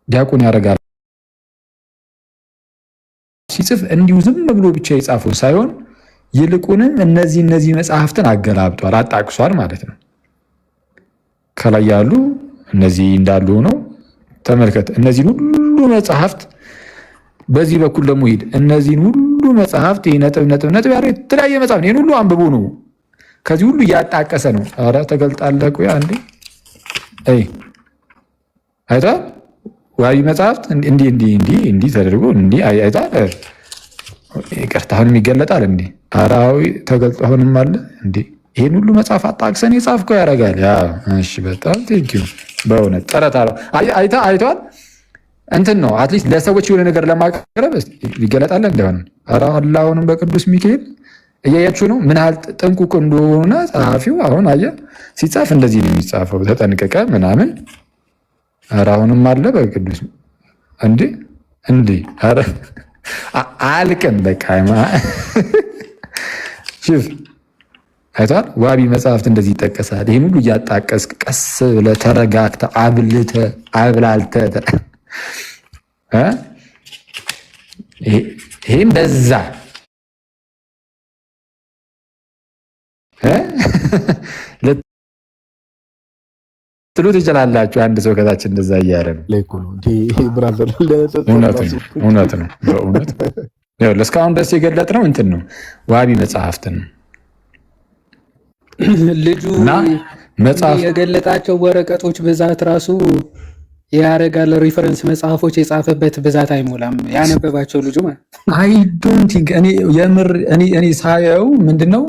ዲያቆን ያደርጋል ሲጽፍ እንዲሁ ዝም ብሎ ብቻ የጻፈው ሳይሆን ይልቁንም እነዚህ መጽሐፍትን አገላብጧል፣ አጣቅሷል ማለት ነው። ከላይ ያሉ እነዚህ እንዳሉ ነው ተመልከት። እነዚህን ሁሉ መጽሐፍት በዚህ በኩል ደግሞ ሂድ። እነዚህን ሁሉ መጽሐፍት ነጥብ ያለው የተለያየ መጽሐፍ ይህን ሁሉ አንብቡ ነው። ከዚህ ሁሉ እያጣቀሰ ነው። ኧረ ተገልጣለህ ቆይ አንዴ አይተሃል? ዋቢ መጽሐፍት እንዲህ ተደርጎ እንዲህ አይተሃል? ይቅርታ አሁንም ይገለጣል እንዴ? አራዊ ተገልጦ አሁንም አለ እንዴ? ይሄን ሁሉ መጽሐፍ አጣቅሰን የጻፍከው ያደርጋል። እሺ በጣም ቴንኪው በእውነት ጥረት አለው። አይተዋል እንትን ነው አትሊስት ለሰዎች የሆነ ነገር ለማቅረብ ይገለጣል እንደሆነ አሁንም በቅዱስ ሚካኤል እያያችሁ ነው ምን ያህል ጥንቁቅ እንደሆነ ጸሐፊው። አሁን አየህ ሲጻፍ እንደዚህ ነው የሚጻፈው፣ ተጠንቀቀ ምናምን። አሁንም አለ በቅዱስ እንዴ ኧረ አልቅም በቃ ሽፍ አይቷል። ዋቢ መጽሐፍት እንደዚህ ይጠቀሳል። ይህን ሁሉ እያጣቀስክ ቀስ ብለህ ተረጋግተህ አብላልተህ ይሄ እንደዛ ትሉ ትችላላችሁ። አንድ ሰው ከታች እንደዛ እያለ ነው። እውነት ነው በእውነት እስካሁን ድረስ የገለጥነው እንትን ነው ዋቢ መጽሐፍትን ልጁ የገለጣቸው ወረቀቶች ብዛት ራሱ ያረጋል። ሪፈረንስ መጽሐፎች የጻፈበት ብዛት አይሞላም ያነበባቸው ልጁ ማለት አይ ዶንት ቲንክ እኔ ሳየው ምንድነው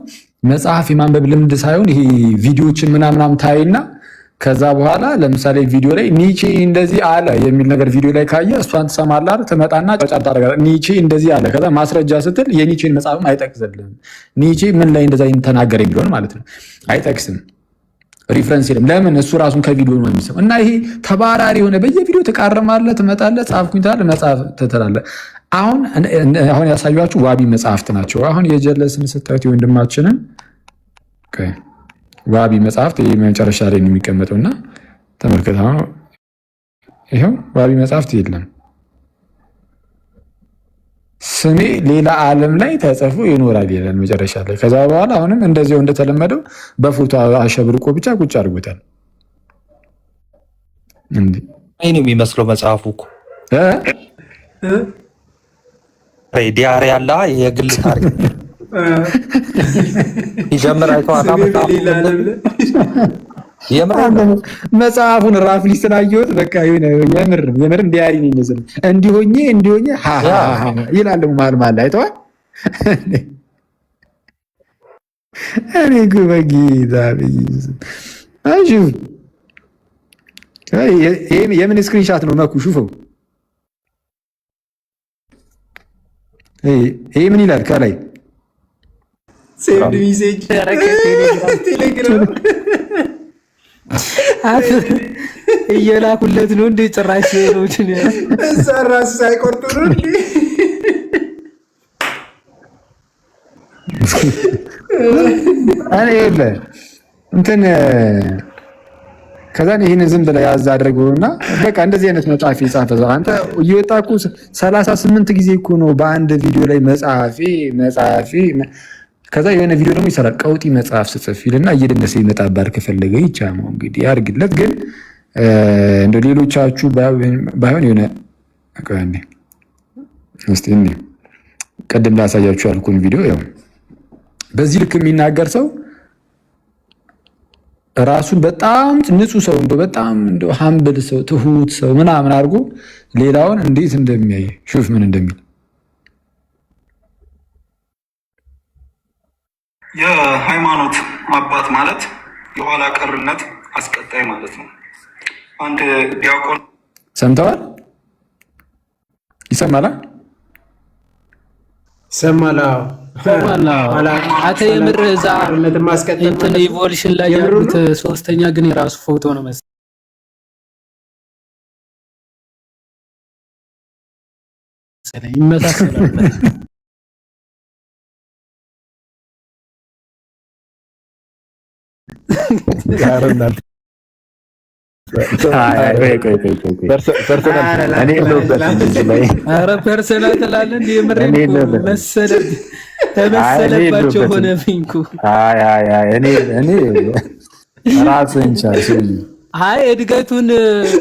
መጽሐፍ የማንበብ ልምድ ሳይሆን ይሄ ቪዲዮዎችን ምናምናም ታይና ከዛ በኋላ ለምሳሌ ቪዲዮ ላይ ኒቼ እንደዚህ አለ የሚል ነገር ቪዲዮ ላይ ካየ እሷን ትሰማለህ፣ ትመጣና ጫጫ ታደርጋለህ። ኒቼ እንደዚህ አለ ከዛ ማስረጃ ስትል የኒቼን መጽሐፍም አይጠቅስልህም። ኒቼ ምን ላይ እንደዛ ተናገረ የሚለውን ማለት ነው አይጠቅስም። ሪፍረንስ የለም። ለምን? እሱ ራሱን ከቪዲዮ ነው የሚሰማው። እና ይሄ ተባራሪ የሆነ በየቪዲዮ ትቃርማለህ፣ ትመጣለህ፣ ጻፍኩኝ ትላለህ፣ መጽሐፍ ትላለህ። አሁን ያሳዩአችሁ ዋቢ መጽሐፍት ናቸው። አሁን የጀለስን ስታዩት የወንድማችንን ዋቢ መጽሐፍት መጨረሻ ላይ ነው የሚቀመጠው እና ተመልከት። ይኸው ዋቢ መጽሐፍት የለም ስሜ ሌላ ዓለም ላይ ተጽፎ ይኖራል ይላል መጨረሻ ላይ። ከዛ በኋላ አሁንም እንደዚያው እንደተለመደው በፎቶ አሸብርቆ ብቻ ቁጭ አድርጎታል። አይ ነው የሚመስለው መጽሐፉ እኮ ዲያሪ ያለ የግል ታሪክ ይጀምር አይተዋታ መጽሐፉን ራፍሊ ስላየሁት በቃ የምር ዲያሪ ነው የሚመስለው። እንዲሆኜ ይላል መሀል ላይ አይተዋል። እኔ በጌታ የምን ስክሪንሻት ነው መኩ ሹፈው። ይሄ ምን ይላል ከላይ ሴቭድ ሜሴጅ ቴሌግራም እየላኩለት ነው እንደ ጭራሽ ሴሮችን እዛ ራሱ ሳይቆርጡ ነው እንዴ? እንትን ከዛን ይህን ዝም ብለህ ያዝ አድርገውና በቃ እንደዚህ አይነት መጽሐፍ የጻፈ ሰው አንተ እየወጣ እኮ 38 ጊዜ እኮ ነው በአንድ ቪዲዮ ላይ መጽሐፊ ከዛ የሆነ ቪዲዮ ደግሞ ይሰራል። ቀውጢ መጽሐፍ ስጽፍ ይልና እየደነሰ ይመጣባል። ከፈለገ ይቻማው እንግዲህ ያርግለት። ግን እንደ ሌሎቻችሁ ባይሆን የሆነ እስቲ ቀደም ላሳያችሁ ያልኩን ቪዲዮ ያው በዚህ ልክ የሚናገር ሰው ራሱን በጣም ንጹህ ሰው በጣም ሃምብል ሰው ትሁት ሰው ምናምን አድርጎ ሌላውን እንዴት እንደሚያይ ሹፍ ምን እንደሚል የሃይማኖት አባት ማለት የኋላ ቀርነት አስቀጣይ ማለት ነው። አንድ ዲያቆን ሰምተዋል? ይሰማል? አተ የምር እዛ እንትን ኢቮሉሽን ላይ ያሉት ሶስተኛ ግን የራሱ ፎቶ ነው መሰለኝ። መሰለኝ ይመሳሰላል። ፐርሰናል ትላለህ እንደ የምሬን ተመሰለባቸው ሆነብኝ እኮ። ራስህን ቻል ሰውዬ። አይ እድገቱን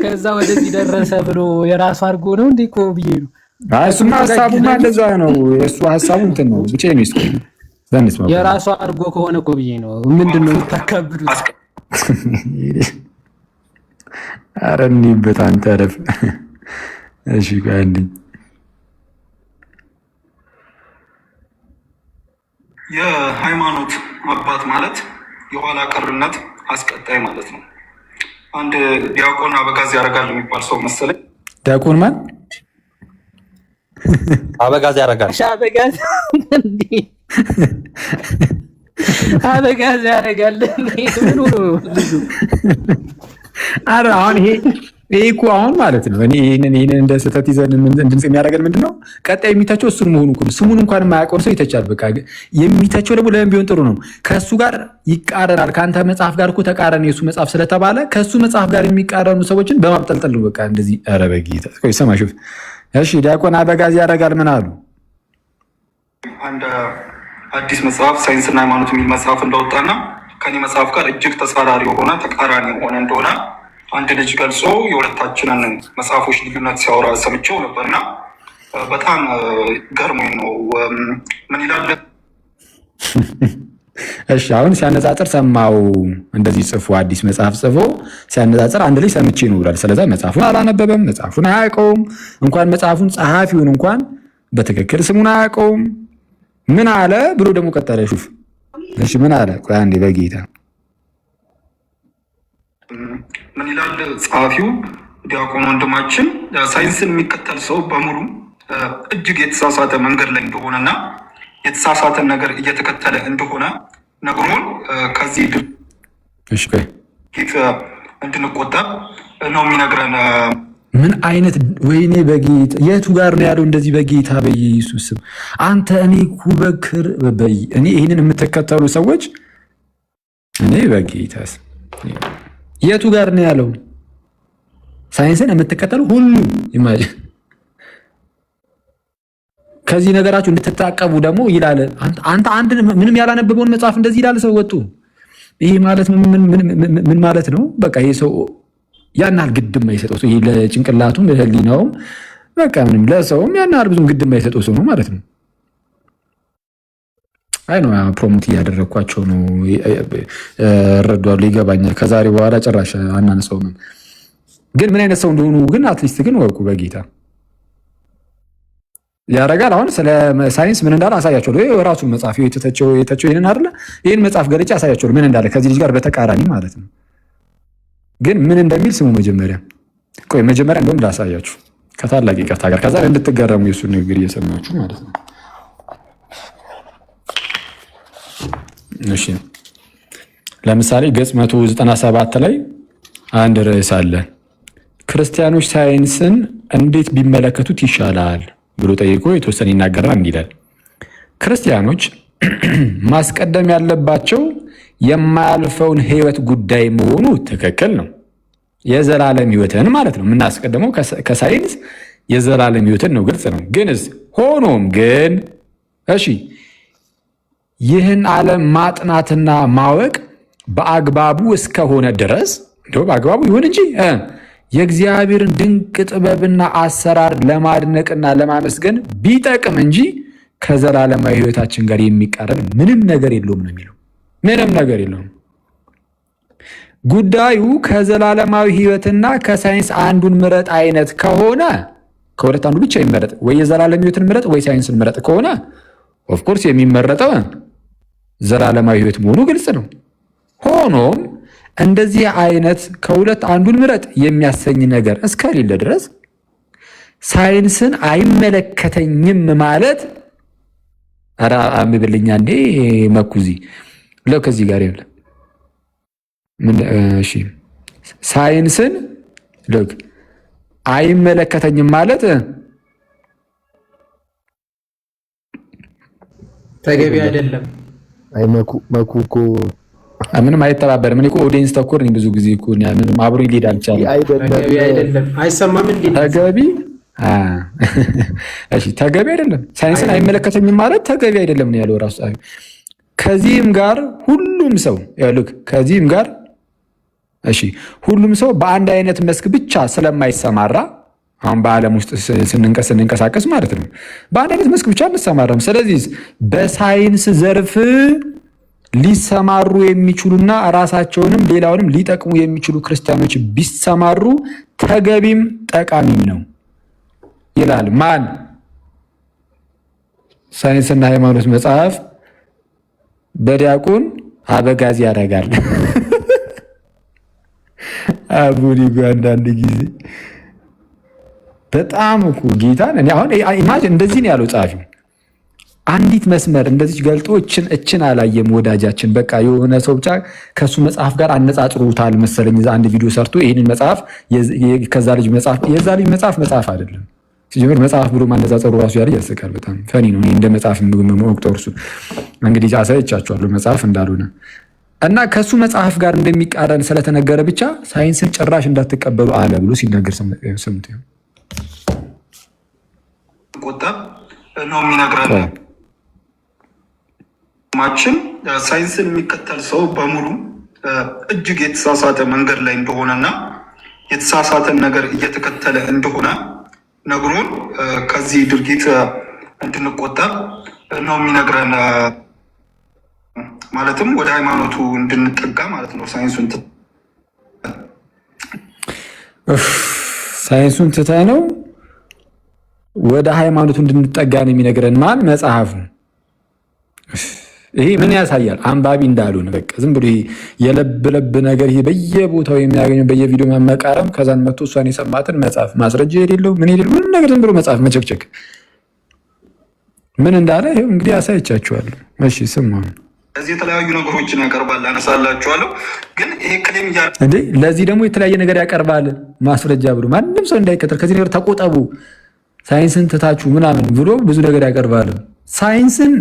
ከዛ ወደዚህ ደረሰ ብሎ የራሱ አድርጎ ነው እንዴ እኮ ብዬ ነው። እሱማ ሀሳቡማ እንደዛ ነው። የእሱ ሀሳቡ እንትን ነው ብቻ ነው የራሱ አድርጎ ከሆነ እኮ ብዬ ነው። ምንድን ነው የምታካብዱት? ኧረ እንሂበት አንተ ረፍ። እሺ አንዴ የሃይማኖት አባት ማለት የኋላ ቀርነት አስቀጣይ ማለት ነው። አንድ ዲያቆን አበጋዝ ያደርጋል የሚባል ሰው መሰለኝ። ዲያቆን ማን? አበጋዝ ያደርጋል። አበጋዝ አበጋዝ ያደርጋል። ምን ሆኖ ልጁ? ኧረ አሁን ይሄ እኮ አሁን ማለት ነው እኔ ይሄንን እንደ ስህተት ይዘን እንድንጽፍ የሚያደርገን ምንድን ነው? ቀጣይ የሚተቸው እሱን መሆኑ እኮ ነው። ስሙን እንኳን የማያውቀውን ሰው ይተቻል። በቃ የሚተቸው ደግሞ ለምን ቢሆን ጥሩ ነው? ከእሱ ጋር ይቃረናል። ከአንተ መጽሐፍ ጋር እኮ ተቃረን የእሱ መጽሐፍ ስለተባለ ከእሱ መጽሐፍ ጋር የሚቃረኑ ሰዎችን በማብጠልጠል ነው። በቃ እንደዚህ። ኧረ በጌታ ቆይ ሰማ ሹፍ። እሺ ዲያቆን አበጋዝ ያደርጋል ምን አሉ? አንድ አዲስ መጽሐፍ ሳይንስና ሃይማኖት የሚል መጽሐፍ እንደወጣና ከኔ መጽሐፍ ጋር እጅግ ተጻራሪ የሆነ ተቃራኒ የሆነ እንደሆነ አንድ ልጅ ገልጾ የሁለታችንን መጽሐፎች ልዩነት ሲያወራ ሰምቼው ነበርና በጣም ገርሞኝ ነው። ምን ይላል? እሺ አሁን ሲያነጻጽር ሰማው። እንደዚህ ጽፎ አዲስ መጽሐፍ ጽፎ ሲያነጻጽር አንድ ልጅ ሰምቼ ነው ብሏል። ስለዚህ መጽሐፉን አላነበበም፣ መጽሐፉን አያውቀውም። እንኳን መጽሐፉን ጸሐፊውን እንኳን በትክክል ስሙን አያውቀውም። ምን አለ ብሎ ደግሞ ቀጠለ ሹፍ። እሺ ምን አለ? ቆይ አንዴ በጌታ ምን ይላል ጸሐፊው? ዲያቆን ወንድማችን ሳይንስን የሚከተል ሰው በሙሉ እጅግ የተሳሳተ መንገድ ላይ እንደሆነና የተሳሳተን ነገር እየተከተለ እንደሆነ ነግሮን ከዚህ ድርጊት እንድንቆጠብ ነው የሚነግረን። ምን አይነት ወይኔ በጌታ የቱ ጋር ነው ያለው? እንደዚህ በጌታ በኢየሱስ ስም አንተ እኔ ኩበክር በይ እኔ ይህንን የምትከተሉ ሰዎች እኔ በጌታስ የቱ ጋር ነው ያለው? ሳይንስን የምትከተሉ ሁሉ ኢማጂን ከዚህ ነገራችሁ እንድትታቀቡ ደግሞ ይላል። አንተ አንድ ምንም ያላነበበውን መጽሐፍ እንደዚህ ይላል ሰው ወጡ። ይሄ ማለት ምን ማለት ነው? በቃ ይሄ ሰው ያን ያህል ግድም አይሰጠው ሰው፣ ይሄ ለጭንቅላቱም ለህሊናውም በቃ ምንም ለሰውም ያን ያህል ብዙም ግድም አይሰጠው ሰው ነው ማለት ነው። አይ ነው ፕሮሞት እያደረግኳቸው ነው። እረዳለሁ፣ ይገባኛል። ከዛሬ በኋላ ጭራሽ አናነሳውም። ግን ምን አይነት ሰው እንደሆኑ ግን አትሊስት ግን ወቁ በጌታ ያረጋል። አሁን ስለ ሳይንስ ምን እንዳለ አሳያቸዋለሁ። የራሱን መጽሐፍ የተቸው ይሄንን አይደለ? ይሄን መጽሐፍ ገልጬ አሳያቸዋለሁ ምን እንዳለ ከዚህ ልጅ ጋር በተቃራኒ ማለት ነው። ግን ምን እንደሚል ስሙ መጀመሪያ። ቆይ መጀመሪያ እንደውም ላሳያችሁ ከታላቅ ይቅርታ ጋር፣ ከዛ እንድትገረሙ የእሱን ንግግር እየሰማችሁ ማለት ነው። እሺ ለምሳሌ ገጽ 197 ላይ አንድ ርዕስ አለ። ክርስቲያኖች ሳይንስን እንዴት ቢመለከቱት ይሻላል ብሎ ጠይቆ የተወሰነ ይናገራል። እንዲህ ይላል፣ ክርስቲያኖች ማስቀደም ያለባቸው የማያልፈውን ሕይወት ጉዳይ መሆኑ ትክክል ነው። የዘላለም ሕይወትን ማለት ነው የምናስቀድመው ከሳይንስ የዘላለም ሕይወትን ነው፣ ግልጽ ነው። ግንስ ሆኖም ግን እሺ ይህን ዓለም ማጥናትና ማወቅ በአግባቡ እስከሆነ ድረስ እንደው በአግባቡ ይሁን እንጂ የእግዚአብሔርን ድንቅ ጥበብና አሰራር ለማድነቅና ለማመስገን ቢጠቅም እንጂ ከዘላለማዊ ሕይወታችን ጋር የሚቃረን ምንም ነገር የለውም ነው የሚለው። ምንም ነገር የለውም። ጉዳዩ ከዘላለማዊ ሕይወትና ከሳይንስ አንዱን ምረጥ አይነት ከሆነ ከሁለት አንዱ ብቻ ይመረጥ፣ ወይ የዘላለም ሕይወትን ምረጥ ወይ ሳይንስን ምረጥ ከሆነ ኦፍኮርስ የሚመረጠው ዘላለማዊ ሕይወት መሆኑ ግልጽ ነው። ሆኖም እንደዚህ አይነት ከሁለት አንዱን ምረጥ የሚያሰኝ ነገር እስከሌለ ድረስ ሳይንስን አይመለከተኝም ማለት ኧረ አንብብልኛ እንዴ መኩዚ ለው ከዚህ ጋር ይኸውልህ እሺ ሳይንስን ሎክ አይመለከተኝም ማለት ተገቢ አይደለም። አይ መኩ እኮ ምንም አይተባበርም። እኔ እኮ ኦዲየንስ ተኮር ነኝ ብዙ ጊዜ እኮ ምንም አብሮ ሊሄድ አልቻለም። ተገቢ አይደለም። አይሰማም እንዴ? ተገቢ እሺ፣ ተገቢ አይደለም። ሳይንስን አይመለከተኝም ማለት ተገቢ አይደለም ነው ያለው ራሱ። ከዚህም ጋር ሁሉም ሰው ያሉክ ከዚህም ጋር እሺ፣ ሁሉም ሰው በአንድ አይነት መስክ ብቻ ስለማይሰማራ አሁን በዓለም ውስጥ ስንንቀሳቀስ ማለት ነው በአንድ አይነት መስክ ብቻ አንሰማራም። ስለዚህ በሳይንስ ዘርፍ ሊሰማሩ የሚችሉና ራሳቸውንም ሌላውንም ሊጠቅሙ የሚችሉ ክርስቲያኖች ቢሰማሩ ተገቢም ጠቃሚም ነው ይላል። ማን? ሳይንስና ሃይማኖት መጽሐፍ በዲያቆን አበጋዝ ያደርጋል። አቡኒ አንዳንድ ጊዜ በጣም እኮ ጌታን እኔ አሁን ኢማጂን እንደዚህ ነው ያለው ጻፊው። አንዲት መስመር እንደዚህ ገልጦ እችን አላየም ወዳጃችን። በቃ የሆነ ሰው ብቻ ከሱ መጽሐፍ ጋር አነጻጽሩታል መሰለኝ። አንድ ቪዲዮ ሰርቶ ይህንን መጽሐፍ ከዛ ልጅ መጽሐፍ የዛ ልጅ መጽሐፍ አይደለም ሲጀምር መጽሐፍ ብሎ ማነጻጸሩ ራሱ ያለ ያስቃል። በጣም ፈኒ ነው። እንደ መጽሐፍ መቁጠር እሱ እንግዲህ አሳይቻችኋለሁ መጽሐፍ እንዳልሆነ እና ከሱ መጽሐፍ ጋር እንደሚቃረን ስለተነገረ ብቻ ሳይንስን ጭራሽ እንዳትቀበሉ አለ ብሎ ሲናገር ሰምቶ ቆጣብ ነው የሚነግረን። ማችን ሳይንስን የሚከተል ሰው በሙሉ እጅግ የተሳሳተ መንገድ ላይ እንደሆነና የተሳሳተን ነገር እየተከተለ እንደሆነ ነግሮን ከዚህ ድርጊት እንድንቆጠብ ነው የሚነግረን። ማለትም ወደ ሃይማኖቱ እንድንጠጋ ማለት ነው። ሳይንሱን ትተ ነው ወደ ሃይማኖቱ እንድንጠጋ ነው የሚነግረን። ማን? መጽሐፉ። ይሄ ምን ያሳያል? አንባቢ እንዳልሆነ በቃ ዝም ብሎ የለብ ነገር ይሄ በየቦታው የሚያገኘው በየቪዲዮ መቃረም፣ ከዛን መጥቶ እሷን የሰማትን መጽሐፍ ማስረጃ የሌለው ምን ነገር ዝም ብሎ መጽሐፍ መቸክቸክ ምን እንዳለ ይሄው እንግዲህ አሳይቻችኋለሁ። እሺ ስሙ። እዚህ የተለያዩ ነገሮችን ያቀርባል፣ አነሳላችኋለሁ። ግን ይሄ ክሌም እንዴ ለዚህ ደግሞ የተለያየ ነገር ያቀርባል ማስረጃ ብሎ ማንም ሰው እንዳይከተል ከዚህ ነገር ተቆጠቡ፣ ሳይንስን ትታችሁ ምናምን ብሎ ብዙ ነገር ያቀርባል። ሳይንስን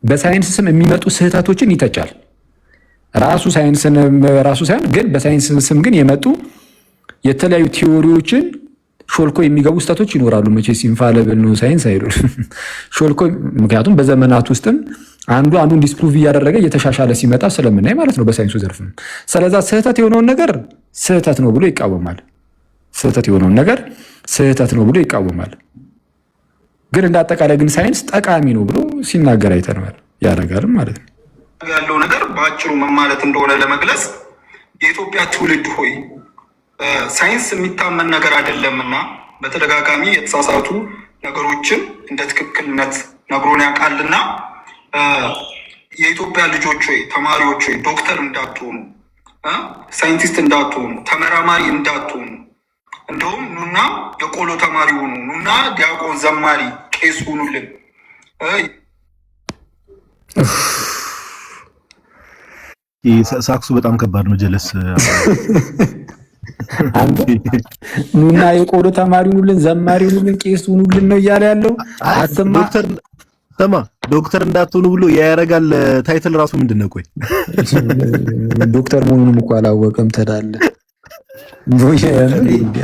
በሳይንስ ስም የሚመጡ ስህተቶችን ይተቻል። ራሱ ሳይንስን ራሱ ሳይሆን ግን በሳይንስ ስም ግን የመጡ የተለያዩ ቲዎሪዎችን ሾልኮ የሚገቡ ስህተቶች ይኖራሉ። መቼስ ኢንፋሊብል ነው ሳይንስ አይደል? ሾልኮ ምክንያቱም በዘመናት ውስጥም አንዱን ዲስፕሩቭ እያደረገ እየተሻሻለ ሲመጣ ስለምናይ ማለት ነው በሳይንሱ ዘርፍ። ስለዛ ስህተት የሆነውን ነገር ስህተት ነው ብሎ ይቃወማል። ስህተት የሆነውን ነገር ስህተት ነው ብሎ ይቃወማል። ግን እንደ አጠቃላይ ግን ሳይንስ ጠቃሚ ነው ብሎ ሲናገር አይተነዋል። ያደርጋልም ማለት ነው። ያለው ነገር በአጭሩ ምን ማለት እንደሆነ ለመግለጽ የኢትዮጵያ ትውልድ ሆይ ሳይንስ የሚታመን ነገር አይደለምና በተደጋጋሚ የተሳሳቱ ነገሮችን እንደ ትክክልነት ነግሮን ያውቃልና የኢትዮጵያ ልጆች ሆይ፣ ተማሪዎች ሆይ ዶክተር እንዳትሆኑ፣ ሳይንቲስት እንዳትሆኑ፣ ተመራማሪ እንዳትሆኑ፣ እንደውም ኑና የቆሎ ተማሪ ሆኑ፣ ኑና ዲያቆን፣ ዘማሪ፣ ቄስ ሁኑልን። ሳክሱ በጣም ከባድ ነው። ጀለስ ኑና የቆሎ ተማሪ ሁኑልን፣ ዘማሪ ሁኑልን፣ ቄስ ሁኑልን ነው እያለ ያለው። ዶክተር እንዳትሆኑ ብሎ ያደርጋል። ታይትል ራሱ ምንድን ነው? ቆይ ዶክተር መሆኑንም እኮ አላወቀም ተዳለ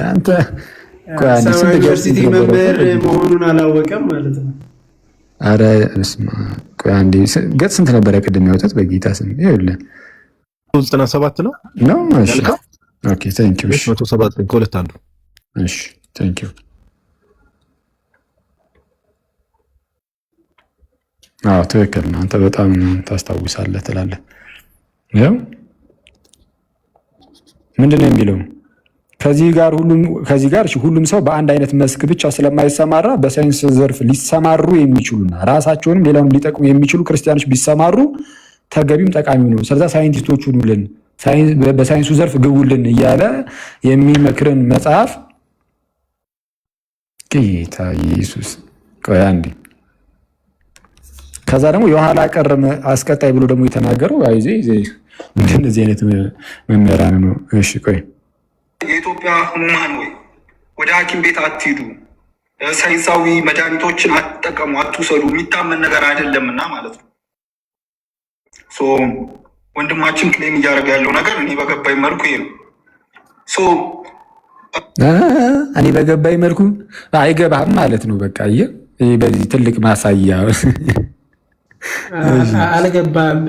አንተ ዩኒቨርሲቲ መምህር መሆኑን አላወቀም ማለት ነው። አረ እስማ ቆይ አንዴ ገጽ ስንት ነበር ያቀደም ያወጣት? በጌታ ስም ይኸውልህ 97 ነው ነው። እሺ ኦኬ ታንክ ዩ። 107 ከሁለት አንዱ። እሺ ታንክ ዩ። አዎ ትክክል ነው። አንተ በጣም ታስታውሳለህ ትላለህ። ያው ምንድን ነው የሚለው? ከዚህ ጋር ሁሉም ሰው በአንድ አይነት መስክ ብቻ ስለማይሰማራ በሳይንስ ዘርፍ ሊሰማሩ የሚችሉና ራሳቸውንም ሌላውንም ሊጠቅሙ የሚችሉ ክርስቲያኖች ቢሰማሩ ተገቢም ጠቃሚ ነው። ስለዛ ሳይንቲስቶች ሁኑልን፣ በሳይንሱ ዘርፍ ግቡልን እያለ የሚመክርን መጽሐፍ ጌታ ኢየሱስ። ቆይ አንዴ ከዛ ደግሞ የኋላ ቀር አስቀጣይ ብሎ ደግሞ የተናገረው አይዜ እንደዚህ አይነት መምህራን ነው። እሺ ቆይ የኢትዮጵያ ህሙማን ወይ ወደ ሐኪም ቤት አትሂዱ፣ ሳይንሳዊ መድኃኒቶችን አትጠቀሙ፣ አትውሰዱ የሚታመን ነገር አይደለምና ማለት ነው። ወንድማችን ክሌም እያደረገ ያለው ነገር እኔ በገባኝ መልኩ ይሄ ነው። እኔ በገባኝ መልኩ አይገባም ማለት ነው። በቃ ይህ በዚህ ትልቅ ማሳያ አልገባም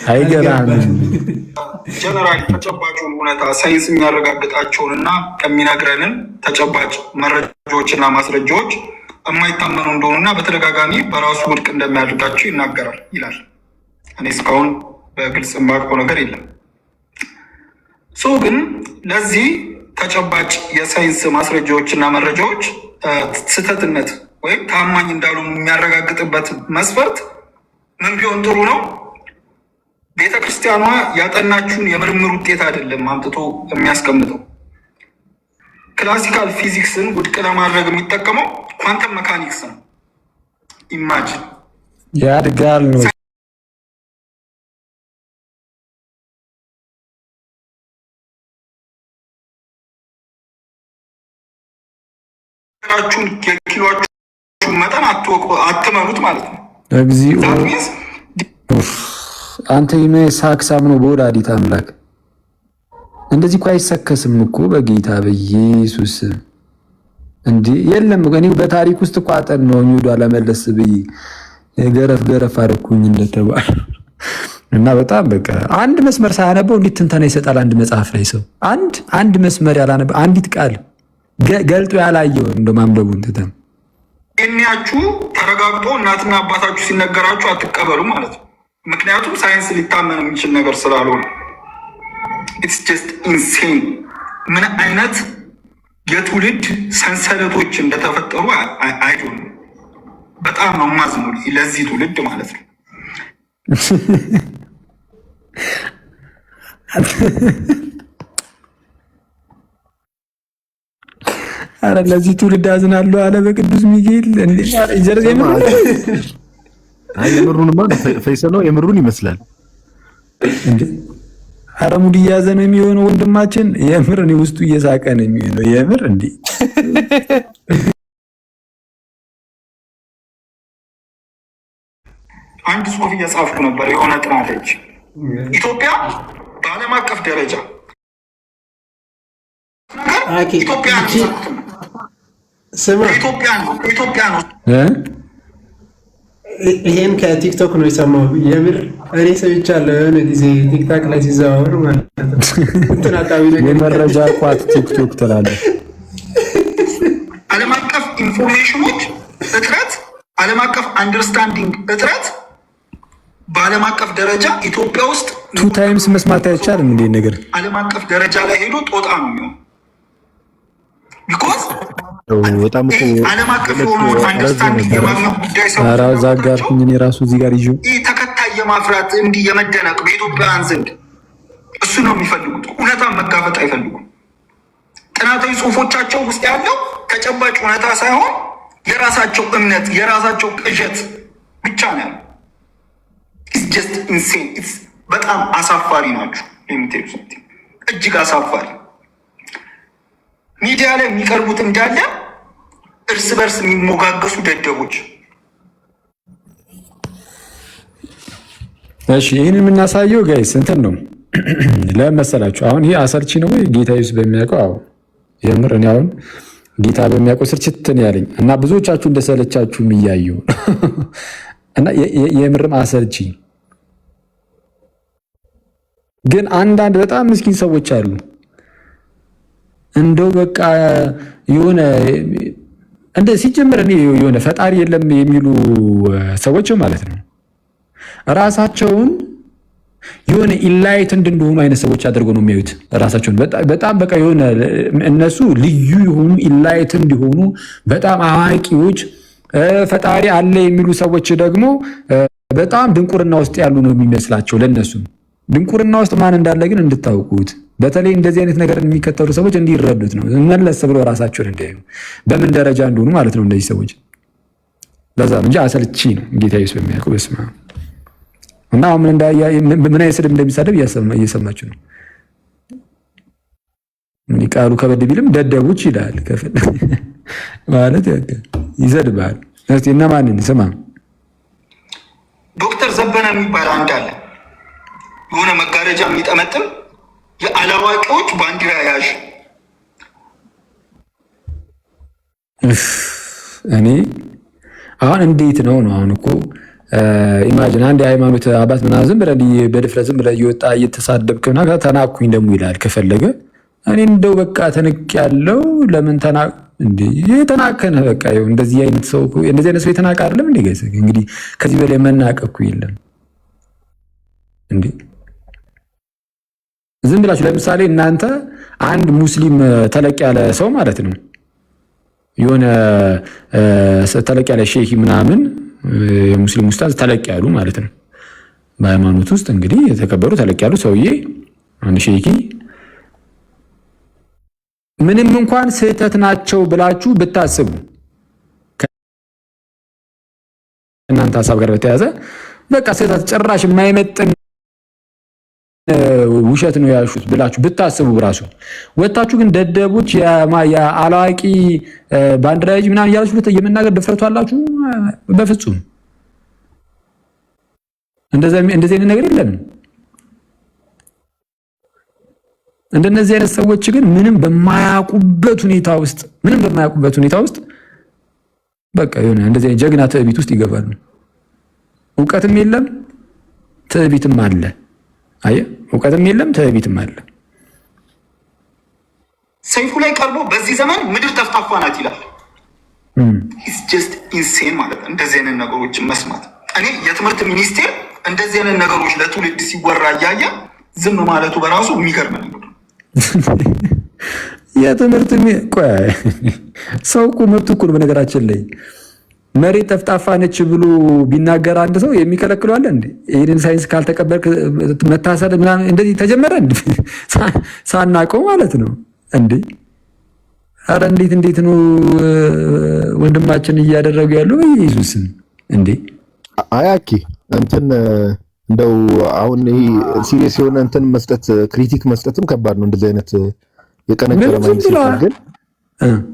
አይገባም። ጀነራል ተጨባጩን እውነታ ሳይንስ የሚያረጋግጣቸውንና ከሚነግረንን ተጨባጭ መረጃዎችና ማስረጃዎች የማይታመኑ እንደሆኑና በተደጋጋሚ በራሱ ውድቅ እንደሚያደርጋቸው ይናገራል ይላል። እኔ እስካሁን በግልጽ የማውቀው ነገር የለም። ግን ለዚህ ተጨባጭ የሳይንስ ማስረጃዎችና መረጃዎች ስህተትነት ወይም ታማኝ እንዳሉ የሚያረጋግጥበት መስፈርት ምን ቢሆን ጥሩ ነው? ቤተ ክርስቲያኗ ያጠናችውን የምርምር ውጤት አይደለም አምጥቶ የሚያስቀምጠው። ክላሲካል ፊዚክስን ውድቅ ለማድረግ የሚጠቀመው ኳንተም መካኒክስ ነው። ኢማጂን ያድጋል ነው የኪሎቹን መጠን አትመኑት ማለት ነው። እግዚኦ አንተ ሳክሳም ነው በወላዲተ አምላክ እንደዚህ እኮ አይሰከስም እኮ በጌታ በኢየሱስ እንዴ! የለም እኔ በታሪክ ውስጥ እኮ አጠናሁ ወደ አለመለስ ብዬ ገረፍ አደረኩኝ እንደተባለ እና በጣም በቃ አንድ መስመር ሳያነበው እንዴት ትንተና ይሰጣል? አንድ መጽሐፍ ላይ ሰው አንድ መስመር ያላነበው አንዲት ቃል ገልጦ ያላየው እንደማንበቡን ትተን እኒያችሁ ተረጋግጦ እናትና አባታችሁ ሲነገራችሁ አትቀበሉ ማለት ነው። ምክንያቱም ሳይንስ ሊታመን የሚችል ነገር ስላልሆነ ኢትስ ጀስት ኢንሴን። ምን አይነት የትውልድ ሰንሰለቶች እንደተፈጠሩ አይዶን በጣም ነው የማዝነው ለዚህ ትውልድ ማለት ነው። አረ ለዚህ ትውልድ አዝናለሁ አለ በቅዱስ ሚካኤል። የምሩንማ ፈይሰል ነው የምሩን ይመስላል እንዴ? አረ ሙድ እያዘ ነው የሚሆነው ወንድማችን። የምር እኔ ውስጡ እየሳቀ ነው የሚሆነው የምር እንዴ። አንድ ጽሁፍ እየጻፍኩ ነበር የሆነ ጥናቶች ኢትዮጵያ በዓለም አቀፍ ደረጃ ኢትዮጵያ ነው። ይሄን ከቲክቶክ ነው የሰማው። የምር እኔ ሰምቻለሁ የሆነ ጊዜ ቲክታክ ላይ ሲዘዋወር ማለት ነው። እንትን አካባቢ ነገር የመረጃ ቋት ቲክቶክ ትላለህ። ዓለም አቀፍ ኢንፎርሜሽኖች እጥረት፣ ዓለም አቀፍ አንደርስታንዲንግ እጥረት በዓለም አቀፍ ደረጃ ኢትዮጵያ ውስጥ ቱ ታይምስ መስማት አይቻልም እንዴ ነገር ዓለም አቀፍ ደረጃ ላይ ሄዶ ጦጣ ነው የሚሆን። ቢኮዝ በጣም እኮ ዓለም አቀፍ የሆኑ አንደርስታንዲንግ የማግኘት ጉዳይ ሰው ዛጋርኩኝ እኔ ራሱ እዚህ ጋር ይዤው ተከታይ የማፍራት እንዲህ የመደነቅ በኢትዮጵያውያን ዘንድ እሱ ነው የሚፈልጉት። እውነታን መጋፈጥ አይፈልጉም። ጥናታዊ ጽሁፎቻቸው ውስጥ ያለው ተጨባጭ እውነታ ሳይሆን የራሳቸው እምነት የራሳቸው ቅዠት ብቻ ነው ያለው። ኢትስ ጀስት ኢንሴን። በጣም አሳፋሪ ናቸው የሚቴሩ እጅግ አሳፋሪ። ሚዲያ ላይ የሚቀርቡት እንዳለ እርስ በርስ የሚሞጋገሱ ደደቦች። እሺ ይህን የምናሳየው ጋይስ እንትን ነው ለመሰላችሁ። አሁን ይህ አሰልቺ ነው ወይ ጌታ ኢየሱስ በሚያውቀው? አዎ የምር እኔ አሁን ጌታ በሚያውቀው ስርችትን ያለኝ እና ብዙዎቻችሁ እንደሰለቻችሁ የሚያየው እና የምርም አሰልቺ ግን አንዳንድ በጣም ምስኪን ሰዎች አሉ እንደው በቃ የሆነ እንደ ሲጀምር እኔ የሆነ ፈጣሪ የለም የሚሉ ሰዎች ማለት ነው ራሳቸውን የሆነ ኢንላይትንድ እንደሆኑ አይነት ሰዎች አድርገው ነው የሚያዩት ራሳቸውን። በጣም በቃ የሆነ እነሱ ልዩ የሆኑ ኢንላይትንድ የሆኑ በጣም አዋቂዎች፣ ፈጣሪ አለ የሚሉ ሰዎች ደግሞ በጣም ድንቁርና ውስጥ ያሉ ነው የሚመስላቸው። ለነሱ ድንቁርና ውስጥ ማን እንዳለ ግን እንድታውቁት፣ በተለይ እንደዚህ አይነት ነገር የሚከተሉ ሰዎች እንዲረዱት ነው። መለስ ብለው ራሳቸውን እንዲያዩ በምን ደረጃ እንደሆኑ ማለት ነው እንደዚህ ሰዎች። ለዛ እንጂ አሰልቺ ነው ጌታ ኢየሱስ በሚያውቀው። በስመ አብ። እና አሁን ምን አይነት ስድብ እንደሚሳደብ እየሰማችሁ ነው። ቃሉ ከበድ ቢልም ደደቦች ይላል። ማለት ይሰድባል። እስቲ እነማንን ስማ። ዶክተር ዘበነ የሚባል አንድ አለ፣ የሆነ መጋረጃ የሚጠመጥም የአላዋቂዎች ባንዲራ ያዥ። እኔ አሁን እንዴት ነው አሁን እኮ ኢማጂን አንድ የሃይማኖት አባት ምናምን ዝም ብለህ በድፍረት ዝም ብለህ እየወጣ እየተሳደብክ ምናምን ተናኩኝ ደግሞ ይላል ከፈለገ። እኔ እንደው በቃ ተንቅ ያለው ለምን ተናቅ እንዴ? የተናከነ በቃ ይኸው እንደዚህ አይነት ሰው የተናቀ አይደለም እንዴ? ጋይስ እንግዲህ ከዚህ በላይ መናቅ እኮ የለም እንዴ? ዝም ብላችሁ ለምሳሌ እናንተ አንድ ሙስሊም ተለቅ ያለ ሰው ማለት ነው የሆነ ተለቅ ያለ ሼህ ምናምን የሙስሊም ኡስታዝ ተለቅ ያሉ ማለት ነው በሃይማኖት ውስጥ እንግዲህ የተከበሩ ተለቅ ያሉ ሰውዬ አንድ ሼህ ምንም እንኳን ስህተት ናቸው ብላችሁ ብታስቡ እናንተ ሐሳብ ጋር በተያያዘ በቃ ስህተት ጭራሽ የማይመጥን ውሸት ነው ያሹት ብላችሁ ብታስቡ ራሱ ወጣችሁ ግን ደደቦች የአላዋቂ ባንዲራ ይጅ ምናምን እያላችሁ የመናገር ድፍረቱ አላችሁ? በፍጹም እንደዚህ አይነት ነገር የለም። እንደነዚህ አይነት ሰዎች ግን ምንም በማያውቁበት ሁኔታ ውስጥ በቃ የሆነ እንደዚህ ጀግና ትዕቢት ውስጥ ይገባሉ። እውቀትም የለም ትዕቢትም አለ። አየህ፣ እውቀትም የለም ትዕቢትም አለ። ሰይፉ ላይ ቀርቦ በዚህ ዘመን ምድር ጠፍጣፋ ናት ይላል። ኢትስ ጀስት ኢንሴን ማለት እንደዚህ አይነት ነገሮችን መስማት። እኔ የትምህርት ሚኒስቴር እንደዚህ አይነት ነገሮች ለትውልድ ሲወራ እያየ ዝም ማለቱ በራሱ የሚገርም ነገር ነው። የትምህርት ሰው እኮ መብቱ እኮ ነው። በነገራችን ላይ መሬት ጠፍጣፋ ነች ብሎ ቢናገር አንድ ሰው የሚከለክለው አለ እንዴ? ይሄንን ሳይንስ ካልተቀበልክ መታሰር ምናምን እንደዚህ ተጀመረ እንዴ? ሳናውቀው ማለት ነው እንዴ? አረ እንዴት ነው ወንድማችን እያደረጉ ያለው ኢየሱስን እንዴ? አያኪ እንትን እንደው አሁን ይሄ ሲሪየስ የሆነ እንትን መስጠት ክሪቲክ መስጠትም ከባድ ነው። እንደዚህ አይነት የቀነጨረ ማይንድ ግን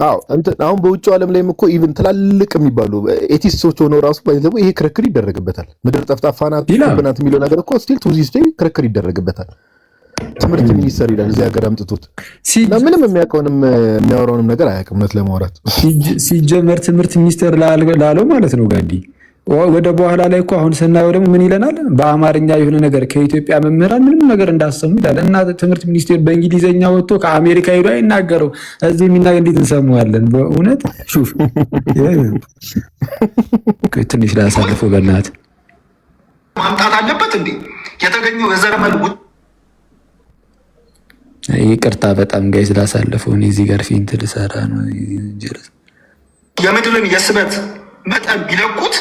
አዎ እንትን አሁን በውጭው ዓለም ላይም እኮ ኢቭን ትላልቅ የሚባሉ ኤቲስቶች ሆነው ራሱ ባይዘው ይሄ ክርክር ይደረግበታል። ምድር ጠፍጣፋ ናት ብናት የሚለው ነገር እኮ ስቲል ቱ ዚስ ዴይ ክርክር ይደረግበታል። ትምህርት ሚኒስተር ይላል እዚህ ሀገር አምጥቶት ምንም የሚያውቀውንም የሚያወራውንም ነገር አያውቅም። እውነት ለማውራት ሲጀመር ትምህርት ሚኒስተር ላለው ማለት ነው ጋዲ ወደ በኋላ ላይ እኮ አሁን ስናየው ደግሞ ምን ይለናል? በአማርኛ የሆነ ነገር ከኢትዮጵያ መምህራን ምንም ነገር እንዳሰሙ ይላል። እና ትምህርት ሚኒስቴር በእንግሊዘኛ ወጥቶ ከአሜሪካ ሄዶ አይናገረው እዚህ የሚናገር እንዴት እንሰማዋለን? በእውነት ሹፍ ትንሽ ላይ አሳልፎ በእናት ማምጣት አለበት እንዴ የተገኘው የዘረመል ይቅርታ በጣም ጋይ ስላሳለፈው እኔ እዚህ ጋር ፊንት ልሰራ ነው። የምድርን የስበት መጠን ቢለቁት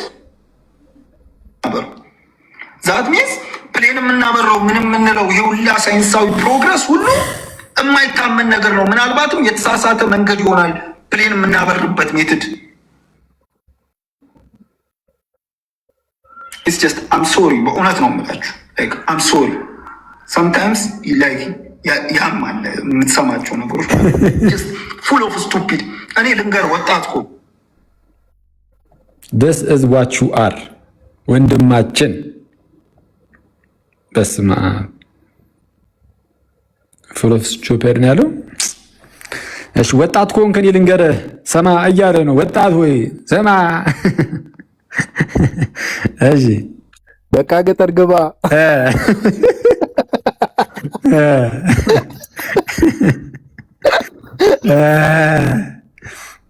ዛት ሚንስ ፕሌን የምናበረው ምንም የምንለው ይሄ ሁላ ሳይንሳዊ ፕሮግረስ ሁሉ የማይታመን ነገር ነው። ምናልባትም የተሳሳተ መንገድ ይሆናል ፕሌን የምናበርበት ሜትድ። ኢትስ ጀስት አም ሶሪ በእውነት ነው የምላችሁ። አም ሶሪ ሰምታይምስ ላይክ ያም አለ የምትሰማቸው ነገሮች ፉል ኦፍ ስቱፒድ። እኔ ልንገር ወጣት እኮ this is what you are ወንድማችን። በስመ አብ ፉል ኦፍ ስቱፒድ ነው ያለው። እሺ ወጣት ከሆንክ እኔ ልንገርህ ሰማ እያለ ነው። ወጣት ወይ ሰማ። እሺ በቃ ገጠር ግባ።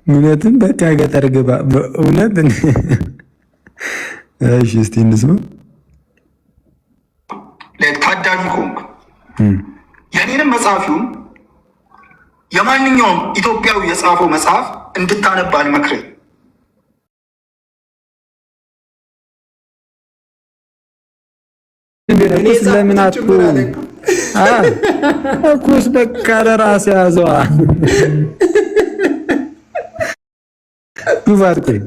እውነትም በቃ ገጠር ግባ። በእውነት እሺ፣ እስቲ እንስማ። ታዳጊ ኮንክ የኔንም መጽሐፊውን የማንኛውም ኢትዮጵያዊ የጻፈው መጽሐፍ እንድታነብ አልመክርም። ለምን እኮስ በቃ ለራስ ያዘዋ ጉባት ቆይ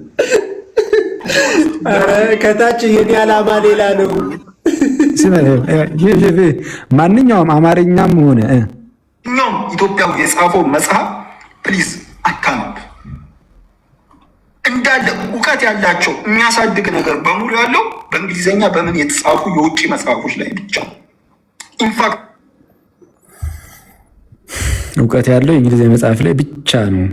ከታች የኔ ዓላማ ሌላ ነው። ማንኛውም አማርኛም ሆነ ማንኛውም ኢትዮጵያዊ የጻፈው መጽሐፍ ፕሊዝ አታነብ። እንዳለ እውቀት ያላቸው የሚያሳድግ ነገር በሙሉ ያለው በእንግሊዝኛ በምን የተጻፉ የውጭ መጽሐፎች ላይ ብቻ። ኢንፋክት እውቀት ያለው የእንግሊዝኛ መጽሐፍ ላይ ብቻ ነው።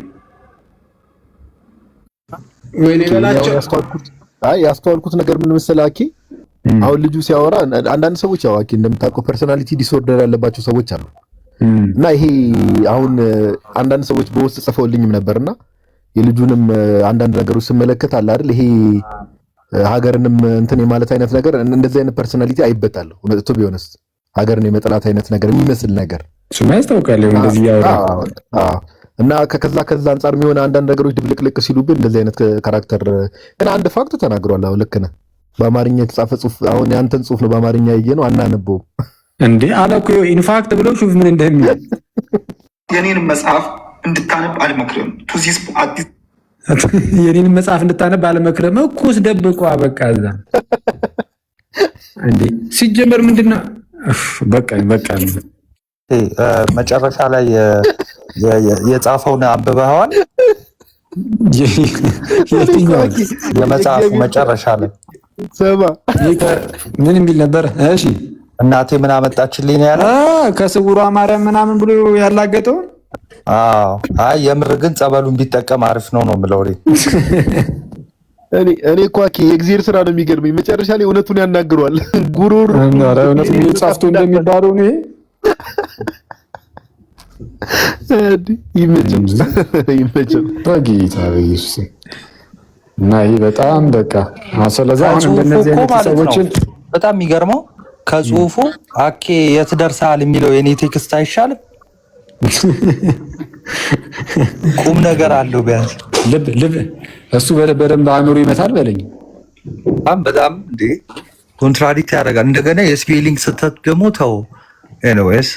ወይኔ በላቸው። ያስተዋልኩት ነገር ምን መሰለህ አኬ፣ አሁን ልጁ ሲያወራ አንዳንድ ሰዎች ያው አኬ እንደምታውቀው ፐርሶናሊቲ ዲስኦርደር ያለባቸው ሰዎች አሉ እና ይሄ አሁን አንዳንድ ሰዎች በውስጥ ጽፈውልኝም ነበርና የልጁንም አንዳንድ ነገሮች ስመለከት አለ አይደል ይሄ ሀገርንም እንትን የማለት አይነት ነገር እንደዚህ አይነት ፐርሶናሊቲ አይበታለሁ መጥቶ ቢሆንስ ሀገርን የመጥላት አይነት ነገር የሚመስል ነገር እሱማ ያስታውቃል እንደዚህ ያወራ እና ከዛ አንፃር የሚሆን አንዳንድ ነገሮች ድብልቅልቅ ሲሉብን እንደዚህ አይነት ካራክተር እና አንድ ፋክት ተናግሯል። አሁን ልክ ነህ። በአማርኛ የተጻፈ ጽሁፍ አሁን ያንተን ጽሁፍ ነው በአማርኛ ያየነው አናነበውም እንዴ አለኩ ኢንፋክት ብለው ሹፍ ምን እንደሚል የኔንም መጽሐፍ እንድታነብ አልመክርም። ቱዚስ አዲስ የኔንም መጽሐፍ እንድታነብ አልመክርም። እኩስ ደብቆ በቃ እዛ እንዴ ሲጀመር ምንድነው በቃ መጨረሻ ላይ የጻፈውን አንብበዋል። የትኛው የመጽሐፉ መጨረሻ ላይ ሰባ ምን የሚል ነበር? እሺ እናቴ ምን አመጣችልኝ ነው ያለው። ከስውሯ ማርያም ምናምን ብሎ ያላገጠው። አይ የምር ግን ጸበሉን ቢጠቀም አሪፍ ነው የምለው። እኔ እኮ የእግዚአብሔር ስራ ነው የሚገርመኝ። መጨረሻ ላይ እውነቱን ያናግረዋል። ጉሩር እውነቱን እየጻፍቶ እንደሚባለው ነው። ይመችም በጌታ በኢየሱስ እና ይሄ በጣም በቃ ስለዚህ አሁን እንደነዚህ አይነት ሰዎችን በጣም የሚገርመው ከጽሁፉ አኬ የት ደርሰሃል የሚለው የኔ ቴክስት አይሻልም? ቁም ነገር አለው ቢያንስ ልብ እሱ በደንብ አእምሮ ይመታል በለኝ። በጣም እንዴ ኮንትራዲክት ያደርጋል። እንደገና የስፔሊንግ ስህተት ደግሞ ተው። ኤኒዌይስ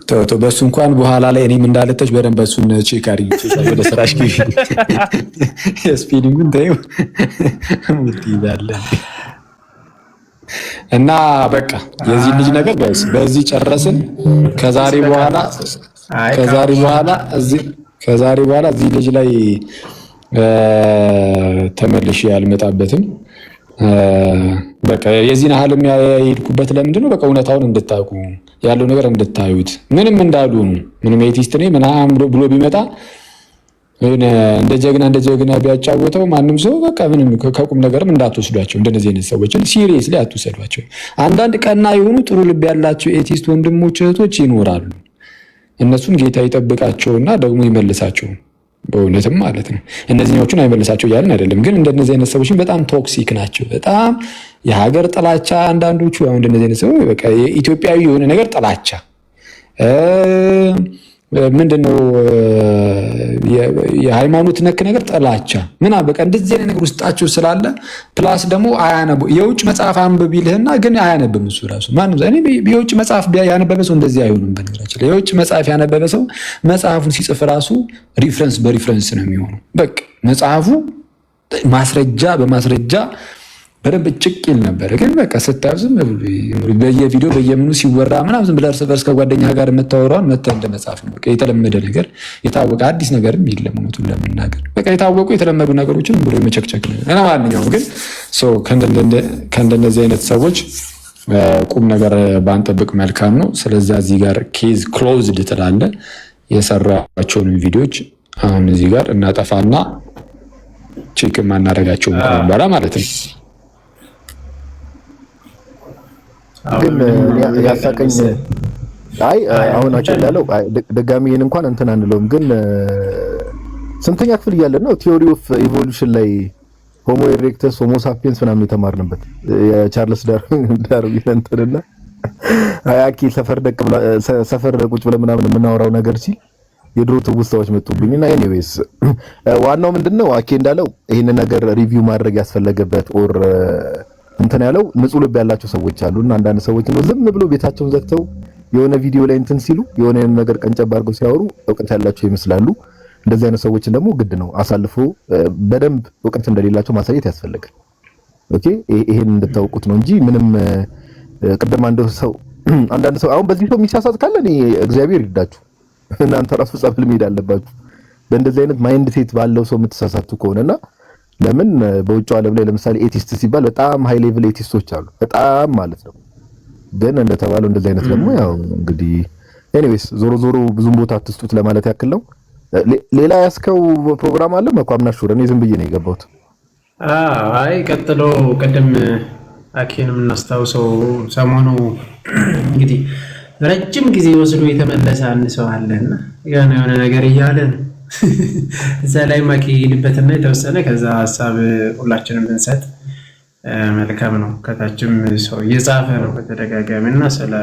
ተው በሱ እንኳን በኋላ ላይ እኔም እንዳለተች በደንብ እሱን ቼክ አድርጊ ወደ ስራሽ ግቢ። የስፔሊንጉን ተይው ይላል እና በቃ የዚህ ልጅ ነገር በዚህ ጨረስን። ከዛሬ በኋላ እዚህ ልጅ ላይ ተመልሼ አልመጣበትም። በቃ የዚህን ሐልም ያሄድኩበት ለምንድን ነው? በቃ እውነታውን እንድታውቁ ያለው ነገር እንድታዩት። ምንም እንዳሉ ምንም ኤቲስት ነኝ ምናምን ብሎ ቢመጣ እንደ ጀግና ቢያጫወተው ማንም ሰው በቃ ምንም ከቁም ነገርም እንዳትወስዷቸው። እንደነዚህ አይነት ሰዎችን ሲሪየስሊ አትወሰዷቸው። አንዳንድ ቀና የሆኑ ጥሩ ልብ ያላቸው ኤቲስት ወንድሞች እህቶች ይኖራሉ። እነሱን ጌታ ይጠብቃቸውና ደግሞ ይመልሳቸው። በእውነትም ማለት ነው። እነዚህኞቹን አይመልሳቸው እያልን አይደለም፣ ግን እንደነዚህ አይነት ሰዎችን በጣም ቶክሲክ ናቸው። በጣም የሀገር ጥላቻ አንዳንዶቹ አሁን እንደነዚህ አይነት ሰው በቃ የኢትዮጵያዊ የሆነ ነገር ጥላቻ ምንድነው የሃይማኖት ነክ ነገር ጥላቻ ምናምን በቃ እንደዚህ አይነት ነገር ውስጣቸው ስላለ ፕላስ ደግሞ አያነቡ የውጭ መጽሐፍ አንብብ ይልህና ግን አያነብም እሱ ራሱ ማንም እኔ የውጭ መጽሐፍ ያነበበ ሰው እንደዚህ አይሆንም። በነገራችን የውጭ መጽሐፍ ያነበበ ሰው መጽሐፉን ሲጽፍ ራሱ በሪፍረንስ ነው የሚሆነው። በቃ መጽሐፉ ማስረጃ በማስረጃ በደንብ ጭቅ ይል ነበር። ግን በቃ ስታየው ዝም በየቪዲዮ በየምኑ ሲወራ ምናምን ዝም ብለህ እርስ በርስ ከጓደኛ ጋር የምታወራውን መተህ እንደ መጽሐፍ ነው። በቃ የተለመደ ነገር የታወቀ አዲስ ነገርም የለም። እውነቱን ለመናገር በቃ የታወቁ የተለመዱ ነገሮችን ብሎ የመቸክቸክ ነው እና ማንኛውም ግን ከእንደነዚህ አይነት ሰዎች ቁም ነገር ባንጠብቅ መልካም ነው። ስለዚህ እዚህ ጋር ኬዝ ክሎዝድ ትላለህ። የሰራቸውን ቪዲዮዎች አሁን እዚህ ጋር እናጠፋና ቼክ ማናደርጋቸው በኋላ ማለት ነው። ግን ያሳቀኝ አሁን ያለው ደጋሚ ይሄን እንኳን እንትን አንለውም። ግን ስንተኛ ክፍል እያለን ነው ቲዮሪ ኦፍ ኢቮሉሽን ላይ ሆሞ ኢሬክተስ ሆሞ ሳፒየንስ ምናምን የተማርንበት የቻርልስ ዳርዊን እንትንና አያኪ ሰፈር ቁጭ ብለን ምናምን የምናወራው ነገር ሲል የድሮ ትውስታዎች መጡብኝና ኤኒዌይስ ዋናው ምንድነው አኬ እንዳለው ይሄን ነገር ሪቪው ማድረግ ያስፈለገበት ኦር እንትን ያለው ንጹህ ልብ ያላቸው ሰዎች አሉና አንዳንድ ሰዎች ነው ዝም ብሎ ቤታቸውን ዘግተው የሆነ ቪዲዮ ላይ እንትን ሲሉ የሆነ ነገር ቀንጨብ አድርገው ሲያወሩ እውቀት ያላቸው ይመስላሉ። እንደዚህ አይነት ሰዎችን ደግሞ ግድ ነው አሳልፎ በደንብ እውቀት እንደሌላቸው ማሳየት ያስፈልጋል። ኦኬ ይሄን እንድታውቁት ነው እንጂ ምንም ቅድም አንዳንድ ሰው አሁን በዚህ ሰው የሚሳሳት ካለ እኔ እግዚአብሔር ይርዳችሁ። እናንተ ራሱ ጸበል መሄድ አለባችሁ። በእንደዚህ አይነት ማይንድ ሴት ባለው ሰው የምትሳሳቱ ከሆነና ለምን በውጭው ዓለም ላይ ለምሳሌ ኤቲስት ሲባል በጣም ሃይ ሌቭል ኤቲስቶች አሉ፣ በጣም ማለት ነው። ግን እንደተባለው እንደዚህ አይነት ደግሞ ያው እንግዲህ ኤኒዌይስ ዞሮ ዞሮ ብዙም ቦታ አትስጡት ለማለት ያክል ነው። ሌላ ያስከው ፕሮግራም አለ መቋምና ሹር እኔ ዝም ብዬ ነው የገባሁት። አይ ቀጥሎ ቅድም አኬንም እናስታውሰው ሰሞኑ እንግዲህ ረጅም ጊዜ ወስዶ የተመለሰ አንድ ሰው አለና የሆነ ነገር እያለ ነው እዛ ላይ ማኪሄድበትና የተወሰነ ከዛ ሀሳብ ሁላችንም ብንሰጥ መልካም ነው። ከታችም ሰው እየጻፈ ነው በተደጋጋሚ እና ስለ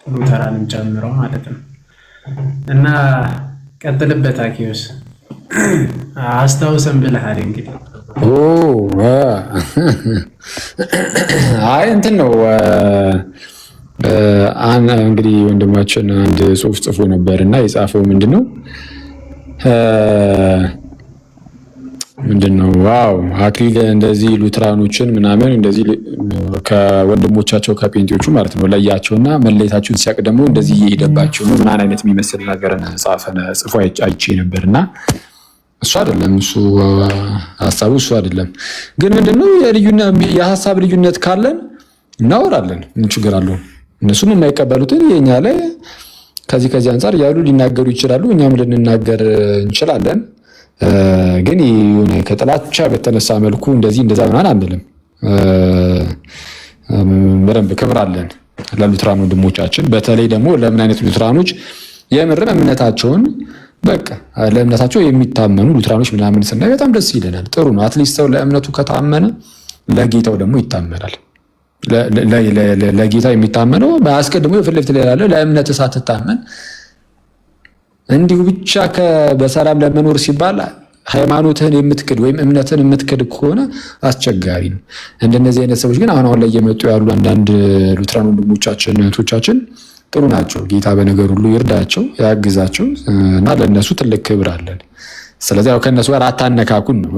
ሉተራንም ጨምረው ማለት ነው እና ቀጥልበት አኪዮስ አስታውሰን ብለሃል እንግዲህ አይ እንትን ነው እንግዲህ ወንድማችን አንድ ጽሑፍ ጽፎ ነበር እና የጻፈው ምንድነው ዋው አክሊል እንደዚህ ሉትራኖችን ምናምን እንደዚህ ከወንድሞቻቸው ከጴንጤዎቹ ማለት ነው ለያቸውና መለየታቸውን ሲያቅ ደግሞ እንደዚህ እየሄደባቸው ነው ምናምን አይነት የሚመስል ነገር ጽፎ አይቼ ነበርና እሱ አይደለም እሱ ሐሳቡ እሱ አይደለም። ግን ምንድነው የሐሳብ ልዩነት ካለን እናወራለን፣ ምን ችግር አለው? እነሱም የማይቀበሉትን የኛ ላይ ከዚህ አንፃር ያሉ ሊናገሩ ይችላሉ፣ እኛም ልንናገር እንችላለን። ግን የሆነ ከጥላቻ በተነሳ መልኩ እንደዛ ምናምን አንልም። በደንብ ክብር አለን ለሉትራን ወንድሞቻችን። በተለይ ደግሞ ለምን አይነት ሉትራኖች የምርም እምነታቸውን በቃ ለእምነታቸው የሚታመኑ ሉትራኖች ምናምን ስናይ በጣም ደስ ይለናል። ጥሩ ነው። አትሊስት ሰው ለእምነቱ ከታመነ ለጌታው ደግሞ ይታመናል። ለጌታ የሚታመነው በአስቀድሞ የፊት ለፊት ላይ ያለው ለእምነት ሳትታመን እንዲሁ ብቻ በሰላም ለመኖር ሲባል ሃይማኖትህን የምትክድ ወይም እምነትን የምትክድ ከሆነ አስቸጋሪ ነው። እንደነዚህ አይነት ሰዎች ግን አሁን ላይ እየመጡ ያሉ አንዳንድ ሉትራን ወንድሞቻችን እህቶቻችን ጥሩ ናቸው። ጌታ በነገር ሁሉ ይርዳቸው ያግዛቸው እና ለእነሱ ትልቅ ክብር አለን። ስለዚህ ያው ከእነሱ ጋር አታነካኩን ነው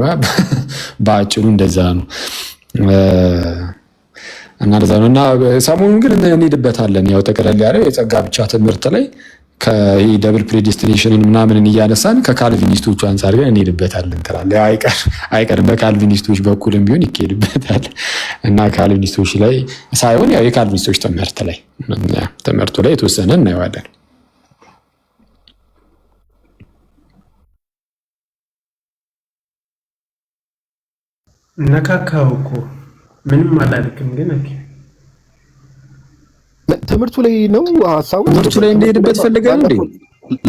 በአጭሩ እንደዛ ነው እና እንደዛ ነው እና ሰሞኑን ግን እንሄድበታለን። ያው ጠቅለል ያለው የጸጋ ብቻ ትምህርት ላይ ከደብል ፕሬዲስቲኔሽንን ምናምንን እያነሳን ከካልቪኒስቶቹ አንጻር ግን እንሄድበታለን ትላለህ። አይቀርም በካልቪኒስቶች በኩልም ቢሆን ይካሄድበታል እና ካልቪኒስቶች ላይ ሳይሆን ያው የካልቪኒስቶች ትምህርቱ ላይ የተወሰነ እናየዋለን። ነካካው እኮ ምንም አላልክም ግን ትምህርቱ ላይ ነው ሐሳቡ። ትምህርቱ ላይ እንደሄድበት ፈልገን እንዴ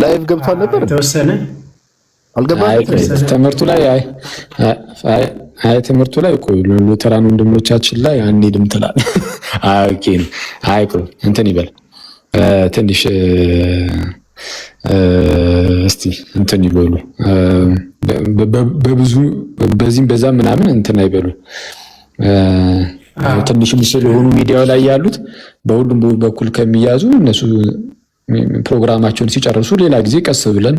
ላይቭ ገብቷል ነበር ተወሰነ አልገባም። ትምህርቱ ላይ ትምህርቱ ላይ እኮ ሉተራን ወንድሞቻችን ላይ አንሄድም ትላለህ። ኦኬ ቆይ እንትን ይበል ትንሽ እስቲ እንትን ይበሉ በብዙ በዚህም በዛም ምናምን እንትን አይበሉ። ትንሽም ስለሆኑ ሚዲያው ላይ ያሉት በሁሉም በኩል ከሚያዙ እነሱ ፕሮግራማቸውን ሲጨርሱ ሌላ ጊዜ ቀስ ብለን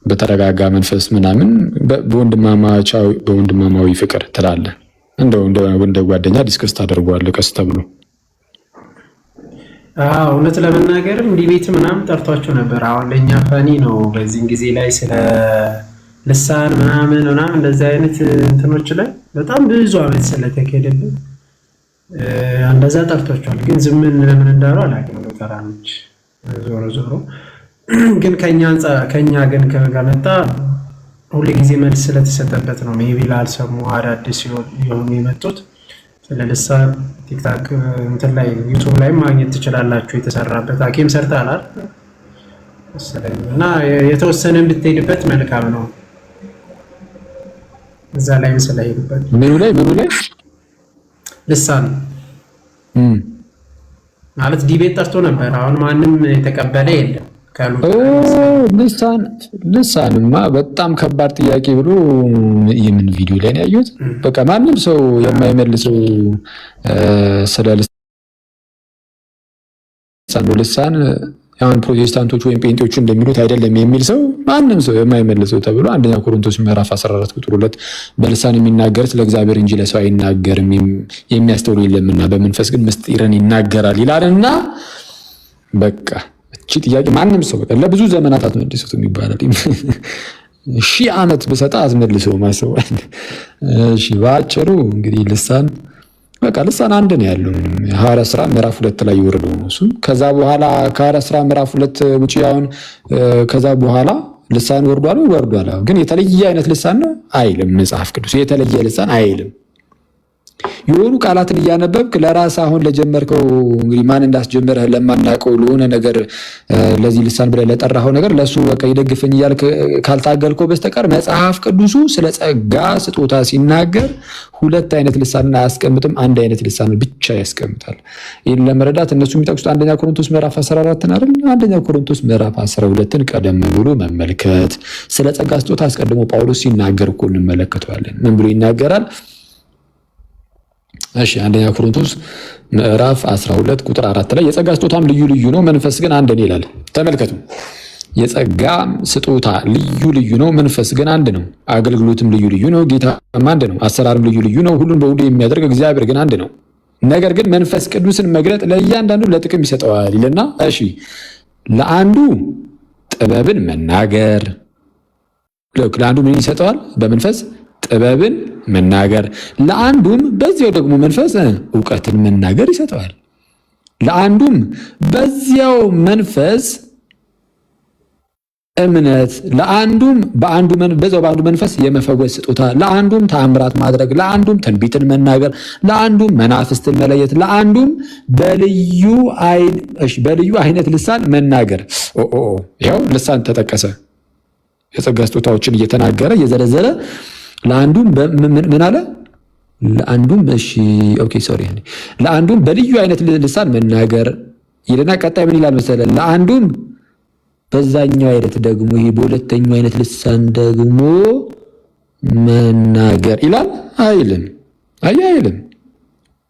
በተረጋጋ መንፈስ ምናምን በወንድማማዊ ፍቅር ትላለህ። እንደ ጓደኛ ዲስከስ ታደርገዋለህ ቀስ ተብሎ። እውነት ለመናገርም ዲቤት ምናምን ጠርቷቸው ነበር። አሁን ለእኛ ፈኒ ነው በዚህን ጊዜ ላይ ስለ ልሳን ምናምን እንደዚህ አይነት እንትኖች ላይ በጣም ብዙ አመት ስለተካሄደብን እንደዛ ጠርቷቸዋል። ግን ዝምን ለምን እንዳሉ አላውቅም ሉተራኖች። ዞሮ ግን ከኛ ግን ከመጣ ሁሉ ጊዜ መልስ ስለተሰጠበት ነው። ሜቢ ላልሰሙ አዳዲስ የሆኑ የመጡት ስለ ልሳን ቲክታክ እንትን ላይ ዩቲዩብ ላይ ማግኘት ትችላላችሁ። የተሰራበት አኬም ሰርተሃል መሰለኝ እና የተወሰነ ብትሄድበት መልካም ነው። እዛ ላይ ስለሄድበት ምኑ ላይ ልሳን ማለት ዲቤት ጠርቶ ነበር። አሁን ማንም የተቀበለ የለም ካሉ ልሳንማ በጣም ከባድ ጥያቄ ብሎ የምን ቪዲዮ ላይ ነው ያየሁት። በቃ ማንም ሰው የማይመልሰው ስለ ልሳን አሁን ፕሮቴስታንቶች ወይም ጴንጤዎቹ እንደሚሉት አይደለም የሚል ሰው ማንም ሰው የማይመልሰው ተብሎ አንደኛ ቆሮንቶስ ምዕራፍ 14 ቁጥር 2 በልሳን የሚናገር ስለ እግዚአብሔር እንጂ ለሰው አይናገርም የሚያስተውሉ የለምና በመንፈስ ግን ምስጢርን ይናገራል ይላልና በቃ እቺ ጥያቄ ማንም ሰው በቃ ለብዙ ዘመናት አትመልሱትም ይባላል። ሺህ ዓመት ብሰጣ አስመልሰው ማሰብ። እሺ በአጭሩ እንግዲህ ልሳን በቃ ልሳን አንድ ነው ያለው። ሐዋርያት ሥራ ምዕራፍ 2 ላይ ይወርደው ነው እሱ። ከዛ በኋላ ከሐዋርያት ሥራ ምዕራፍ 2 ውጪ አሁን ከዛ በኋላ ልሳን ወርዷል። ግን የተለየ አይነት ልሳን ነው አይልም መጽሐፍ ቅዱስ። የተለየ ልሳን አይልም። የሆኑ ቃላትን እያነበብክ ለራስ አሁን ለጀመርከው እንግዲህ ማን እንዳስጀመረህ ለማናውቀው ለሆነ ነገር ለዚህ ልሳን ብለህ ለጠራኸው ነገር ለሱ በቃ ይደግፈኝ እያልክ ካልታገልከው በስተቀር መጽሐፍ ቅዱሱ ስለ ጸጋ ስጦታ ሲናገር ሁለት አይነት ልሳንን አያስቀምጥም፣ አንድ አይነት ልሳንን ብቻ ያስቀምጣል። ይህን ለመረዳት እነሱ የሚጠቅሱት አንደኛ ቆሮንቶስ ምዕራፍ 14 አይደል? አንደኛ ቆሮንቶስ ምዕራፍ 12ን ቀደም ብሎ መመልከት። ስለ ጸጋ ስጦታ አስቀድሞ ጳውሎስ ሲናገር እኮ እንመለከተዋለን። ምን ብሎ ይናገራል? እሺ አንደኛ ቆሮንቶስ ምዕራፍ 12 ቁጥር 4 ላይ የጸጋ ስጦታም ልዩ ልዩ ነው፣ መንፈስ ግን አንድ ነው ይላል። ተመልከቱ። የጸጋ ስጦታ ልዩ ነው፣ መንፈስ ግን አንድ ነው። አገልግሎትም ልዩ ልዩ ነው፣ ጌታም አንድ ነው። አሰራርም ልዩ ልዩ ነው፣ ሁሉን በሁሉ የሚያደርግ እግዚአብሔር ግን አንድ ነው። ነገር ግን መንፈስ ቅዱስን መግለጥ ለእያንዳንዱ ለጥቅም ይሰጠዋል ይልና እሺ ለአንዱ ጥበብን መናገር፣ ለአንዱ ምን ይሰጠዋል? በመንፈስ ጥበብን መናገር፣ ለአንዱም በዚያው ደግሞ መንፈስ እውቀትን መናገር ይሰጠዋል። ለአንዱም በዚያው መንፈስ እምነት፣ ለአንዱም በዛው በአንዱ መንፈስ የመፈወስ ስጦታ፣ ለአንዱም ተአምራት ማድረግ፣ ለአንዱም ትንቢትን መናገር፣ ለአንዱም መናፍስትን መለየት፣ ለአንዱም በልዩ አይነት ልሳን መናገር። ይኸው ልሳን ተጠቀሰ። የጸጋ ስጦታዎችን እየተናገረ እየዘረዘረ ለአንዱም ምን አለ? ለአንዱም በልዩ አይነት ልሳን መናገር ይልና ቀጣይ ምን ይላል መሰለህ? ለአንዱም በዛኛው አይነት ደግሞ ይሄ በሁለተኛው አይነት ልሳን ደግሞ መናገር ይላል አይልም? አይልም።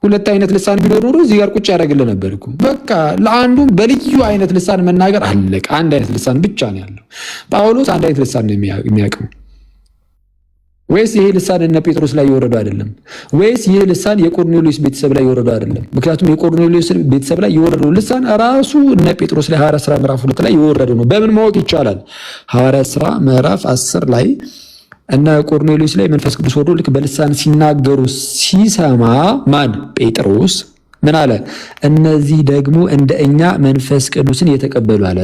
ሁለት አይነት ልሳን ቢኖር ኖሮ እዚህ ጋር ቁጭ ያደርግልህ ነበር እኮ። በቃ ለአንዱም በልዩ አይነት ልሳን መናገር አለቀ። አንድ አይነት ልሳን ብቻ ነው ያለው። ጳውሎስ አንድ አይነት ልሳን ነው የሚያውቀው። ወይስ ይሄ ልሳን እነ ጴጥሮስ ላይ የወረደው አይደለም? ወይስ ይሄ ልሳን የቆርኔሌዎስ ቤተሰብ ላይ የወረደው አይደለም? ምክንያቱም የቆርኔሌዎስ ቤተሰብ ላይ የወረደው ልሳን ራሱ እነ ጴጥሮስ ላይ ሐዋርያት ሥራ ምዕራፍ 2 ላይ የወረደው ነው። በምን ማወቅ ይቻላል? ሐዋርያት ሥራ ምዕራፍ 10 ላይ እነ ቆርኔሌዎስ ላይ መንፈስ ቅዱስ ወርዶ ልክ በልሳን ሲናገሩ ሲሰማ ማን? ጴጥሮስ ምን አለ? እነዚህ ደግሞ እንደ እኛ መንፈስ ቅዱስን የተቀበሉ አለ።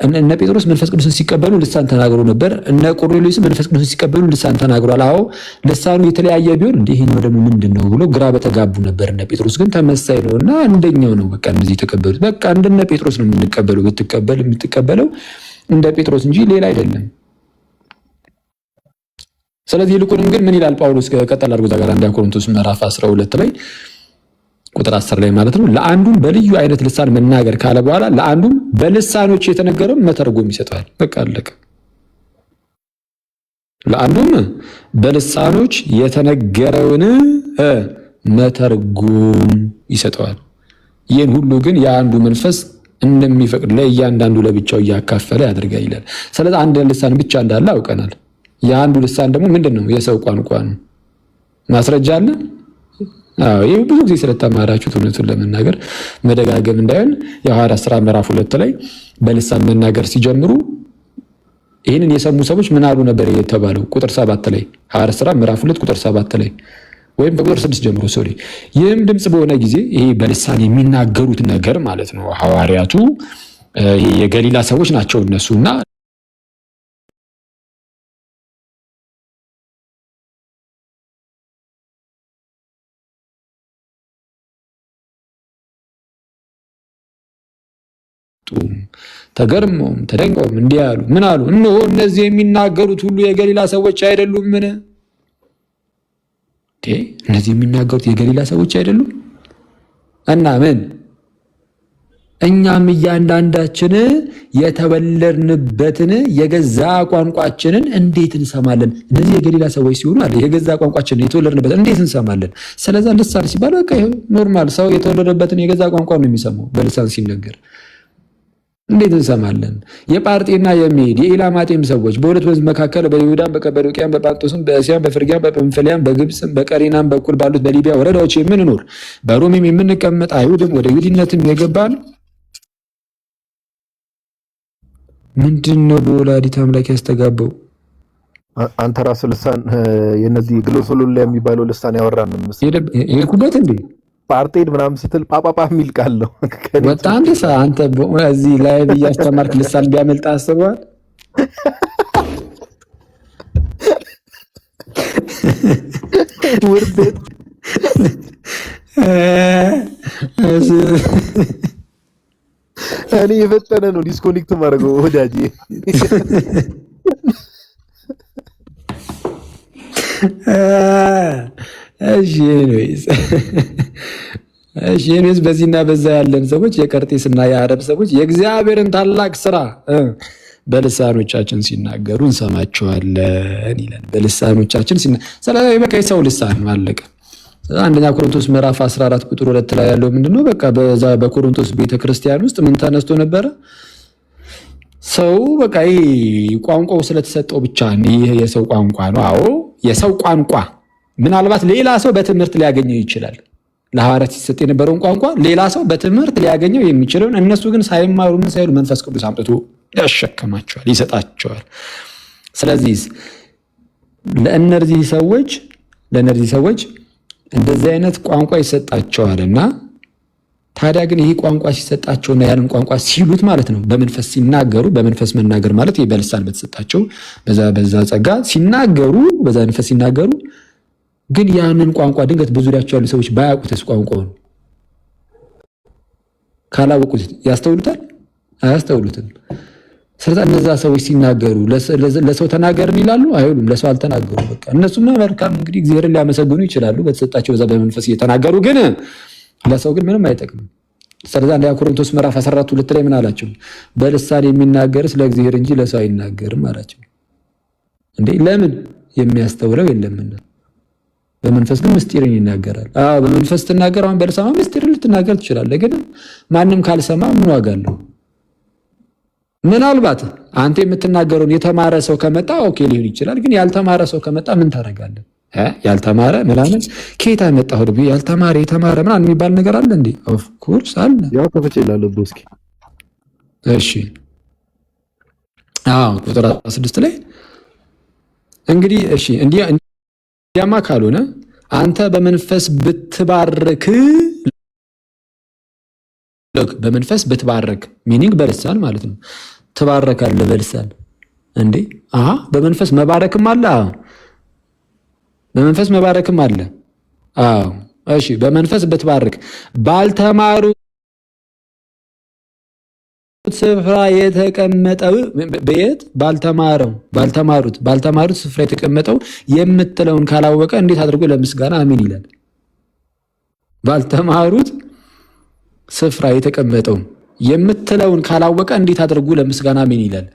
እነ ጴጥሮስ መንፈስ ቅዱስን ሲቀበሉ ልሳን ተናግሮ ነበር። እነ ቆርኔሌዎስ መንፈስ ቅዱስን ሲቀበሉ ልሳን ተናግሯል። አዎ ልሳኑ የተለያየ ቢሆን እንዴ ይሄኛው ደግሞ ምንድነው ብሎ ግራ በተጋቡ ነበር። እነ ጴጥሮስ ግን ተመሳይ ነውና አንደኛው ነው። በቃ እነዚህ የተቀበሉት በቃ እንደነ ጴጥሮስ ነው የምትቀበለው እንደ ጴጥሮስ እንጂ ሌላ አይደለም። ስለዚህ ይልቁንም ግን ምን ይላል ጳውሎስ? ቀጠል አድርጎ እዛ ጋር አንደኛ ቆሮንቶስ ምዕራፍ 12 ላይ ቁጥር 10 ላይ ማለት ነው። ለአንዱም በልዩ አይነት ልሳን መናገር ካለ በኋላ ለአንዱም በልሳኖች የተነገረውን መተርጎም ይሰጠዋል። በቃ አለቀ። ለአንዱም በልሳኖች የተነገረውን መተርጎም ይሰጠዋል። ይህን ሁሉ ግን የአንዱ መንፈስ እንደሚፈቅድ ለእያንዳንዱ ለብቻው እያካፈለ ያደርጋል ይላል። ስለዚህ አንድ ልሳን ብቻ እንዳለ አውቀናል። የአንዱ ልሳን ደግሞ ምንድነው? የሰው ቋንቋ ነው። ማስረጃ አለ። ይህ ብዙ ጊዜ ስለተማራችሁት እውነቱን ለመናገር መደጋገም እንዳይሆን የሐዋርያት ሥራ ምዕራፍ 2 ላይ በልሳን መናገር ሲጀምሩ ይህንን የሰሙ ሰዎች ምን አሉ ነበር የተባለው? ቁጥር 7 ላይ ሐዋርያት ሥራ ምዕራፍ 2 ቁጥር 7 ላይ ወይም በቁጥር 6 ጀምሮ ይህም ድምፅ በሆነ ጊዜ ይሄ በልሳን የሚናገሩት ነገር ማለት ነው። ሐዋርያቱ የገሊላ ሰዎች ናቸው እነሱና ተገርመውም ተደንቀውም እንዲህ አሉ። ምን አሉ? እነሆ እነዚህ የሚናገሩት ሁሉ የገሊላ ሰዎች አይደሉም? ምን እነዚህ የሚናገሩት የገሊላ ሰዎች አይደሉም? እና ምን እኛም እያንዳንዳችን የተወለድንበትን የገዛ ቋንቋችንን እንዴት እንሰማለን? እነዚህ የገሊላ ሰዎች ሲሆኑ አለ የገዛ ቋንቋችንን የተወለድንበትን እንዴት እንሰማለን? ስለዛ ልሳን ሲባል በቃ ኖርማል ሰው የተወለደበትን የገዛ ቋንቋ ነው የሚሰማው። በልሳን ሲነገር እንዴት እንሰማለን? የጳርጤና የሜድ የኢላማጤም ሰዎች በሁለት ወንዝ መካከል በይሁዳም በቀጰዶቅያም በጳንጦስም በእስያም በፍርግያም በጵንፍልያም በግብፅም በቀሬናም በኩል ባሉት በሊቢያ ወረዳዎች የምንኖር በሮሜም የምንቀመጥ አይሁድም ወደ ይሁዲነትም የገባን ምንድን ነው በወላዲተ አምላክ ያስተጋባው? አንተ ራስህ ልሳን የነዚህ ግሎሶሎላ የሚባለው ልሳን ያወራን ነው መሰለኝ። የሄድኩበት እንዴ ፓርቴድ ምናምን ስትል ጳጳጳ የሚል ቃል ነው። ወጣ አንተ አንተ እዚህ ላይ እያስተማርክ ልሳን ቢያመልጥ አስበዋል። ውርደት እኔ የፈጠነ ነው ዲስኮኔክት ማድረገው ወዳጄ። እሺ በዚህና በዛ ያለን ሰዎች የቀርጤስና የአረብ ሰዎች የእግዚአብሔርን ታላቅ ስራ በልሳኖቻችን ሲናገሩ እንሰማቸዋለን ይላል። በልሳኖቻችን ስለዚህ በቃ የሰው ልሳን አለቀ። አንደኛ ቆሮንቶስ ምዕራፍ 14 ቁጥር 2 ላይ ያለው ምንድነው? በቃ በዛ በቆሮንቶስ ቤተክርስቲያን ውስጥ ምን ተነስቶ ነበረ? ሰው በቃ ይሄ ቋንቋው ስለተሰጠው ብቻ ይሄ የሰው ቋንቋ ነው። አዎ የሰው ቋንቋ ምናልባት ሌላ ሰው በትምህርት ሊያገኘው ይችላል። ለሐዋርያት ሲሰጥ የነበረውን ቋንቋ ሌላ ሰው በትምህርት ሊያገኘው የሚችለውን እነሱ ግን ሳይማሩ ምን ሳይሉ መንፈስ ቅዱስ አምጥቶ ያሸከማቸዋል፣ ይሰጣቸዋል። ስለዚህ ለእነዚህ ሰዎች እንደዚህ አይነት ቋንቋ ይሰጣቸዋልና ታዲያ ግን ይሄ ቋንቋ ሲሰጣቸውና ያንን ቋንቋ ሲሉት ማለት ነው በመንፈስ ሲናገሩ፣ በመንፈስ መናገር ማለት ይሄ በልሳን በተሰጣቸው በዛ ጸጋ ሲናገሩ፣ በዛ መንፈስ ሲናገሩ ግን ያንን ቋንቋ ድንገት በዙሪያቸው ያሉ ሰዎች ባያውቁትስ ቋንቋውን ካላወቁት ያስተውሉታል? አያስተውሉትም። ስለዚህ እነዛ ሰዎች ሲናገሩ ለሰው ተናገርን ይላሉ አይሉም? ለሰው አልተናገሩ። በቃ እነሱም መልካም እንግዲህ እግዚአብሔርን ሊያመሰግኑ ይችላሉ በተሰጣቸው በዛ በመንፈስ እየተናገሩ፣ ግን ለሰው ግን ምንም አይጠቅምም። ስለዚህ አንደኛ ቆሮንቶስ ምዕራፍ 14:2 ላይ ምን አላቸው? በልሳን የሚናገር ስለ እግዚአብሔር እንጂ ለሰው አይናገርም አላቸው። እንዴ ለምን? የሚያስተውለው የለምና። በመንፈስ ግን ምስጢርን ይናገራል። አዎ በመንፈስ ትናገር፣ አሁን በልሳን ምስጢርን ልትናገር ትችላለህ፣ ግን ማንም ካልሰማ ምን ዋጋ አለው? ምናልባት አንተ የምትናገረውን የተማረ ሰው ከመጣ ኦኬ ሊሆን ይችላል፣ ግን ያልተማረ ሰው ከመጣ ምን ታደርጋለህ? ያልተማረ ምናምን ከየት አመጣሁ ደግሞ ያልተማረ የተማረ ምናምን የሚባል ነገር አለ እንዴ? ኦፍ ኮርስ አለ። ያው ከፈች ይላል እስኪ እሺ ቁጥር 16 ላይ እንግዲህ እሺ እንዲያማ ካልሆነ አንተ በመንፈስ ብትባረክ ሚኒንግ በልሳን ማለት ነው። ትባረካለህ በልሳን እንዴ? በመንፈስ መባረክም አለ። በመንፈስ መባረክም አለ። እሺ በመንፈስ ብትባርክ ባልተማሩ ስፍራ የተቀመጠው በየት ባልተማሩት ስፍራ የተቀመጠው የምትለውን ካላወቀ እንዴት አድርጎ ለምስጋና አሜን ይላል? ባልተማሩት ስፍራ የተቀመጠው የምትለውን ካላወቀ እንዴት አድርጎ ለምስጋና አሜን ይላል?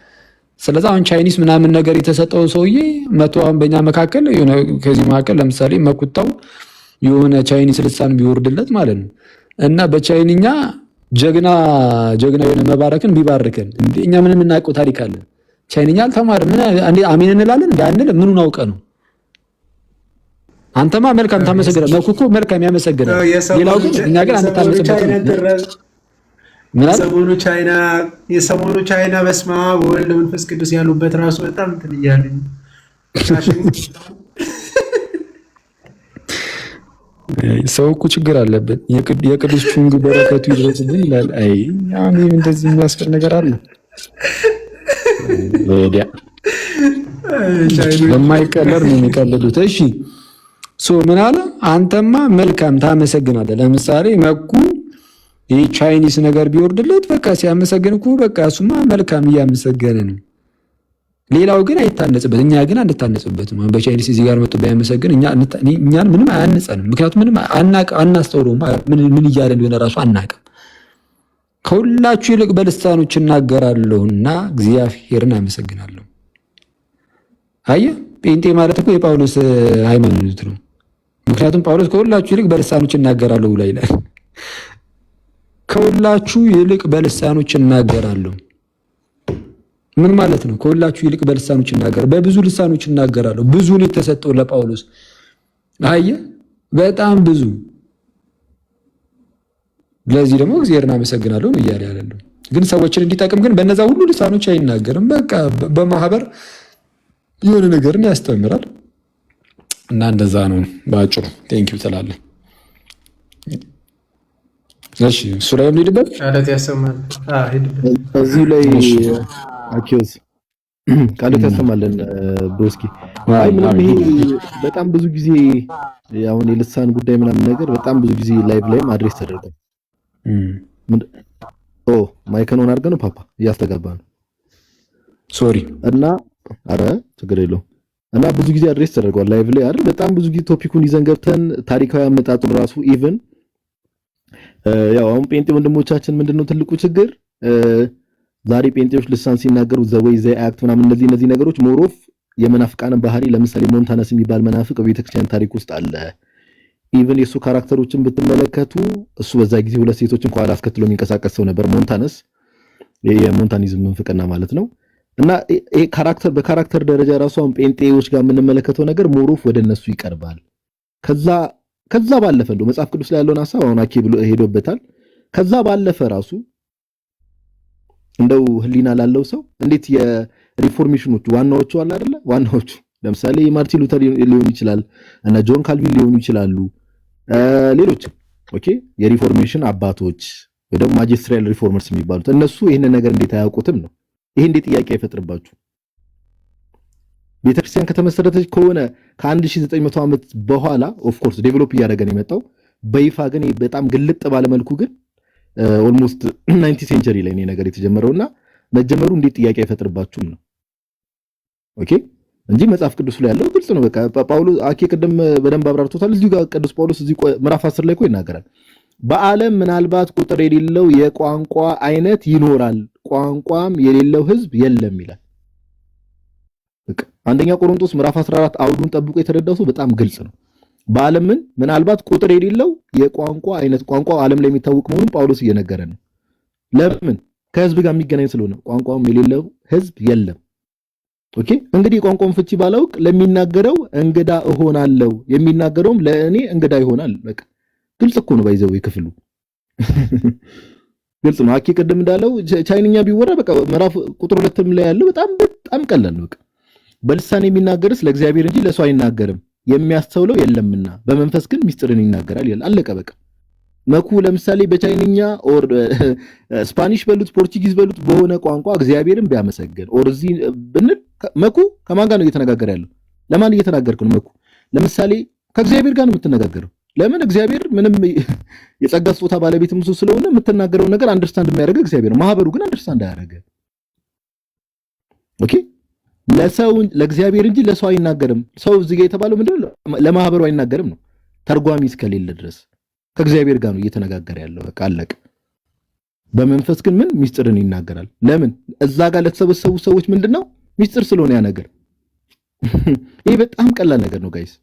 ስለዚህ አሁን ቻይኒስ ምናምን ነገር የተሰጠው ሰውዬ መቶ አሁን በእኛ መካከል ከዚህ መካከል ለምሳሌ መኩታው የሆነ ቻይኒስ ልሳን ቢወርድለት ማለት ነው እና በቻይንኛ ጀግና የሆነ መባረክን ቢባርከን እኛ ምን የምናውቀው ታሪክ አለ? ቻይንኛ አልተማርም እንዴ አሜን እንላለን? እንዳንል ምኑን አውቀ ነው? አንተማ መልካም ታመሰግናለህ። መኩኮ መልካም ያመሰግናል። ሌላው ግን እኛ ግን አንታመሰግናለን። የሰሞኑ ቻይና በስመ አብ ወወልድ ወመንፈስ ቅዱስ ያሉበት ራሱ በጣም እንትን እያለኝ ሰው እኮ ችግር አለበት። የቅዱስ ቹንግ በረከቱ ይድረስብን ይላል። አይ አሜን እንደዚህ የሚያስፈል ነገር አለ? ወዲያ በማይቀለር ነው የሚቀልዱት። እሺ ምን አለ? አንተማ መልካም ታመሰግናለህ። ለምሳሌ መኩ ይህ ቻይኒስ ነገር ቢወርድለት በቃ ሲያመሰግን እኮ በቃ እሱማ መልካም እያመሰገነ ነው። ሌላው ግን አይታነጽበት፣ እኛ ግን አንታነጽበትም። በቻይኒስ እዚህ ጋር መጥቶ ቢያመሰግን እኛን ምንም አያንጸንም። ምክንያቱም ምንም አናስተውለውም፣ ምን እያለ እንደሆነ ራሱ አናውቅም። ከሁላችሁ ይልቅ በልሳኖች እናገራለሁና እግዚአብሔርን አመሰግናለሁ። አየህ ጴንጤ ማለት እኮ የጳውሎስ ሃይማኖት ነው። ምክንያቱም ጳውሎስ ከሁላችሁ ይልቅ በልሳኖች እናገራለሁ ብሎ ይላል። ከሁላችሁ ይልቅ በልሳኖች እናገራለሁ ምን ማለት ነው? ከሁላችሁ ይልቅ በልሳኖች እናገራለሁ፣ በብዙ ልሳኖች እናገራለሁ። ብዙ ነው የተሰጠው ለጳውሎስ። አየህ በጣም ብዙ። ለዚህ ደግሞ እግዚአብሔርን አመሰግናለሁ ነው እያለ ያለው። ግን ሰዎችን እንዲጠቅም ግን በነዛ ሁሉ ልሳኖች አይናገርም። በቃ በማህበር የሆነ ነገርን ያስተምራል እና እንደዛ ነው በአጭሩ። ቴንኪው ትላለህ። እሺ እሱ ላይ ልሂድበት ቃላት ያሰማል። እዚሁ ላይ አኪዮስ ቃላት ያሰማልን ብሮስኪ። አይ ምንም ይሄ በጣም ብዙ ጊዜ አሁን የልሳን ጉዳይ ምናምን ነገር በጣም ብዙ ጊዜ ላይቭ ላይም አድሬስ ተደርጓል። ማይክን ኦን አድርገህ ነው ፓፓ እያስተጋባ ነው። ሶሪ እና አረ ችግር የለውም። እና ብዙ ጊዜ አድሬስ ተደርጓል ላይቭ ላይ አይደል? በጣም ብዙ ጊዜ ቶፒኩን ይዘን ገብተን ታሪካዊ አመጣጡን ራሱ ኢቭን ያው አሁን ጴንጤ ወንድሞቻችን ምንድነው ትልቁ ችግር ዛሬ ጴንጤዎች ልሳን ሲናገሩ ዘወይ ዘይ አክት ምናምን እነዚህ ነገሮች ሞሮፍ የመናፍቃንን ባህሪ ለምሳሌ ሞንታነስ የሚባል መናፍቅ በቤተክርስቲያን ታሪክ ውስጥ አለ። ኢቭን የሱ ካራክተሮችን ብትመለከቱ እሱ በዛ ጊዜ ሁለት ሴቶችን ከኋላ አስከትሎ የሚንቀሳቀስ ሰው ነበር። ሞንታነስ የሞንታኒዝም መንፍቅና ማለት ነው። እና ይሄ ካራክተር በካራክተር ደረጃ ራሱ አሁን ጴንጤዎች ጋር የምንመለከተው ነገር ሞሮፍ ወደ እነሱ ይቀርባል። ከዛ ባለፈ እንደው መጽሐፍ ቅዱስ ላይ ያለውን ሐሳብ አሁን አኪ ብሎ ሄዶበታል። ከዛ ባለፈ ራሱ እንደው ህሊና ላለው ሰው እንዴት የሪፎርሜሽኖቹ ዋናዎቹ አለ አይደለ? ዋናዎቹ ለምሳሌ ማርቲን ሉተር ሊሆን ይችላል እና ጆን ካልቪን ሊሆኑ ይችላሉ። ሌሎች ኦኬ የሪፎርሜሽን አባቶች ወይ ደግሞ ማጂስትሪያል ሪፎርመርስ የሚባሉት እነሱ ይሄንን ነገር እንዴት አያውቁትም ነው? ይሄ እንዴት ጥያቄ አይፈጥርባችሁ? ቤተክርስቲያን ከተመሰረተች ከሆነ ከ1900 ዓመት በኋላ ኦፍ ኮርስ ዴቨሎፕ እያደረገ ነው የመጣው። በይፋ ግን በጣም ግልጥ ባለ መልኩ ግን ኦልሞስት 90 ሴንቸሪ ላይ ነው ነገር የተጀመረውና መጀመሩ እንዴት ጥያቄ አይፈጥርባችሁም ነው? ኦኬ እንጂ መጽሐፍ ቅዱስ ላይ ያለው ግልጽ ነው። በቃ ጳውሎስ አኬ ቅድም በደንብ አብራርቶታል። እዚሁ ጋር ቅዱስ ጳውሎስ እዚህ ምዕራፍ 10 ላይ ይናገራል። በዓለም ምናልባት ቁጥር የሌለው የቋንቋ አይነት ይኖራል፣ ቋንቋም የሌለው ህዝብ የለም ይላል። በቃ አንደኛ ቆሮንቶስ ምዕራፍ 14 አውዱን ጠብቆ የተረዳው ሰው በጣም ግልጽ ነው። በዓለም ምናልባት ቁጥር የሌለው የቋንቋ አይነት ቋንቋ ዓለም ላይ የሚታወቅ መሆኑን ጳውሎስ እየነገረ ነው። ለምን? ከህዝብ ጋር የሚገናኝ ስለሆነ ቋንቋም የሌለው ህዝብ የለም። ኦኬ እንግዲህ የቋንቋውን ፍቺ ባላውቅ ለሚናገረው እንግዳ እሆናለሁ፣ የሚናገረውም ለእኔ እንግዳ ይሆናል። በቃ ግልጽ እኮ ነው። ባይዘው ይክፍሉ ግልጽ ነው። አኪ ቅድም እንዳለው ቻይንኛ ቢወራ በቃ ምዕራፍ ቁጥር 2 ላይ ያለው በጣም ቀላል ነው። በቃ በልሳን የሚናገርስ ለእግዚአብሔር እንጂ ለሰው አይናገርም፣ የሚያስተውለው የለምና በመንፈስ ግን ምስጢርን ይናገራል ይላል። አለቀ በቃ። መኩ ለምሳሌ በቻይንኛ ኦር ስፓኒሽ በሉት ፖርቹጊዝ በሉት በሆነ ቋንቋ እግዚአብሔርን ቢያመሰግን ኦር እዚህ ብንል መኩ ከማን ጋር ነው እየተነጋገረ ያለው? ለማን እየተናገርክ ነው? መኩ ለምሳሌ ከእግዚአብሔር ጋር ነው የምትነጋገረው። ለምን? እግዚአብሔር ምንም የጸጋ ስጦታ ባለቤትም እሱ ስለሆነ የምትናገረው ነገር አንደርስታንድ የሚያደርገው እግዚአብሔር ነው። ማህበሩ ግን አንደርስታንድ አያደርገ። ኦኬ ለሰው ለእግዚአብሔር እንጂ ለሰው አይናገርም። ሰው እዚህ ጋር የተባለው ምንድነው? ለማህበሩ አይናገርም ነው። ተርጓሚ እስከሌለ ድረስ ከእግዚአብሔር ጋር ነው እየተነጋገረ ያለው። በቃ አለቀ። በመንፈስ ግን ምን ምስጢርን ይናገራል። ለምን? እዛ ጋር ለተሰበሰቡ ሰዎች ምንድነው ምስጢር ስለሆነ ያ ነገር። ይሄ በጣም ቀላል ነገር ነው ጋይስ።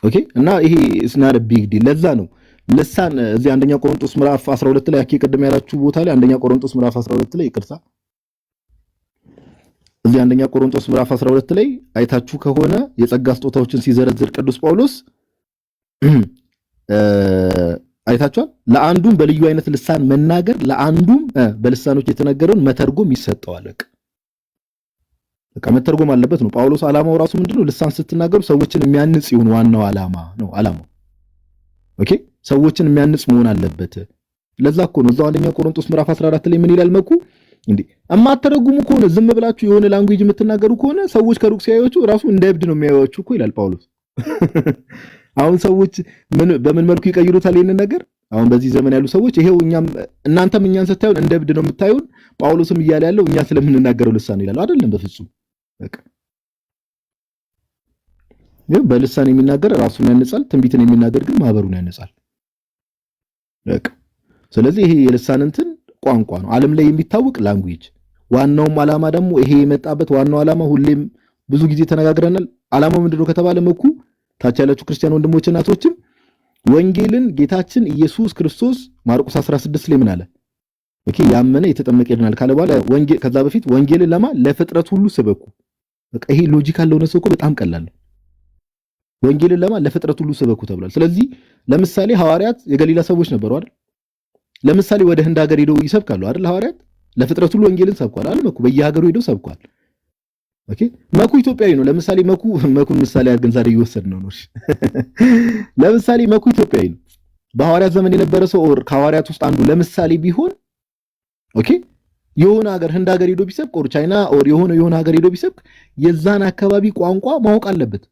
ኦኬ እና ይሄ ስናር ቢግ ዲል። ለዛ ነው ልሳን እዚህ አንደኛ ቆሮንቶስ ምዕራፍ 12 ላይ አኪ ቅድም ያላችሁ ቦታ ላይ አንደኛ ቆሮንቶስ ምዕራፍ 12 ላይ ይቅርታ፣ እዚህ አንደኛ ቆሮንቶስ ምዕራፍ 12 ላይ አይታችሁ ከሆነ የጸጋ ስጦታዎችን ሲዘረዝር ቅዱስ ጳውሎስ አይታችኋል። ለአንዱም በልዩ አይነት ልሳን መናገር፣ ለአንዱም በልሳኖች የተነገረውን መተርጎም ይሰጠዋል። በቃ መተርጎም አለበት ነው። ጳውሎስ ዓላማው ራሱ ምንድነው? ልሳን ስትናገሩ ሰዎችን የሚያንጽ ይሁን፣ ዋናው ዓላማ ነው ዓላማው። ኦኬ ሰዎችን የሚያንጽ መሆን አለበት። ለዛ እኮ ነው እዛው አንደኛ ቆሮንቶስ ምዕራፍ 14 ላይ ምን ይላል መኩ? እንዴ እማተረጉሙ ከሆነ ዝም ብላችሁ የሆነ ላንጉዌጅ የምትናገሩ ከሆነ ሰዎች ከሩቅ ሲያዩዋችሁ ራሱ እንደ እብድ ነው የሚያዩዋችሁ እኮ ይላል ጳውሎስ። አሁን ሰዎች በምን መልኩ ይቀይሩታል ይሄንን ነገር? አሁን በዚህ ዘመን ያሉ ሰዎች ይሄው እናንተም እኛን ስታዩን እንደ እብድ ነው የምታዩን፣ ጳውሎስም እያለ ያለው እኛ ስለምንናገረው ልሳን ይላል። አይደለም በፍጹም በቃ በልሳን የሚናገር ራሱን ያነጻል፣ ትንቢትን የሚናገር ግን ማህበሩን ያነጻል። በቃ ስለዚህ ይሄ የልሳን እንትን ቋንቋ ነው፣ ዓለም ላይ የሚታወቅ ላንጉዌጅ። ዋናውም ዓላማ ደግሞ ይሄ የመጣበት ዋናው ዓላማ ሁሌም ብዙ ጊዜ ተነጋግረናል። ዓላማው ምንድነው ከተባለ መኩ ታች ያላችሁ ክርስቲያን ወንድሞች እናቶችም ወንጌልን ጌታችን ኢየሱስ ክርስቶስ ማርቆስ 16 ላይ ምን አለ? ኦኬ ያመነ የተጠመቀ ይድናል ካለ በኋላ ወንጌል ከዛ በፊት ወንጌልን ለፍጥረት ሁሉ ስበኩ። በቃ ይሄ ሎጂካል ለሆነ ሰው እኮ በጣም ቀላል ነው። ወንጌልን ለፍጥረት ሁሉ ስበኩ ተብሏል። ስለዚህ ለምሳሌ ሐዋርያት የገሊላ ሰዎች ነበሩ አይደል? ለምሳሌ ወደ ህንድ ሀገር ሄደው ይሰብካሉ አይደል? ሐዋርያት ለፍጥረት ሁሉ ወንጌልን ሰብኳል አይደል? መኩ በየሀገሩ ሄደው ሰብኳል። ኦኬ መኩ ኢትዮጵያዊ ነው። ለምሳሌ መኩን ምሳሌ አድርገን ዛሬ እየወሰድን ነው። ለምሳሌ መኩ ኢትዮጵያዊ ነው። በሐዋርያት ዘመን የነበረ ሰው ኦር ከሐዋርያት ውስጥ አንዱ ለምሳሌ ቢሆን ኦኬ የሆነ ሀገር ህንድ ሀገር ሄዶ ቢሰብክ ኦር ቻይና ኦር የሆነ ሀገር ሄዶ ቢሰብክ የዛን አካባቢ ቋንቋ ማወቅ አለበት።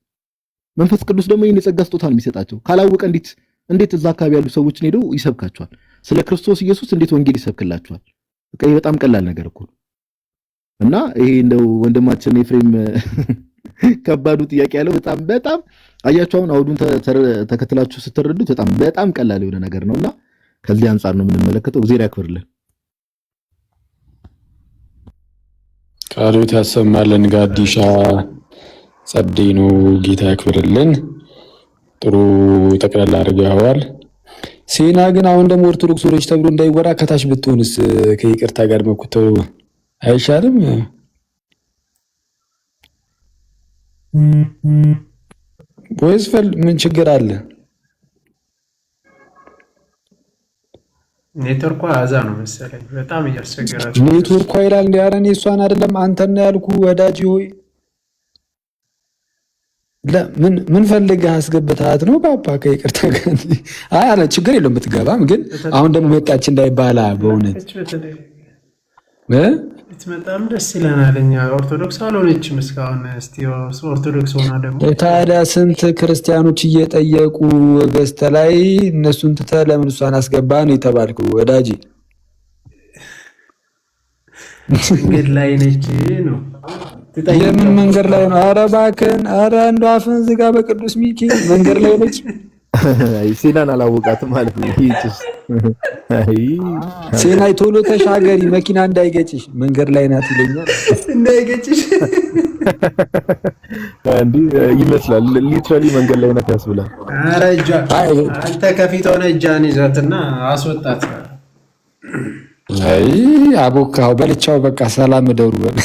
መንፈስ ቅዱስ ደግሞ ይህን የጸጋ ስጦታ ነው የሚሰጣቸው። ካላወቀ እንዴት እዛ አካባቢ ያሉ ሰዎችን ሄዶ ይሰብካቸዋል? ስለ ክርስቶስ ኢየሱስ እንዴት ወንጌል ይሰብክላቸዋል? በቃ ይሄ በጣም ቀላል ነገር እኮ ነው። እና ይሄ እንደው ወንድማችን ኤፍሬም ከባዱ ጥያቄ ያለው በጣም አያችሁ፣ አሁን አውዱን ተከትላችሁ ስትረዱት በጣም ቀላል የሆነ ነገር ነውና ከዚህ አንፃር ነው የምንመለከተው። እግዚአብሔር ያክብርልን፣ ቃሉት ያሰማልን። ጋዲሻ ጸደይ ነው፣ ጌታ ያክብርልን። ጥሩ ጠቅላላ አድርገዋል። ሴና ግን አሁን ደግሞ ኦርቶዶክሶች ተብሎ እንዳይወራ ከታች ብትሆንስ ከይቅርታ ጋር መኩተው አይሻልም? ወይስ ምን ችግር አለ? ኔትወርኳ አዛ ነው መሰለኝ፣ በጣም እያስቸገራችሁ። ኔትወርኳ ይላል እንዴ? ኧረ እኔ እሷን አይደለም አንተን ነው ያልኩ ወዳጅ ሆይ። ምን ፈልገህ አስገብታት ነው ባባ? ከይቅርታ ጋር አይ አለ ችግር የለውም ብትገባም፣ ግን አሁን ደግሞ መጣች እንዳይባላ በእውነት በጣም ደስ ይለናል። እኛ ኦርቶዶክስ አልሆነችም እስካሁን። እስቲ ኦርቶዶክስ ሆና ደግሞ ታዲያ ስንት ክርስቲያኖች እየጠየቁ ገዝተ ላይ እነሱን ትተህ ለምን እሷን አስገባ ነው የተባልከው ወዳጅ? መንገድ ላይ ነች ነው። የምን መንገድ ላይ ነው? ኧረ እባክህን፣ ኧረ እንደው አፍህን ዝጋ በቅዱስ ሚኪ። መንገድ ላይ ነች። አይ ሴናን አላወቃትም ማለት ነው። ይህችስ አይ ሴናይ ቶሎ ተሻገሪ መኪና እንዳይገጭሽ፣ መንገድ ላይ ናት ይለኛል። እንዳይገጭሽ አንዲ ይመስላል ሊትራሊ መንገድ ላይ ናት ያስብላል። ኧረ እጇ አንተ ከፊት ሆነ እጇን ይዛትና አስወጣት። አይ አቦካው በልቻው በቃ ሰላም ደሩ በል።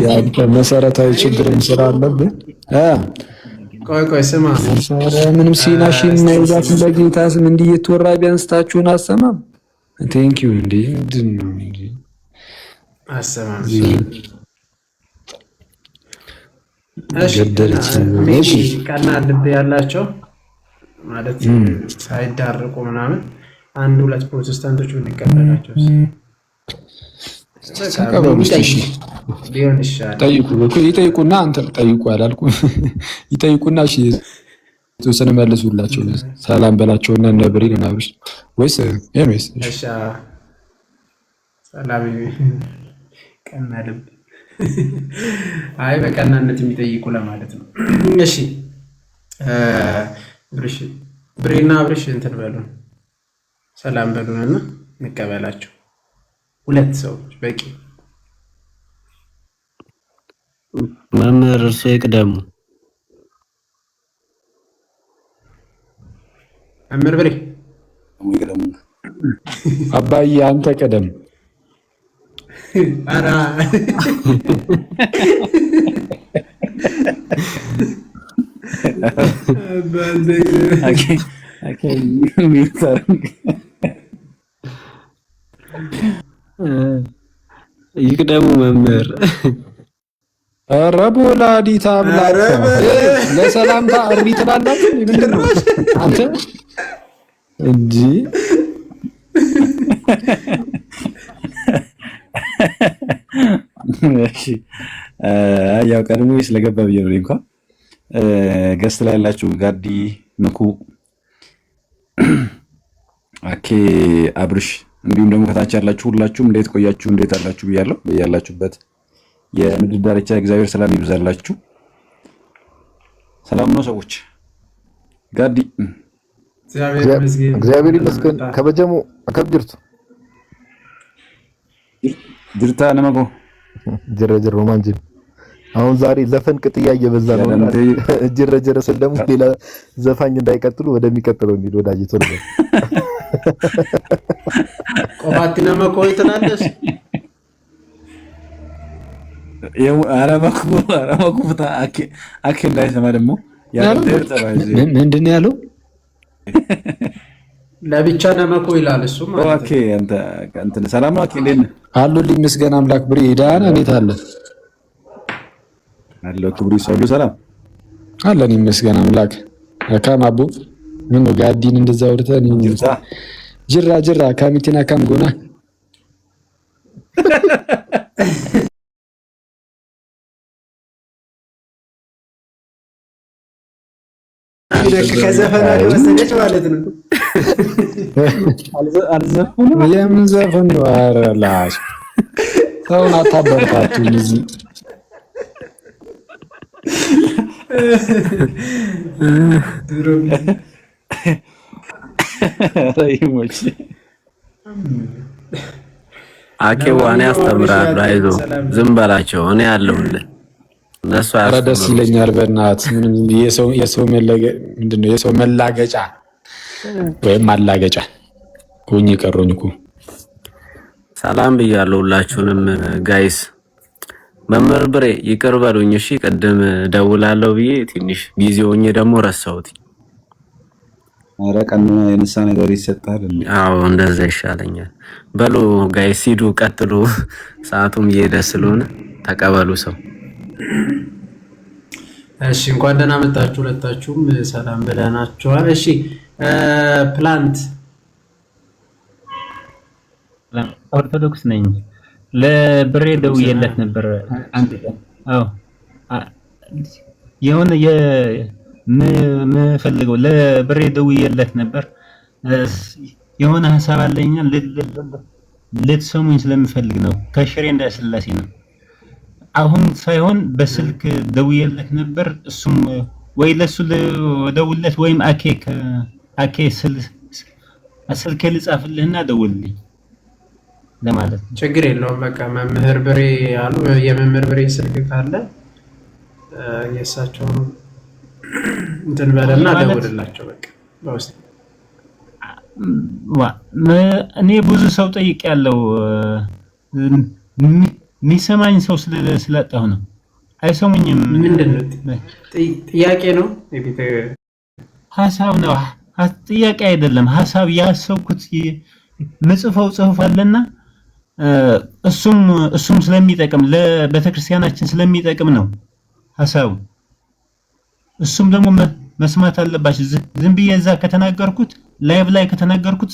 ያንተ መሰረታዊ ችግርም ስራ አለብህ። ቆይ ስማ፣ ምንም ሲናሽ የማይዛት በጌታ ስም እንዲህ እየተወራ ቢያንስታችሁን አሰማም። ቴንክ ዩ እንዴ አሰማም። እሺ ቀና ልብ ያላቸው ማለት ሳይዳርቁ ምናምን አንድ ሁለት ፕሮቴስታንቶች ብንቀበላቸው ሊሆን ይሻላል። ይጠይቁና አንተ ጠይቁ አላልኩ? ይጠይቁና እሺ የተወሰነ መልሱላቸው። ሰላም በላቸውና እነ ብሬን እና ብሩሽ ወይስ ኤምኤስ እሺ ሰላም ቀና ልብ አይ በቀናነት የሚጠይቁ ለማለት ነው። እሺ ብሩሽ ብሬና ብሩሽ እንትን በሉ ሰላም በሉንና እንቀበላቸው። ሁለት ሰዎች በቂ። መምህር እርሶ ይቅደሙ። መምህር ብሬ አባዬ አንተ ቀደም። ኧረ ይቅደሙ መምህር። ኧረ ቦላዲታ አምላክ ለሰላምታ እሪ ትላላችሁ። ምንድን ነው አንተ እንጂ እሺ ያው ቀድሞ ስለገባ ብዬ ነው እንኳን ገስት ላይ ያላችሁ ጋዲ ንኩ አኬ አብርሽ እንዲሁም ደግሞ ከታች ያላችሁ ሁላችሁም እንዴት ቆያችሁ? እንዴት አላችሁ ብያለሁ። በያላችሁበት የምድር ዳርቻ እግዚአብሔር ሰላም ይብዛላችሁ። ሰላም ነው ሰዎች? ጋዲ እግዚአብሔር ይመስገን። ከበጀሙ ከብጅርቱ ጅርታ ነመጎ ጀረጀር ሮማንጂ አሁን ዛሬ ዘፈን ቅጥያ እየበዛ ነው። ጀረጀረ ስል ደግሞ ሌላ ዘፋኝ እንዳይቀጥሉ ወደሚቀጥለው እንሂድ ወዳጅ ቶሎ ቆባቲ ነመኮ ይተናለስ አረማኩ ፍታ አኬ እንዳይሰማ ደግሞ ምንድን ነው ያለው? ለብቻ ነመኮ ይላል እሱ ማለት ነው። ኦኬ አንተ ሰላም ነው? እንዴት ነህ? አሉልኝ ምስጋና አምላክ ብሬ ዳና እንዴት አለ? አለው ክብሩ ይሰሉ ሰላም አለን ይመስገን አምላክ። አካም አቡ ምን ነው ጋዲን እንደዛ ወርተን ጅራ ካሚቲና ካም ጎና ከዘፈና ወሰደች ማለት ነው። አልዘፈኑ የምን ዘፈን ነው? ኧረ ላሽ ሰውን አታበርታቱ። እዚህ አኬዋ እኔ አስተምራለሁ። አይዞህ ዝም በላቸው፣ እኔ አለሁልህ። እነሱ ኧረ ደስ ይለኛል። በእናትህ ምንም የሰው መላገጫ ወይም ማላገጫ ሆኜ ቀረሁኝ እኮ። ሰላም ብያለሁ ሁላችሁንም ጋይስ። መምህር ብሬ ይቅር በሉኝ እሺ። ቅድም ደውላለሁ ብዬ ትንሽ ቢዚ ሆኜ ደግሞ ረሳሁት። ኧረ ቀኑና የንሳ ነገር ይሰጣል። አዎ እንደዛ ይሻለኛል። በሉ ጋይስ ሂዱ፣ ቀጥሉ። ሰዓቱም እየሄደ ስለሆነ ተቀበሉ ሰው። እሺ እንኳን ደህና መጣችሁ ሁለታችሁም፣ ሰላም ብለናችኋል። እሺ ፕላንት ኦርቶዶክስ ነኝ። ለብሬ ደውዬለት ነበር አንድ ቀን። አዎ የሆነ የምፈልገው ለብሬ ደውዬለት ነበር። የሆነ ሀሳብ አለኝና ልትሰሙኝ ስለምፈልግ ነው። ከሽሬ እንዳስላሴ ነው። አሁን ሳይሆን በስልክ ደውዬለት ነበር። እሱም ወይ ለሱ ደውለት ወይም አኬ ስልክ ልጻፍልህና ደውልልኝ ለማለት ነው። ችግር የለውም። በቃ መምህር ብሬ አሉ። የመምህር ብሬ ስልክ ካለ የእሳቸውን እንትን በለና ደውልላቸው። በቃ በውስጥ እኔ ብዙ ሰው ጠይቄያለሁ። የሚሰማኝ ሰው ስላጣሁ ነው። አይሰሙኝም። ምንድነው? ጥያቄ ነው? ሀሳብ ነው። ጥያቄ አይደለም። ሀሳብ ያሰብኩት ምጽፈው ጽሁፍ አለና እሱም ስለሚጠቅም ለቤተክርስቲያናችን ስለሚጠቅም ነው ሀሳቡ። እሱም ደግሞ መስማት አለባችሁ። ዝም ብዬ እዛ ከተናገርኩት ላይቭ ላይ ከተናገርኩት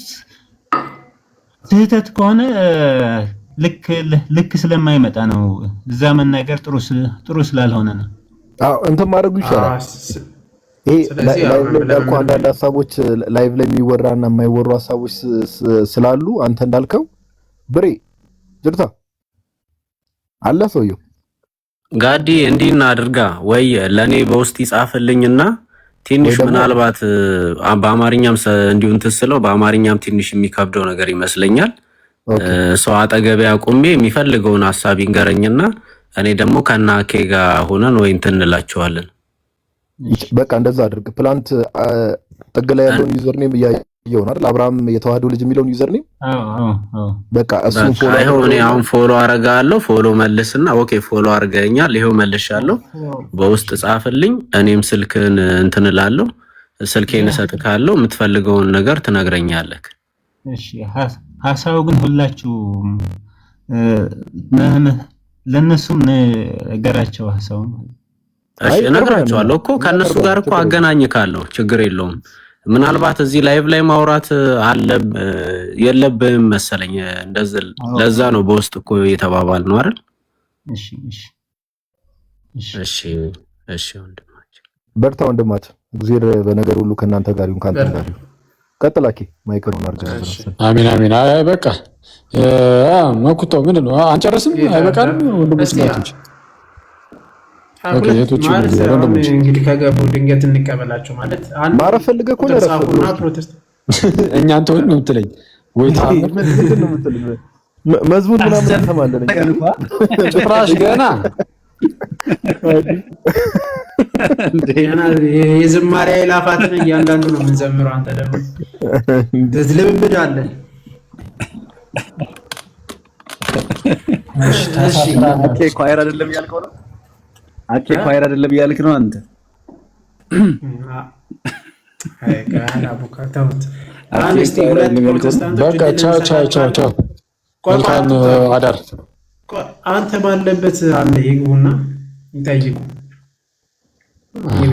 ስህተት ከሆነ ልክ ስለማይመጣ ነው። እዛ መናገር ጥሩ ስላልሆነ ነው። አዎ እንትን ማድረጉ ይሻላል። ይሄ ላይቭ ላይ እንዳልኩ አንዳንድ ሀሳቦች ላይቭ ላይ የሚወራና የማይወሩ ሀሳቦች ስላሉ አንተ እንዳልከው ብሬ ጅርታ አለ ሰውየው ጋዲ እንዲና አድርጋ ወይ ለኔ በውስጥ ይጻፍልኝና ትንሽ ምናልባት በአማርኛም እንዲሁ እንትን ስለው በአማርኛም ትንሽ የሚከብደው ነገር ይመስለኛል። ሰው አጠገቤ አቁሜ የሚፈልገውን ሀሳብ ይንገረኝና እኔ ደግሞ ከናኬ ጋር ሆነን ወይ እንትን እንላቸዋለን። በቃ እንደዛ አድርግ። ፕላንት ጥግ ላይ ያለውን ዩዘርኔም እያየው ነው አይደል? አብርሃም የተዋህዶ ልጅ የሚለውን ዩዘርኔም በቃ እሱን ፎሎ አይሆን። እኔ አሁን ፎሎ አረጋለሁ። ፎሎ መልስና ኦኬ ፎሎ አርገኛል፣ ይሄው መልሻለሁ። በውስጥ ጻፍልኝ፣ እኔም ስልክን እንትን እላለሁ። ስልኬን እሰጥካለሁ፣ የምትፈልገውን ነገር ትነግረኛለህ። እሺ ሀሳቡ ግን ሁላችሁም ለነሱም ነገራቸው ሀሳቡ። እሺ እነግራቸዋለሁ እኮ ከነሱ ጋር እኮ አገናኝካለሁ፣ ችግር የለውም። ምናልባት እዚህ ላይቭ ላይ ማውራት የለብህም መሰለኝ እንደዚህ። ለዛ ነው በውስጥ እኮ የተባባል ነው አይደል? እሺ ወንድማችን በርታ ወንድማችን። እግዚአብሔር በነገር ሁሉ ከእናንተ ጋር ይሁን፣ ካንተ ጋር ይሁን። ቀጥላኪ ማይክሮን አርገናል። አሜን አሜን። አይ በቃ መኩቶ ምን ነው አንጨርስም? አይበቃንም ወንድሞች ናቶች። እንግዲህ ከገቡ ድንገት እንቀበላቸው ማለት ማረፍ ፈልገህ እኮ ነው ፕሮቴስት እኛ አንተ ነው የምትለኝ ወይ ታምር ምንድን ነው የምትለኝ? መዝሙር ምናምን እንሰማለን ጭፍራሽ ገና የዝማሬ አይላፋትን እያንዳንዱ ነው የምንዘምረው። አንተ ደግሞ ልምምድ አለ። አኬ ኳየር አይደለም ያልከው ነው። አኬ ኳየር አይደለም ያልክ ነው አንተ። አይ ጋር አቡካታውት አንስቲ ሁለት ፕሮቴስታንቶች በቃ ቻው መልካም አዳር። አንተ ባለበት አለ ይግቡና ይጠይቁ።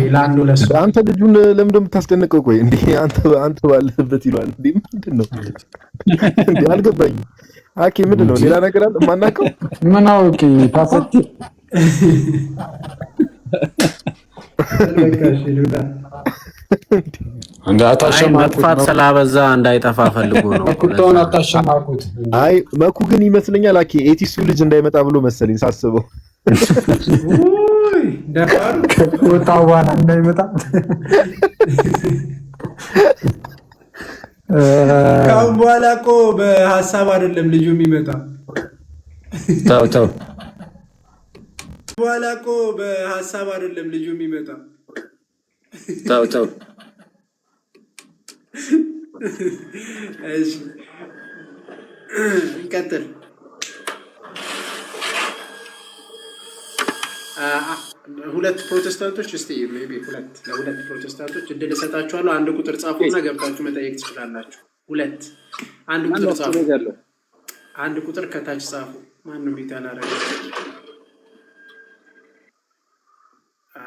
ለአንዱ ለሱ አንተ ልጁን ለምን እንደምታስደንቀው? ቆይ እንዴ አንተ ባለህበት ይሏል እንዴ? ምንድነው እንዴ? አልገባኝም። አኬ ምንድነው? ሌላ ነገር አለ ማናውቀው? ምን አውቄ ፓሰቲ እንደ መጥፋት ስላበዛ እንዳይጠፋ ፈልጎ ነው። ቁጣውን አታሸማቁት። አይ መኩ ግን ይመስለኛል አኬ ኤቲሱ ልጅ እንዳይመጣ ብሎ መሰለኝ ሳስበው። ደፋሩ ከወጣው በኋላ እንዳይመጣ ካሁን በኋላ እኮ በሐሳብ አይደለም ልጁ የሚመጣ። ተው በኋላ እኮ በሐሳብ አይደለም ልጁ የሚመጣ። ተው እሺ እንቀጥል። ሁለት ፕሮቴስታንቶች እስቲ ሜቢ ለሁለት ፕሮቴስታንቶች እድል እሰጣችኋለሁ። አንድ ቁጥር ጻፉና ገብታችሁ መጠየቅ ትችላላችሁ። አንድ ቁጥር ጻፉ። አንድ ቁጥር ከታች ጻፉ። ማንም ይታላረጋ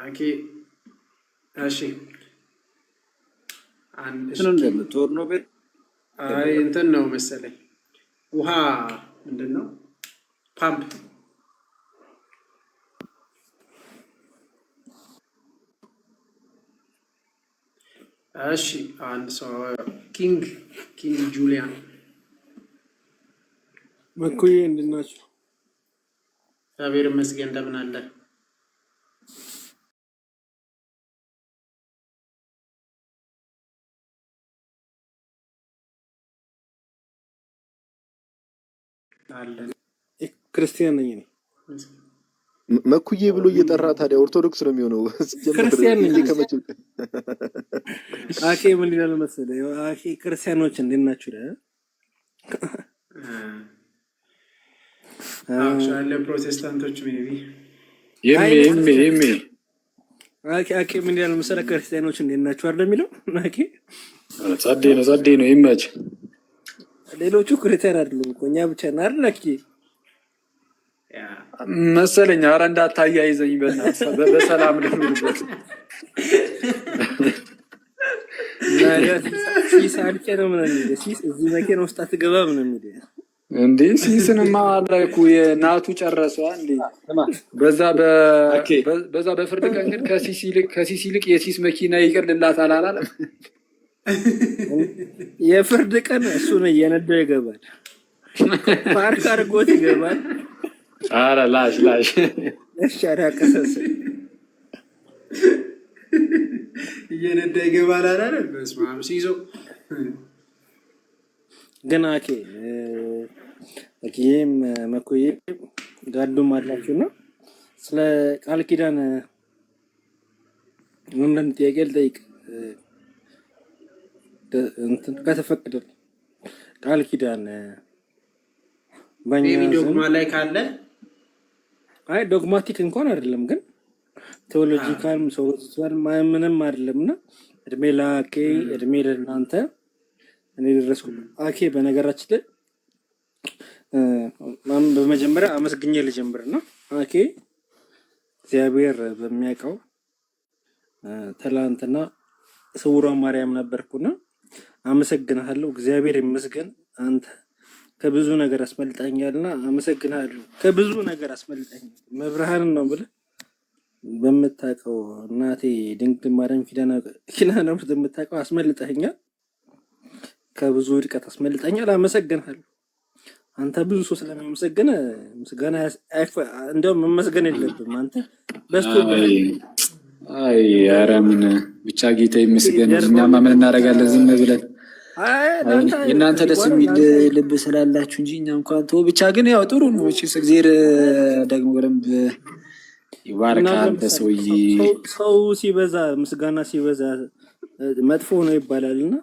ኦኬ እሺ አይ እንትን ነው መሰለኝ ውሃ ምንድን ነው ፓምፕ። እሺ አንድ ሰው ኪንግ ጁሊያን መኩዬ እንደምን ናችሁ? እግዚአብሔር ይመስገን። እንደምን አለ? ክርስቲያን ነኝ እኔ። መኩዬ ብሎ እየጠራ ታዲያ ኦርቶዶክስ ነው የሚሆነው? ክርስቲያን ነኝ ከመቼው አኬ ምን ይላል መሰለህ? አኬ ክርስቲያኖች እንዴት ናችሁ? አክቹዋሊ ፕሮቴስታንቶች ሜቢ አኬ ምን ይላል መሰለህ? ክርስቲያኖች እንዴት ናችሁ አይደል የሚለው አኬ። ጸዴ ነው ይመች። ሌሎቹ ክርስቲያን አይደሉም እኮ እኛ ብቻ ነን አይደል አኬ መሰለኝ። ኧረ እንዳታያይዘኝ በእናትህ በሰላም ልሁንበት። ሲስ አልቄ ነው ምን እንደ ሲስ እዚህ መኪና ውስጥ አትገባም ነው የሚለው እንዴ? ሲስንማ አላልኩ የናቱ ጨረሰዋ እንዴ? በዛ በፍርድ ቀን ግን ከሲስ ይልቅ የሲስ መኪና ይቀርልላታል አላለም? የፍርድ ቀን እሱ ነው እየነዳው ይገባል። ፓርክ አድርጎት ይገባል። ኧረ ላሽ እሺ አዳቀሰስ እየነዳ ይገባል አይደል? በስመ አብ ሲይዞ ግን አኬም መኩዬ ጋዱም አላችሁና ስለ ቃል ኪዳን ምን ጥያቄ ልጠይቅ እንትን ከተፈቀደ ቃል ኪዳን ሜቢ ዶግማ ላይ ካለ አይ ዶግማቲክ እንኳን አይደለም ግን ቴዎሎጂካል ሶሎጂካል ምንም አይደለምና እድሜ ለአኬ እድሜ ለእናንተ እኔ ደረስኩ። አኬ በነገራችን ላይ በመጀመሪያ አመስግኜ ልጀምርና አኬ እግዚአብሔር በሚያውቀው ትላንትና ስውሯ ማርያም ነበርኩና አመሰግናለሁ። እግዚአብሔር ይመስገን አንተ ከብዙ ነገር አስመልጣኛልና አመሰግናለሁ። ከብዙ ነገር አስመልጣኛል መብርሃንን ነው ብለህ በምታውቀው እናቴ ድንግል ማርያም ኪዳነ ምሕረት በምታውቀው አስመልጠኛል። ከብዙ ውድቀት አስመልጠኛል። አመሰግናለሁ። አንተ ብዙ ሰው ስለሚያመሰግን ምስጋና እንደውም መመስገን የለብህም አንተ በስቶ አይ ኧረ ምን ብቻ ጌታ ይመስገን። እኛማ ምን እናደርጋለን ዝም ብለን የእናንተ ደስ የሚል ልብ ስላላችሁ እንጂ እኛ እንኳን ተው። ብቻ ግን ያው ጥሩ ነው። እግዚአብሔር ደግሞ በደንብ ይባርካል። በሰውዬ ሰው ሲበዛ ምስጋና ሲበዛ መጥፎ ነው ይባላልና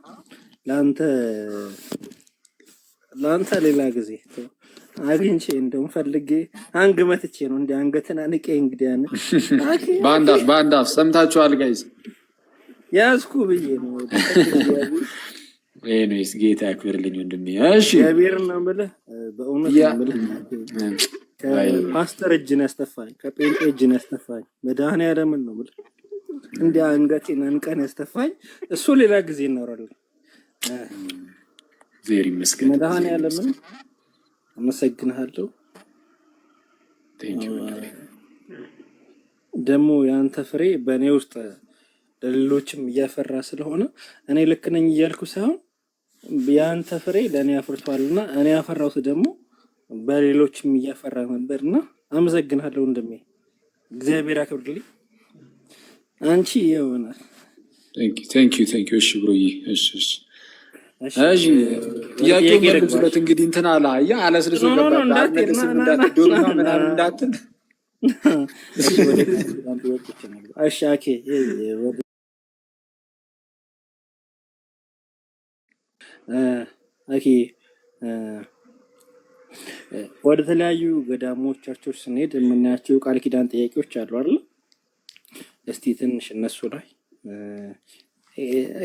ለአንተ ሌላ ጊዜ አግኝቼ እንደውም ፈልጌ አንግመትቼ ነው እንደ አንገትን አንቄ እንግዲህ ያን በአንድ አፍ ሰምታችኋል ጋይዝ ያዝኩ ብዬ ነው። ኤኒዌይስ ጌታ ያክብርልኝ ወንድሜ። እሺ እግዚአብሔርን ነው የምልህ በእውነት ነው የምልህ። ከፓስተር እጅ ነው ያስተፋኝ፣ ከጴንጤ እጅ ነው ያስተፋኝ። መድኃኒዓለምን ነው የምልህ እንደ አንገቴን አንቀን ያስተፋኝ እሱ ሌላ ጊዜ እናወራለን። ዜር ይመስገን መድኃኔዓለምን አመሰግንሃለሁ። ደግሞ የአንተ ፍሬ በእኔ ውስጥ ለሌሎችም እያፈራ ስለሆነ እኔ ልክ ነኝ እያልኩ ሳይሆን የአንተ ፍሬ ለእኔ አፍርቷልና እኔ ያፈራሁት ደግሞ በሌሎችም እያፈራ ነበርና አመሰግንሃለሁ። እንደሜ እግዚአብሔር አክብርልኝ። አንቺ ይሆናል። ቴንክ ዩ። እሺ ብሮዬ፣ እሺ ጥያቄው መልሱለት። እንግዲህ እንትን አለ አለስልሶ ገባ ምናምን እንዳትል። እሺ ኦኬ። ወደ ተለያዩ ገዳሞች ቸርቾች ስንሄድ የምናያቸው ቃል ኪዳን ጥያቄዎች አሉ አይደል? እስቲ ትንሽ እነሱ ላይ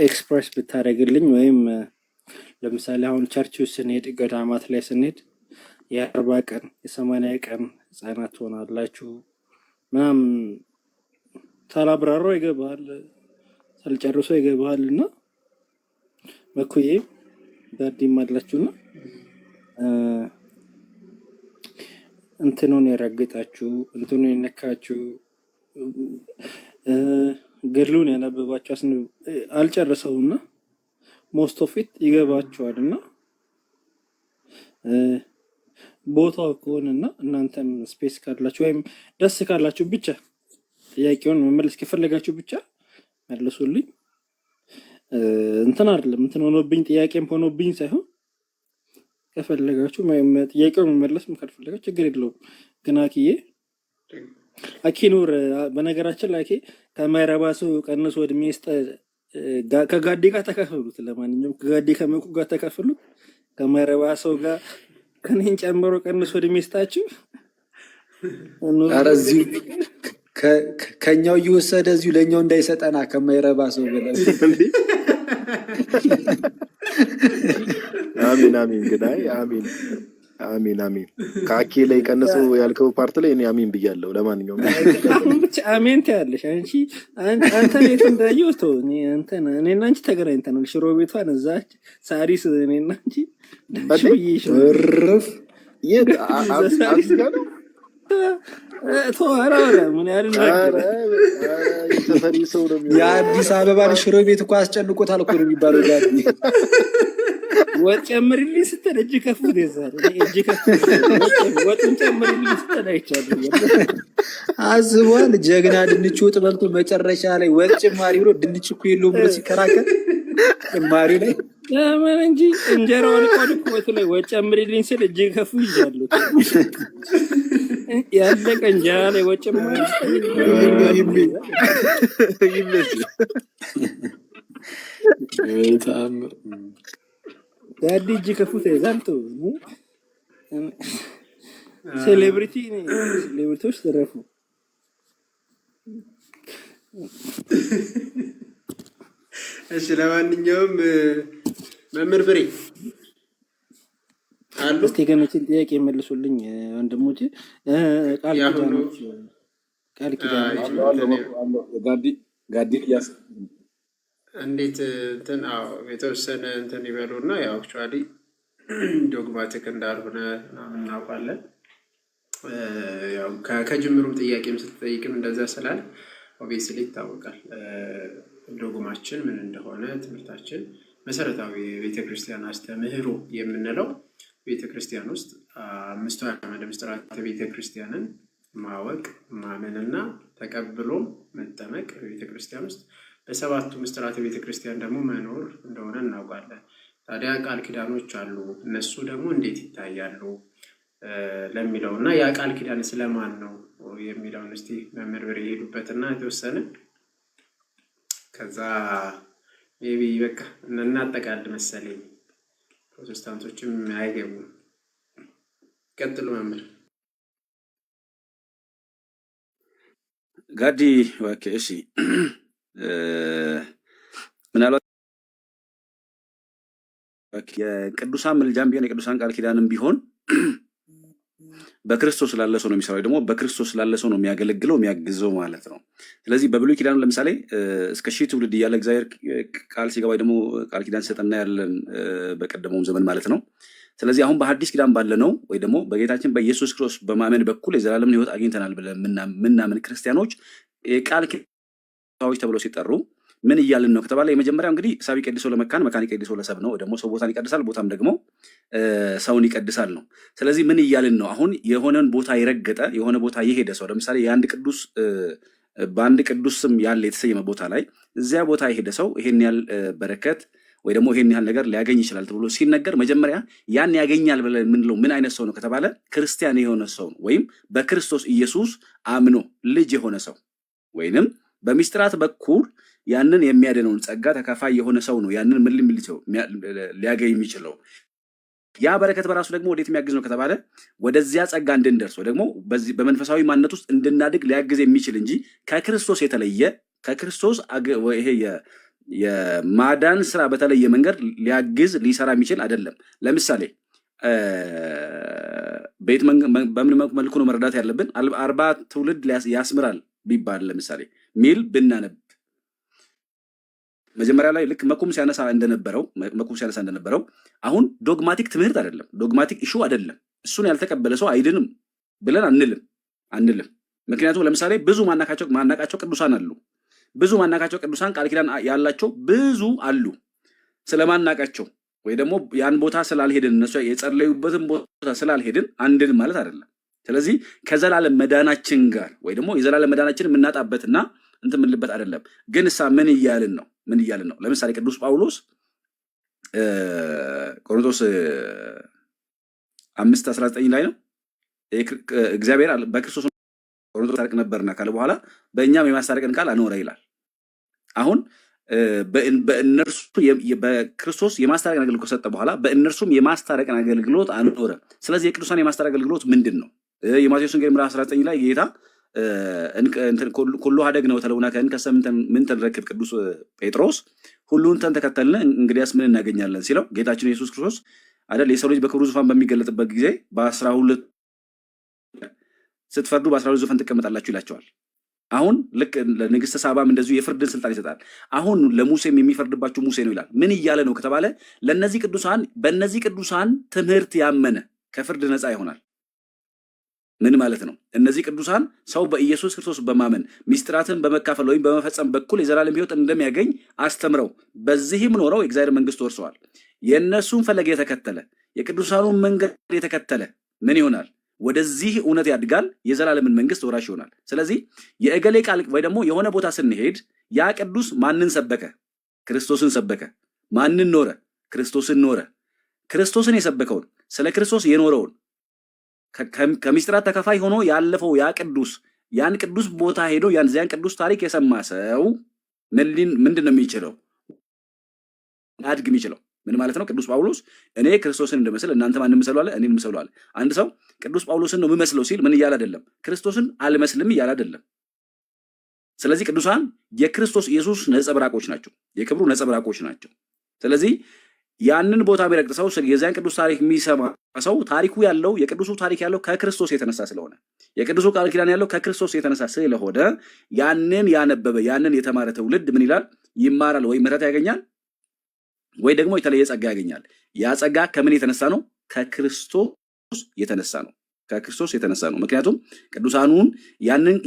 ኤክስፕረስ ብታደርግልኝ። ወይም ለምሳሌ አሁን ቸርቾች ስንሄድ ገዳማት ላይ ስንሄድ የ40 ቀን የ80 ቀን ህጻናት ትሆናላችሁ ምናምን ሳላብራራው ይገባል፣ ሳልጨርሶ ይገባል። እና መኩዬ ዳዲም አላችሁና እንትኑን የረግጣችሁ እንትኑን የነካችሁ ገድሉን ያነበባችሁ አልጨረሰውና ሞስት ኦፍ ኢት ይገባችኋል። እና ቦታው ከሆነና እናንተም ስፔስ ካላችሁ ወይም ደስ ካላችሁ ብቻ ጥያቄውን መመለስ ከፈለጋችሁ ብቻ መልሱልኝ። እንትን አይደለም እንትን ሆኖብኝ ጥያቄም ሆኖብኝ ሳይሆን ከፈለጋችሁ ጥያቄውን መመለስም ካልፈለጋችሁ ችግር የለውም። ግን አኪኑር በነገራችን ላይ ከማይረባ ሰው ቀንሶ እድሜ ስጠ ከጋዴ ጋር ተካፈሉት። ለማንኛውም ከጋዴ ከመኩ ጋር ተካፈሉት። ከማይረባ ሰው ጋር ከኔን ጨምሮ ቀንሶ እድሜ ስጣችሁ። ኧረ እዚሁ ከኛው እየወሰደ እዚሁ ለኛው እንዳይሰጠና ከማይረባ ሰው ብለህ አሚን ግዳይ አሚን ከአኬ ላይ ቀነሱ ያልከው ፓርት ላይ እኔ አሚን ብያለሁ። ለማንኛውም ብቻ አሜን ትያለሽ አንተ ቤት እንዳየው ተው። እኔና አንቺ ተገናኝተናል። ሽሮ ቤቷን እዛች ሳሪስ እኔና አንቺ እርፍ የት አስጋለ ሰፈሪ ሰው ነው። የአዲስ አበባን ሽሮ ቤት እኮ አስጨንቆታል እኮ ነው የሚባለው። ወጥ ጨምርልኝ ስትል እጅ ከፍ ይዛል። እጅ ከፍ ወጡን ጨምርልኝ ስትል አይቻለሁ። አስቧል። ጀግና ድንች ወጥ በልቶ መጨረሻ ላይ ወጥ ጭማሪ ብሎ ድንች እኮ የለውም ብሎ ሲከራከር ጭማሪ ላይ ለምን እንጂ እንጀራውን ቆልቆ ወጥ ላይ ወጥ ጨምርልኝ ሲል እጅ ከፍ ይዛሉ። ያለቀ እንጀራ ላይ ወጥ ጨምርልኝ ዳዲ እጅ ከፉት ይዛልቱ ሴሌብሪቲዎች ተረፉ። እሺ ለማንኛውም መምህር ፍሬ አሉ እስቲ ገነችን ጥያቄ መልሱልኝ ወንድሞቼ። ቃል ኪዳኖች ጋዲ ያስ እንዴት እንትን የተወሰነ እንትን ይበሉና ያው አክቹዋሊ ዶግማቲክ እንዳልሆነ እናውቃለን። ያው ከጅምሩም ጥያቄም ስትጠይቅም እንደዛ ስላል ኦብቪየስሊ ይታወቃል ዶግማችን ምን እንደሆነ። ትምህርታችን መሰረታዊ ቤተክርስቲያን አስተምህሮ የምንለው ቤተክርስቲያን ውስጥ 5 አዕማደ ምስጢራተ ቤተክርስቲያንን ማወቅ ማመንና ተቀብሎ መጠመቅ ቤተክርስቲያን ውስጥ በሰባቱ ምስጢራተ ቤተክርስቲያን ደግሞ መኖር እንደሆነ እናውቃለን። ታዲያ ቃል ኪዳኖች አሉ። እነሱ ደግሞ እንዴት ይታያሉ ለሚለው እና ያ ቃል ኪዳን ስለማን ነው የሚለውን እስቲ መምህር ብር ይሄዱበትና የተወሰነ ከዛ ሜቢ በቃ እናጠቃል መሰለኝ። ፕሮቴስታንቶችም አይገቡም። ቀጥሉ መምህር ጋዲ። ኦኬ እሺ ምናልባት የቅዱሳን ምልጃም ቢሆን የቅዱሳን ቃል ኪዳንም ቢሆን በክርስቶስ ላለ ሰው ነው የሚሰራው፣ ደግሞ በክርስቶስ ላለ ሰው ነው የሚያገለግለው የሚያግዘው ማለት ነው። ስለዚህ በብሉይ ኪዳኑ ለምሳሌ እስከ ሺህ ትውልድ እያለ እግዚአብሔር ቃል ሲገባ ደግሞ ቃል ኪዳን ሲሰጠና ያለን በቀደመውም ዘመን ማለት ነው። ስለዚህ አሁን በሐዲስ ኪዳን ባለ ነው ወይ ደግሞ በጌታችን በኢየሱስ ክርስቶስ በማመን በኩል የዘላለምን ሕይወት አግኝተናል ብለን ምናምን ክርስቲያኖች የቃል ኪዳኖች ተብለው ሲጠሩ ምን እያልን ነው ከተባለ የመጀመሪያው እንግዲህ ሳቢ ቀድሶ ለመካን መካን ቀድሶ ለሰብ ነው። ደግሞ ሰው ቦታን ይቀድሳል፣ ቦታም ደግሞ ሰውን ይቀድሳል ነው። ስለዚህ ምን እያልን ነው? አሁን የሆነን ቦታ የረገጠ የሆነ ቦታ የሄደ ሰው ለምሳሌ የአንድ ቅዱስ በአንድ ቅዱስ ስም ያለ የተሰየመ ቦታ ላይ እዚያ ቦታ የሄደ ሰው ይሄን ያህል በረከት ወይ ደግሞ ይሄን ያህል ነገር ሊያገኝ ይችላል ተብሎ ሲነገር መጀመሪያ ያን ያገኛል ብለን የምንለው ምን አይነት ሰው ነው ከተባለ ክርስቲያን የሆነ ሰው ነው፣ ወይም በክርስቶስ ኢየሱስ አምኖ ልጅ የሆነ ሰው ወይንም በሚስጥራት በኩል ያንን የሚያድነውን ጸጋ ተካፋይ የሆነ ሰው ነው ያንን ምን ሊያገኝ የሚችለው። ያ በረከት በራሱ ደግሞ ወዴት የሚያግዝ ነው ከተባለ ወደዚያ ጸጋ እንድንደርስ ወይ ደግሞ በመንፈሳዊ ማንነት ውስጥ እንድናድግ ሊያግዝ የሚችል እንጂ ከክርስቶስ የተለየ ከክርስቶስ ይሄ የማዳን ስራ በተለየ መንገድ ሊያግዝ ሊሰራ የሚችል አይደለም። ለምሳሌ በምን መልኩ ነው መረዳት ያለብን? 40 ትውልድ ያስምራል ቢባል ለምሳሌ ሚል ብናነብ መጀመሪያ ላይ ልክ መኩም ሲያነሳ እንደነበረው አሁን ዶግማቲክ ትምህርት አይደለም፣ ዶግማቲክ ኢሹ አይደለም። እሱን ያልተቀበለ ሰው አይድንም ብለን አንልም። ምክንያቱም ለምሳሌ ብዙ ማናቃቸው ቅዱሳን አሉ። ብዙ ማናቃቸው ቅዱሳን ቃል ኪዳን ያላቸው ብዙ አሉ። ስለማናቃቸው ወይ ደግሞ ያን ቦታ ስላልሄድን እነሱ የጸለዩበትን ቦታ ስላልሄድን አንድን ማለት አይደለም። ስለዚህ ከዘላለም መዳናችን ጋር ወይ ደግሞ የዘላለም መዳናችን የምናጣበትና እንትን የምንልበት አይደለም። ግን እሳ ምን እያልን ነው? ለምሳሌ ቅዱስ ጳውሎስ ቆሮንቶስ 5:19 ላይ ነው እግዚአብሔር በክርስቶስ ቆሮንቶስ ታርቅ ነበርና ካለ በኋላ በእኛም የማስታረቅን ቃል አኖረ ይላል። አሁን በእነርሱ በክርስቶስ የማስታረቅን አገልግሎት ከሰጠ በኋላ በእነርሱም የማስታረቅን አገልግሎት አኖረ። ስለዚህ የቅዱሳን የማስታረቅ አገልግሎት ምንድን ነው? የማቴዎስ ወንጌል ምዕራፍ 19 ላይ ጌታ ኩሉ ሀደግ ነው ተለውና ከእንከሰ ምን ተንረክብ ቅዱስ ጴጥሮስ ሁሉን ተከተልን እንግዲያስ ምን እናገኛለን ሲለው ጌታችን ኢየሱስ ክርስቶስ አይደል የሰው ልጅ በክብሩ ዙፋን በሚገለጥበት ጊዜ በ12 ስትፈርዱ በ12 ዙፋን ትቀመጣላችሁ ይላቸዋል። አሁን ልክ ለንግስተ ሳባም እንደዚሁ የፍርድን ስልጣን ይሰጣል። አሁን ለሙሴም የሚፈርድባቸው ሙሴ ነው ይላል። ምን እያለ ነው ከተባለ በእነዚህ ቅዱሳን ትምህርት ያመነ ከፍርድ ነፃ ይሆናል። ምን ማለት ነው? እነዚህ ቅዱሳን ሰው በኢየሱስ ክርስቶስ በማመን ሚስጥራትን በመካፈል ወይም በመፈጸም በኩል የዘላለም ሕይወት እንደሚያገኝ አስተምረው በዚህም ኖረው የእግዚአብሔር መንግስት ወርሰዋል። የእነሱን ፈለግ የተከተለ የቅዱሳኑን መንገድ የተከተለ ምን ይሆናል? ወደዚህ እውነት ያድጋል፣ የዘላለምን መንግስት ወራሽ ይሆናል። ስለዚህ የእገሌ ቃል ወይ ደግሞ የሆነ ቦታ ስንሄድ ያ ቅዱስ ማንን ሰበከ? ክርስቶስን ሰበከ። ማንን ኖረ? ክርስቶስን ኖረ። ክርስቶስን የሰበከውን ስለ ክርስቶስ የኖረውን ከሚስጥራት ተከፋይ ሆኖ ያለፈው ያን ቅዱስ ቦታ ሄዶ ያን ቅዱስ ታሪክ የሰማ ሰው ምንድን ነው የሚችለው? አድግ የሚችለው ምን ማለት ነው? ቅዱስ ጳውሎስ እኔ ክርስቶስን እንደመስል እናንተ ማንን ምሰሉ አለ? እኔን ምሰሉ አለ። አንድ ሰው ቅዱስ ጳውሎስን ነው የምመስለው ሲል ምን እያለ አይደለም? ክርስቶስን አልመስልም እያለ አይደለም። ስለዚህ ቅዱሳን የክርስቶስ ኢየሱስ ነጸብራቆች ናቸው፣ የክብሩ ነጸብራቆች ናቸው። ስለዚህ ያንን ቦታ የሚረግጥ ሰው የዚያን ቅዱስ ታሪክ የሚሰማ ሰው ታሪኩ ያለው የቅዱሱ ታሪክ ያለው ከክርስቶስ የተነሳ ስለሆነ የቅዱሱ ቃል ኪዳን ያለው ከክርስቶስ የተነሳ ስለሆነ ያንን ያነበበ ያንን የተማረ ትውልድ ምን ይላል? ይማራል ወይ ምሕረት ያገኛል ወይ ደግሞ የተለየ ጸጋ ያገኛል። ያ ጸጋ ከምን የተነሳ ነው? ከክርስቶስ የተነሳ ነው። ከክርስቶስ የተነሳ ነው። ምክንያቱም ቅዱሳኑን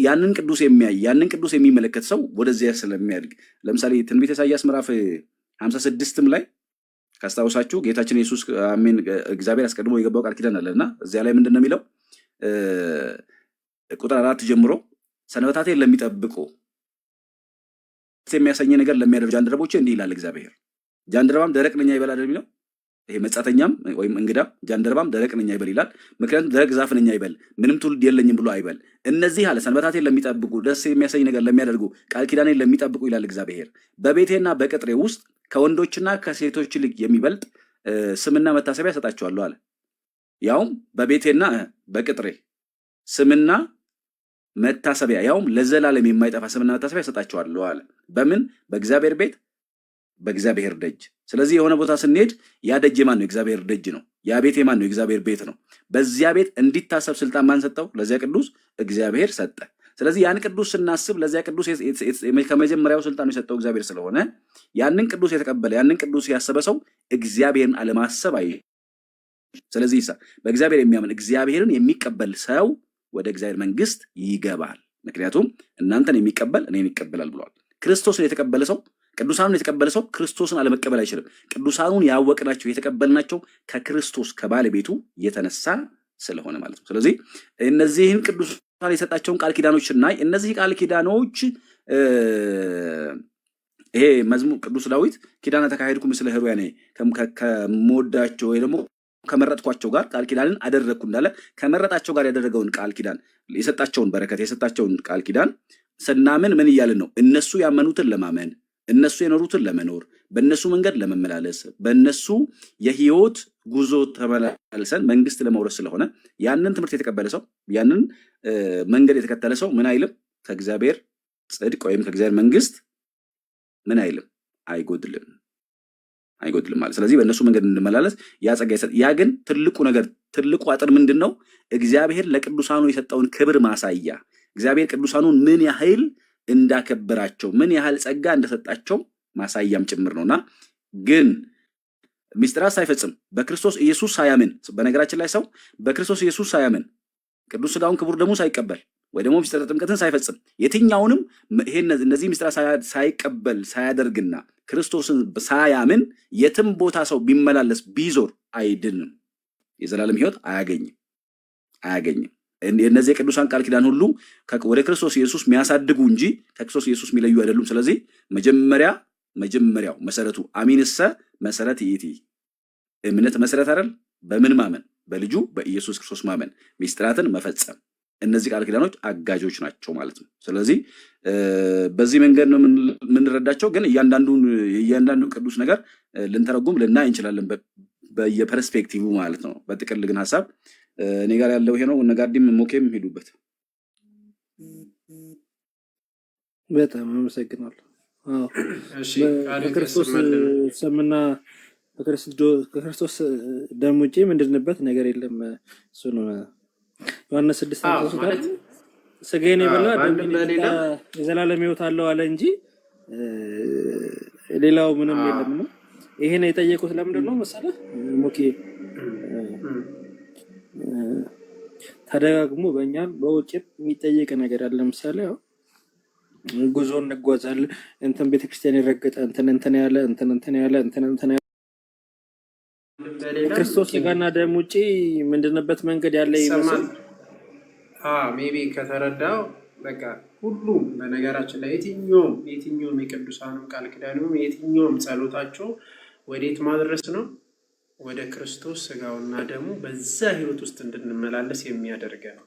ያንን ቅዱስ የሚያይ ያንን ቅዱስ የሚመለከት ሰው ወደዚያ ስለሚያድግ ለምሳሌ ትንቢተ ኢሳይያስ ምዕራፍ 56 ላይ ካስታውሳችሁ ጌታችን ኢየሱስ አሜን እግዚአብሔር አስቀድሞ የገባው ቃል ኪዳን አለና እዚያ ላይ ምንድነው የሚለው? ቁጥር 4 ጀምሮ ሰንበታቴን ለሚጠብቁ የሚያሰኝ ነገር ለሚያደርጉ ጃንደረቦቼ እንዲህ ይላል እግዚአብሔር። ጃንደረባም ደረቅ ነኛ ይበል አይደል የሚለው? ይሄ መጻተኛም ወይም እንግዳ ጃንደረባም ደረቅ ነኛ ይበል ይላል። ምክንያቱም ደረቅ ዛፍ ነኛ ይበል ምንም ትውልድ የለኝም ብሎ አይበል። እነዚህ አለ ሰንበታቴን ለሚጠብቁ ደስ የሚያሰኝ ነገር ለሚያደርጉ ቃል ኪዳኔን ለሚጠብቁ ይላል እግዚአብሔር። በቤቴና በቅጥሬ ውስጥ ከወንዶችና ከሴቶች ይልቅ የሚበልጥ ስምና መታሰቢያ ሰጣቸዋለሁ አለ። ያውም በቤቴና በቅጥሬ ስምና መታሰቢያ ያውም ለዘላለም የማይጠፋ ስምና መታሰቢያ ሰጣቸዋለሁ አለ። በምን? በእግዚአብሔር ቤት በእግዚአብሔር ደጅ። ስለዚህ የሆነ ቦታ ስንሄድ ያ ደጅ ማን ነው? እግዚአብሔር ደጅ ነው። ያ ቤት የማን ነው? የእግዚአብሔር ቤት ነው። በዚያ ቤት እንዲታሰብ ስልጣን ማን ሰጠው? ለዚያ ቅዱስ እግዚአብሔር ሰጠ። ስለዚህ ያን ቅዱስ ስናስብ ለዚያ ቅዱስ ከመጀመሪያው ስልጣኑ የሰጠው እግዚአብሔር ስለሆነ ያንን ቅዱስ የተቀበለ ያንን ቅዱስ ያሰበ ሰው እግዚአብሔርን አለማሰብ አይ። ስለዚህ በእግዚአብሔር የሚያምን እግዚአብሔርን የሚቀበል ሰው ወደ እግዚአብሔር መንግስት ይገባል። ምክንያቱም እናንተን የሚቀበል እኔን ይቀበላል ብሏል። ክርስቶስን የተቀበለ ሰው ቅዱሳኑን የተቀበለ ሰው ክርስቶስን አለመቀበል አይችልም። ቅዱሳኑን ያወቅናቸው የተቀበልናቸው ከክርስቶስ ከባለቤቱ የተነሳ ስለሆነ ማለት ነው። ስለዚህ እነዚህን ቅዱሳን የሰጣቸውን ቃል ኪዳኖች ስናይ እነዚህ ቃል ኪዳኖች ይሄ መዝሙር ቅዱስ ዳዊት ኪዳነ ተካሄድኩ ምስለ ሕሩያኔ ከመወዳቸው ወይ ደግሞ ከመረጥኳቸው ጋር ቃል ኪዳንን አደረግኩ እንዳለ ከመረጣቸው ጋር ያደረገውን ቃል ኪዳን የሰጣቸውን በረከት የሰጣቸውን ቃል ኪዳን ስናምን ምን እያልን ነው? እነሱ ያመኑትን ለማመን እነሱ የኖሩትን ለመኖር በእነሱ መንገድ ለመመላለስ በእነሱ የህይወት ጉዞ ተመላልሰን መንግስት ለመውረስ ስለሆነ ያንን ትምህርት የተቀበለ ሰው ያንን መንገድ የተከተለ ሰው ምን አይልም? ከእግዚአብሔር ጽድቅ ወይም ከእግዚአብሔር መንግስት ምን አይልም? አይጎድልም ማለት። ስለዚህ በእነሱ መንገድ እንመላለስ ያ ጸጋ ይሰጥ። ያ ግን ትልቁ ነገር ትልቁ አጥር ምንድን ነው? እግዚአብሔር ለቅዱሳኑ የሰጠውን ክብር ማሳያ እግዚአብሔር ቅዱሳኑን ምን ያህል እንዳከበራቸው ምን ያህል ጸጋ እንደሰጣቸው ማሳያም ጭምር ነውና ግን ሚስጥራት ሳይፈጽም በክርስቶስ ኢየሱስ ሳያምን በነገራችን ላይ ሰው በክርስቶስ ኢየሱስ ሳያምን ቅዱስ ሥጋውን ክቡር ደሙን ሳይቀበል ወይ ደግሞ ሚስጥረ ጥምቀትን ሳይፈጽም የትኛውንም እነዚህ ሚስጥራት ሳይቀበል ሳያደርግና ክርስቶስን ሳያምን የትም ቦታ ሰው ቢመላለስ ቢዞር አይድንም፣ የዘላለም ሕይወት አያገኝም። እነዚህ ቅዱሳን ቃል ኪዳን ሁሉ ወደ ክርስቶስ ኢየሱስ የሚያሳድጉ እንጂ ከክርስቶስ ኢየሱስ የሚለዩ አይደሉም። ስለዚህ መጀመሪያው መሰረቱ አሚንሰ መሰረት ይእቲ እምነት መሰረት አይደል? በምን ማመን? በልጁ በኢየሱስ ክርስቶስ ማመን፣ ሚስጥራትን መፈጸም። እነዚህ ቃል ኪዳኖች አጋጆች ናቸው ማለት ነው። ስለዚህ በዚህ መንገድ ነው የምንረዳቸው። ግን እያንዳንዱ ቅዱስ ነገር ልንተረጉም ልናይ እንችላለን በየፐርስፔክቲቭ ማለት ነው። በጥቅል ግን ሀሳብ እኔ ጋር ያለው ይሄ ነው። ነጋዲም ሞኬም ሄዱበት። በጣም አመሰግናለሁ። በክርስቶስ ስምና በክርስቶስ ደም ውጪ ምንድንበት ነገር የለም። እሱ ነው ዮሐንስ 6:3 ስጋዬን የበላ የዘላለም ሕይወት አለው አለ እንጂ ሌላው ምንም የለም ነው። ይሄን የጠየቁት ለምንድን ነው መሰለህ ሞኬ? ተደጋግሞ በእኛም በውጭም የሚጠየቅ ነገር አለ። ለምሳሌ ጉዞ እንጓዛለን እንትን ቤተክርስቲያን የረገጠ እንትን ያለ እንትን ክርስቶስ ሥጋና ደም ውጪ ምንድንበት መንገድ ያለ ይመስል ሜቢ ከተረዳው በቃ ሁሉም በነገራችን ላይ የትኛውም የቅዱሳንም ቃል ኪዳኑም የትኛውም ጸሎታቸው ወዴት ማድረስ ነው? ወደ ክርስቶስ ሥጋውና ደሙ በዛ ህይወት ውስጥ እንድንመላለስ የሚያደርገ ነው።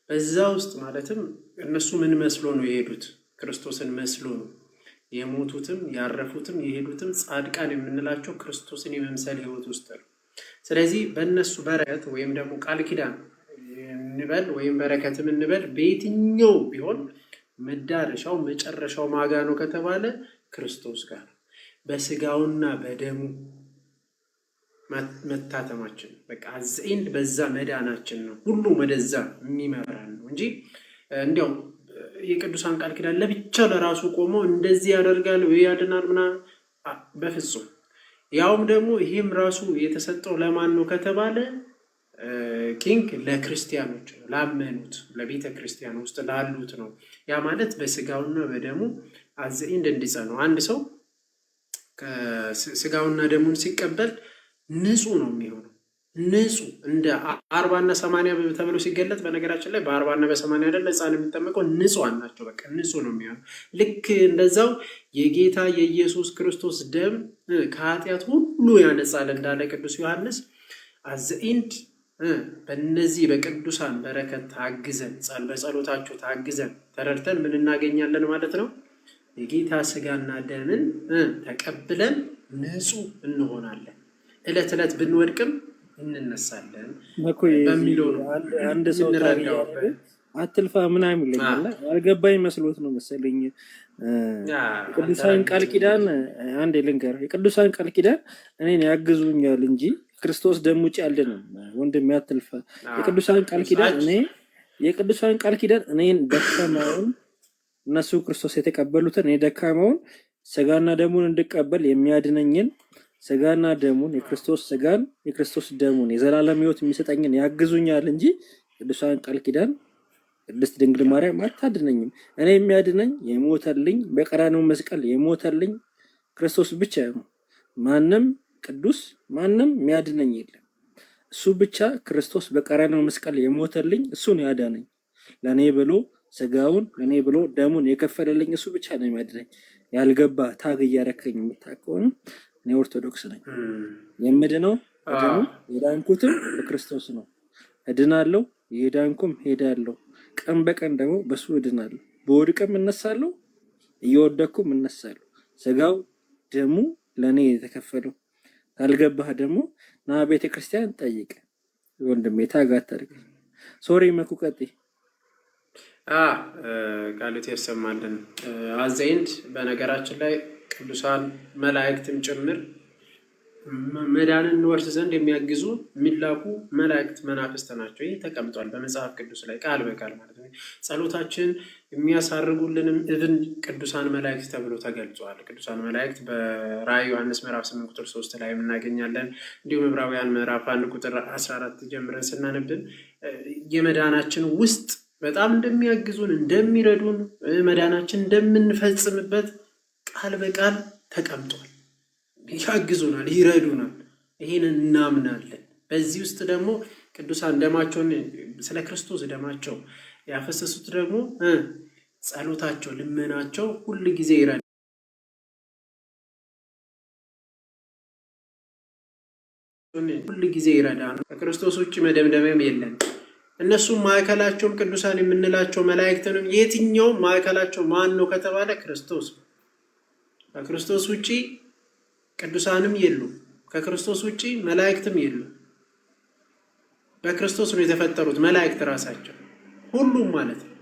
በዛ ውስጥ ማለትም እነሱ ምን መስሎ ነው የሄዱት? ክርስቶስን መስሎ ነው የሞቱትም ያረፉትም የሄዱትም ጻድቃን የምንላቸው ክርስቶስን የመምሰል ህይወት ውስጥ ነው። ስለዚህ በእነሱ በረከት ወይም ደግሞ ቃል ኪዳን እንበል ወይም በረከትም እንበል በየትኛው ቢሆን መዳረሻው መጨረሻው ማጋ ነው ከተባለ ክርስቶስ ጋር በሥጋውና በደሙ መታተማችን በቃ አዘይን በዛ መዳናችን ነው። ሁሉ ወደዛ የሚመራን ነው እንጂ እንዲያው የቅዱሳን ቃል ኪዳን ለብቻው ለራሱ ቆሞ እንደዚህ ያደርጋል ወይ ያድናል ምናምን በፍጹም። ያውም ደግሞ ይሄም ራሱ የተሰጠው ለማን ነው ከተባለ ኪንግ ለክርስቲያኖች ነው፣ ላመኑት ለቤተ ክርስቲያን ውስጥ ላሉት ነው። ያ ማለት በሥጋውና በደሙ አዘይን እንዲጸኑ አንድ ሰው ከሥጋውና ደሙን ሲቀበል ንጹህ ነው የሚሆነው። ንጹህ እንደ 40 እና 80 ተብሎ ሲገለጥ በነገራችን ላይ በ40 እና በ80 አይደል ሕፃን የሚጠመቀው ንጹሃን ናቸው። በቃ ንጹህ ነው የሚሆነው። ልክ እንደዛው የጌታ የኢየሱስ ክርስቶስ ደም ከኃጢአት ሁሉ ያነጻል እንዳለ ቅዱስ ዮሐንስ አዘኢንድ በእነዚህ በቅዱሳን በረከት ታግዘን በጸሎታቸው ታግዘን ተረድተን ምን እናገኛለን ማለት ነው? የጌታ ሥጋና ደምን ተቀብለን ንጹህ እንሆናለን። ዕለት ዕለት ብንወድቅም እንነሳለን በሚለው ነው። አንድ ሰው አትልፋ ምናምን ይለኛል። አልገባኝ መስሎት ነው መሰለኝ። ቅዱሳን ቃል ኪዳን አንዴ ልንገር፣ የቅዱሳን ቃል ኪዳን እኔን ያግዙኛል እንጂ ክርስቶስ ደም ውጭ አልድንም። ወንድም ያትልፈ የቅዱሳን ቃል ኪዳን እኔን ደካማውን እነሱ ክርስቶስ የተቀበሉትን እኔ ደካማውን ስጋና ደሙን እንድቀበል የሚያድነኝን ስጋና ደሙን የክርስቶስ ስጋን የክርስቶስ ደሙን የዘላለም ሕይወት የሚሰጠኝን ያግዙኛል እንጂ ቅዱሳን ቃል ኪዳን ቅድስት ድንግል ማርያም አታድነኝም። እኔ የሚያድነኝ የሞተልኝ በቀራንዮ መስቀል የሞተልኝ ክርስቶስ ብቻ ነው። ማንም ቅዱስ ማንም የሚያድነኝ የለም። እሱ ብቻ ክርስቶስ በቀራንዮ መስቀል የሞተልኝ እሱ ነው ያዳነኝ። ለእኔ ብሎ ስጋውን ለእኔ ብሎ ደሙን የከፈለልኝ እሱ ብቻ ነው የሚያድነኝ። ያልገባ ታግ እያረከኝ የምታውቀውን እኔ ኦርቶዶክስ ነኝ። የምድነው የዳንኩትም በክርስቶስ ነው። እድናለሁ፣ የዳንኩም ሄዳለሁ። ቀን በቀን ደግሞ በሱ እድናለሁ። በወድቅም እነሳለሁ፣ እየወደኩም እነሳለሁ። ስጋው ደሙ ለእኔ የተከፈለው። ካልገባህ ደግሞ ና ቤተክርስቲያን ጠይቅ ወንድሜ። ታግ አታድርገኝ። ሶሪ መኩ ቀጥይ። ቃሉት ያሰማልን። አዘይንድ በነገራችን ላይ ቅዱሳን መላእክትም ጭምር መዳንን እንወርስ ዘንድ የሚያግዙ የሚላኩ መላእክት መናፍስት ናቸው። ይህ ተቀምጧል በመጽሐፍ ቅዱስ ላይ ቃል በቃል ማለት ነው። ጸሎታችን የሚያሳርጉልንም እብን ቅዱሳን መላእክት ተብሎ ተገልጿል። ቅዱሳን መላእክት በራእይ ዮሐንስ ምዕራፍ 8 ቁጥር 3 ላይ እናገኛለን። እንዲሁም ዕብራውያን ምዕራፍ 1 ቁጥር 14 ጀምረን ስናነብን የመዳናችን ውስጥ በጣም እንደሚያግዙን እንደሚረዱን መዳናችን እንደምንፈጽምበት ቃል በቃል ተቀምጧል። ያግዙናል፣ ይረዱናል። ይህን እናምናለን። በዚህ ውስጥ ደግሞ ቅዱሳን ደማቸውን ስለ ክርስቶስ ደማቸው ያፈሰሱት ደግሞ ጸሎታቸው፣ ልመናቸው ሁል ጊዜ ይረዳል። ሁል ጊዜ ይረዳል። ከክርስቶስ ውጭ መደምደሚያም የለን። እነሱም ማዕከላቸውም ቅዱሳን የምንላቸው መላእክትንም የትኛውም ማዕከላቸው ማን ነው ከተባለ ክርስቶስ። ከክርስቶስ ውጭ ቅዱሳንም የሉ፣ ከክርስቶስ ውጭ መላእክትም የሉ። በክርስቶስ ነው የተፈጠሩት መላእክት ራሳቸው ሁሉም ማለት ነው።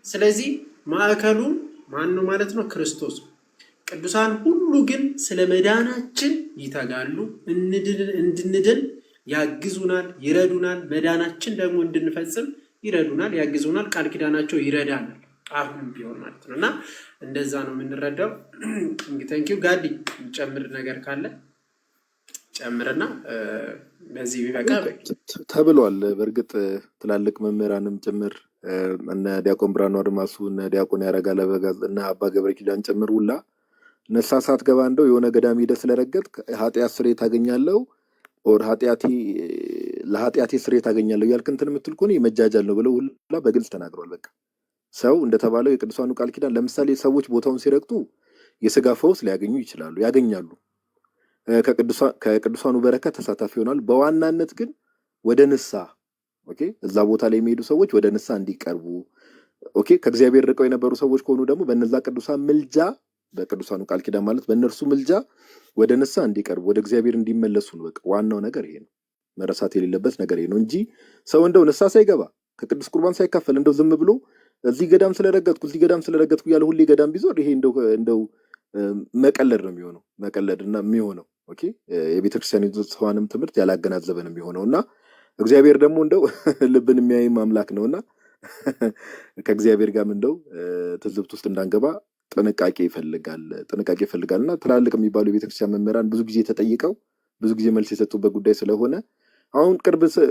ስለዚህ ማዕከሉ ማን ነው ማለት ነው? ክርስቶስ። ቅዱሳን ሁሉ ግን ስለ መዳናችን ይተጋሉ፣ እንድንድን ያግዙናል፣ ይረዱናል። መዳናችን ደግሞ እንድንፈጽም ይረዱናል፣ ያግዙናል። ቃል ኪዳናቸው ይረዳናል አሁንም ቢሆን ማለት ነው። እና እንደዛ ነው የምንረዳው። እንግዲህ ጋዲ ጨምር ነገር ካለ ጨምርና በዚህ ቢበቃ ተብሏል። በእርግጥ ትላልቅ መምህራንም ጭምር እነ ዲያቆን ብርሃኑ አድማሱ፣ እነ ዲያቆን ያረጋል አበጋዝ እና አባ ገብረ ኪዳን ጭምር ሁላ ነሳ ሳትገባ እንደው የሆነ ገዳም ሄደህ ስለረገጥክ ኃጢአት ስርየት ታገኛለሁ ኦር ለኃጢአቴ ስርየት ታገኛለሁ ያልክ እንትን የምትል ከሆነ የመጃጃል ነው ብለው ሁላ በግልጽ ተናግሯል። በቃ ሰው እንደተባለው የቅዱሳኑ ቃል ኪዳን ለምሳሌ ሰዎች ቦታውን ሲረግጡ የስጋ ፈውስ ሊያገኙ ይችላሉ፣ ያገኛሉ። ከቅዱሳኑ በረከት ተሳታፊ ይሆናሉ። በዋናነት ግን ወደ ንስሐ እዛ ቦታ ላይ የሚሄዱ ሰዎች ወደ ንስሐ እንዲቀርቡ ከእግዚአብሔር ርቀው የነበሩ ሰዎች ከሆኑ ደግሞ በነዛ ቅዱሳን ምልጃ፣ በቅዱሳኑ ቃል ኪዳን ማለት በእነርሱ ምልጃ ወደ ንስሐ እንዲቀርቡ ወደ እግዚአብሔር እንዲመለሱ ነው። በቃ ዋናው ነገር ይሄ ነው። መረሳት የሌለበት ነገር ይሄ ነው እንጂ ሰው እንደው ንስሐ ሳይገባ ከቅዱስ ቁርባን ሳይካፈል እንደው ዝም ብሎ እዚህ ገዳም ስለረገጥኩ ያለ ሁሌ ገዳም ቢዞር ይሄ እንደው መቀለድ ነው የሚሆነው። መቀለድ እና የሚሆነው የቤተክርስቲያን ተዋንም ትምህርት ያላገናዘበ ነው የሚሆነው እና እግዚአብሔር ደግሞ እንደው ልብን የሚያይም አምላክ ነውና ከእግዚአብሔር ጋር እንደው ትዝብት ውስጥ እንዳንገባ ጥንቃቄ ይፈልጋል እና ትላልቅ የሚባሉ የቤተክርስቲያን መምህራን ብዙ ጊዜ ተጠይቀው ብዙ ጊዜ መልስ የሰጡበት ጉዳይ ስለሆነ አሁን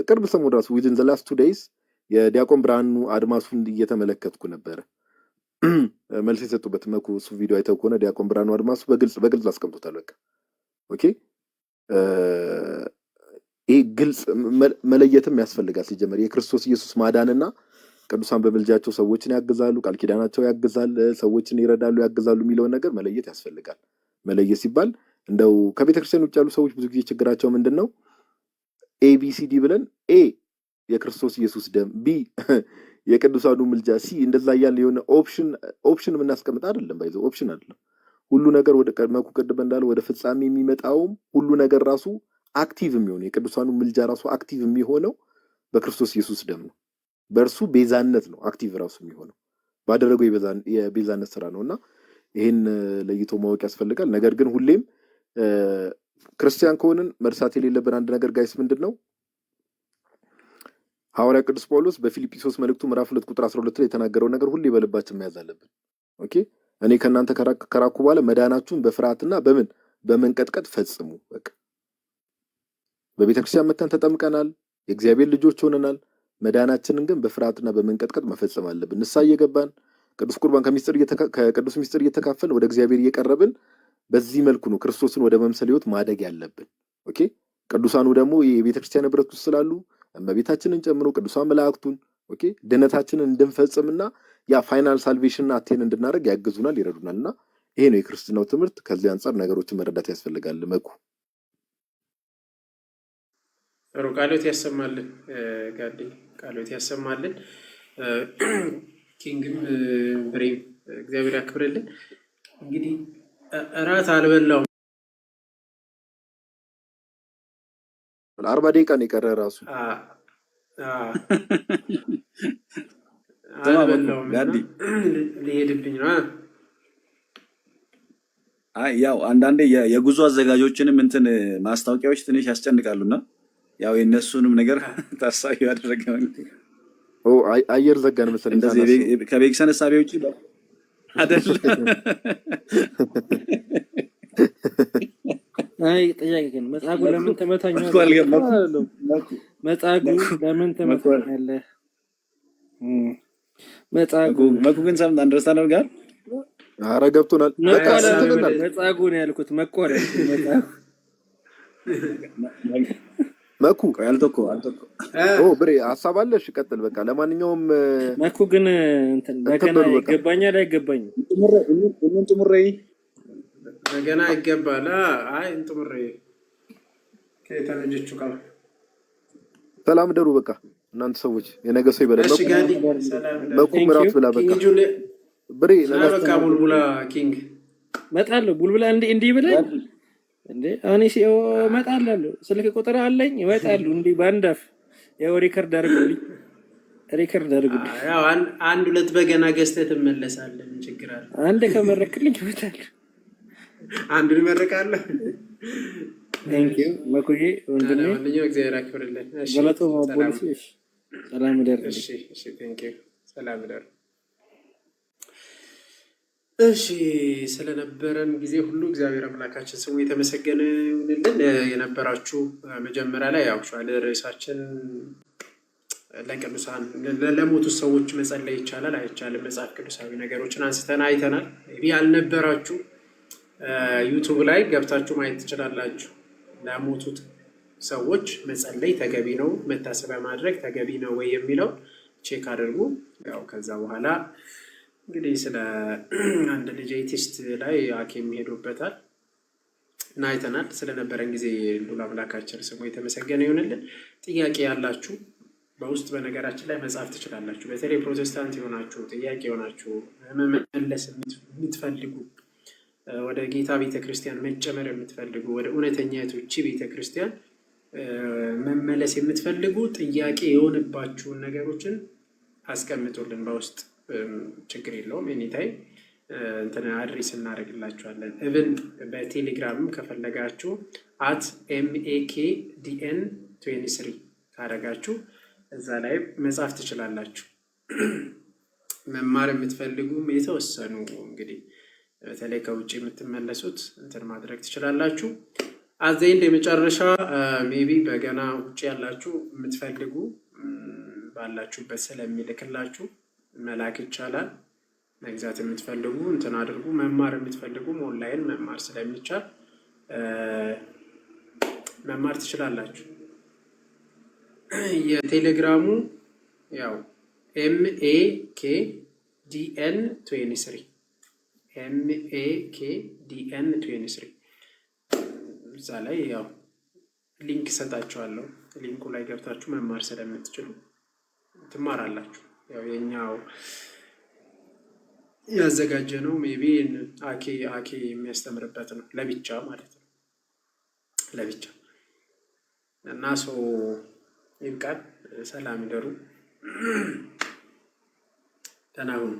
ቅርብ ሰሞኑን ራሱ within the last 2 days የዲያቆን ብርሃኑ አድማሱን እየተመለከትኩ ነበረ። መልስ የሰጡበት መኩ እሱ ቪዲዮ አይተው ከሆነ ዲያቆን ብርሃኑ አድማሱ በግልጽ አስቀምጦታል። በቃ ይሄ ግልጽ መለየትም ያስፈልጋል። ሲጀመር የክርስቶስ ኢየሱስ ማዳንና ቅዱሳን በምልጃቸው ሰዎችን ያግዛሉ፣ ቃል ኪዳናቸው ያግዛል፣ ሰዎችን ይረዳሉ፣ ያግዛሉ የሚለውን ነገር መለየት ያስፈልጋል። መለየት ሲባል እንደው ከቤተክርስቲያን ውጭ ያሉ ሰዎች ብዙ ጊዜ ችግራቸው ምንድነው? ኤቢሲዲ ብለን ኤ የክርስቶስ ኢየሱስ ደም፣ ቢ የቅዱሳኑ ምልጃ፣ ሲ እንደዛ እያለ የሆነ ኦፕሽን የምናስቀምጥ አይደለም። ባይዘው ኦፕሽን አይደለም። ሁሉ ነገር ወደ ቀድመኩ ቅድም እንዳለ ወደ ፍጻሜ የሚመጣውም ሁሉ ነገር ራሱ አክቲቭ የሚሆነው የቅዱሳኑ ምልጃ ራሱ አክቲቭ የሚሆነው በክርስቶስ ኢየሱስ ደም ነው። በእርሱ ቤዛነት ነው አክቲቭ ራሱ የሚሆነው ባደረገው የቤዛነት ስራ ነውና ይሄን ለይቶ ማወቅ ያስፈልጋል። ነገር ግን ሁሌም ክርስቲያን ከሆንን መርሳት የሌለብን አንድ ነገር ጋይስ ምንድነው? ሐዋርያ ቅዱስ ጳውሎስ በፊልጵስዩስ መልእክቱ ምዕራፍ 2 ቁጥር 12 ላይ የተናገረው ነገር ሁሉ በልባችን መያዝ አለብን። ኦኬ እኔ ከእናንተ ከራኩ በኋላ መዳናችሁን በፍርሃትና በመንቀጥቀጥ ፈጽሙ። በቃ በቤተክርስቲያን መተን ተጠምቀናል፣ የእግዚአብሔር ልጆች ሆነናል። መዳናችንን ግን በፍርሃትና በመንቀጥቀጥ መፈጸም አለብን። ንስሐ እየገባን ቅዱስ ቁርባን ከቅዱስ ሚስጥር እየተካፈልን ወደ እግዚአብሔር እየቀረብን በዚህ መልኩ ነው ክርስቶስን ወደ መምሰል ህይወት ማደግ ያለብን። ኦኬ ቅዱሳኑ ደግሞ የቤተክርስቲያን ህብረት ውስጥ ስላሉ እመቤታችንን ጨምሮ ቅዱሳን መላእክቱን ኦኬ ድነታችንን እንድንፈጽምና ያ ፋይናል ሳልቬሽን አቴን እንድናደርግ ያግዙናል፣ ይረዱናልና ይሄ ነው የክርስትናው ትምህርት። ከዚህ አንፃር ነገሮችን መረዳት ያስፈልጋል። መኩ ቃሎት ያሰማልን፣ ጋዲ ቃሎት ያሰማልን። ኪንግም ብሬም እግዚአብሔር ያክብርልን። እንግዲህ እራት አልበላውም 40 ደቂቃ ነው የቀረ ራሱ አልበላውም ሊሄድብኝ ነው። ያው አንዳንዴ የጉዞ አዘጋጆችንም እንትን ማስታወቂያዎች ትንሽ ያስጨንቃሉና ያው የነሱንም ነገር ታሳቢ ያደረገ አየር ዘጋን መሰለኝ። እንደዚህ ከቤክሰን ሐሳቤ ውጪ አይደል? አይ ጥያቄ ግን መጻጉ ለምን ተመታኛለህ? መጻጉ ለምን ተመታኛለህ? መጻጉ መኩ ግን ሰምታ አንደርስታንድ አድርጋል። ኧረ ገብቶናል። መጻጉ ነው ያልኩት። መቆረ መኩ አልተኮ ብሬ ሐሳብ አለሽ? ቀጥል በቃ። ለማንኛውም መኩ ግን እንትን በገና ይገባኛል አይገባኝም? ጥሙሬ በገና ይገባል። አይ ጥሙሬ ከተነጀቹ ቃል ሰላም ደሩ በቃ እናንተ ሰዎች የነገ ሰው ይበላል። መኩ ምራት ብላ በቃ ብሬ በቃ ቡልቡላ ኪንግ መጣለሁ። ቡልቡላ እንዲህ ብለን እንዴ እኔ ሲኦ መጣላለሁ። ስልክ ቁጥር አለኝ ይወጣሉ። እንዲህ ባንዳፍ ያው ሪከርድ አድርጉልኝ። ያው አንድ ሁለት በገና ገዝተህ ትመለሳለህ። ምን ችግር አለ? አንድ ከመረክልኝ ይወጣል። አንዱን ይመረቃለህ። ቴንክ ዩ መኩዬ ወንድሜ። ወንድሜ እግዚአብሔር ያክብርልን። እሺ ሰላም ደር። እሺ ቴንክ ዩ ሰላም ደር። እሺ ስለነበረን ጊዜ ሁሉ እግዚአብሔር አምላካችን ስሙ የተመሰገነ ይሁንልን። የነበራችሁ መጀመሪያ ላይ ያው ርዕሳችን ለቅዱሳን ለሞቱ ሰዎች መጸለይ ይቻላል አይቻልም፣ መጽሐፍ ቅዱሳዊ ነገሮችን አንስተን አይተናል። ያልነበራችሁ ዩቱብ ላይ ገብታችሁ ማየት ትችላላችሁ። ለሞቱት ሰዎች መጸለይ ተገቢ ነው፣ መታሰቢያ ማድረግ ተገቢ ነው ወይ የሚለው ቼክ አድርጉ። ያው ከዛ በኋላ እንግዲህ ስለ አንድ ልጅ ኤቲስት ላይ ሐኪም ሄዶበታል እና አይተናል። ስለነበረን ጊዜ ሁሉ አምላካችን ስሙ የተመሰገነ ይሁንልን። ጥያቄ ያላችሁ በውስጥ በነገራችን ላይ መጻፍ ትችላላችሁ። በተለይ ፕሮቴስታንት የሆናችሁ ጥያቄ የሆናችሁ መመለስ የምትፈልጉ ወደ ጌታ ቤተክርስቲያን መጨመር የምትፈልጉ ወደ እውነተኛ እቺ ቤተክርስቲያን መመለስ የምትፈልጉ ጥያቄ የሆነባችሁን ነገሮችን አስቀምጡልን በውስጥ ችግር የለውም። ኤኒታይም እንትን አድሬስ እናደርግላችኋለን። ኢቭን በቴሌግራምም ከፈለጋችሁ @makdn23 ካደረጋችሁ እዛ ላይ መጻፍ ትችላላችሁ። መማር የምትፈልጉም የተወሰኑ እንግዲህ በተለይ ከውጭ የምትመለሱት እንትን ማድረግ ትችላላችሁ። አዘይንድ የመጨረሻ ሜቢ በገና ውጭ ያላችሁ የምትፈልጉ ባላችሁበት ስለሚልክላችሁ መላክ ይቻላል። መግዛት የምትፈልጉ እንትን አድርጉ። መማር የምትፈልጉ ኦንላይን መማር ስለሚቻል መማር ትችላላችሁ። የቴሌግራሙ ያው makdn23 እዛ ላይ ያው ሊንክ ሰጣችኋለሁ። ሊንኩ ላይ ገብታችሁ መማር ስለምትችሉ ትማራላችሁ። ያው የኛው ያዘጋጀ ነው ሜቢ አኬ የሚያስተምርበት ነው ለብቻ ማለት ነው ለብቻ እና ሰው ይብቃል። ሰላም ይደሩ። ደህና ሁኑ።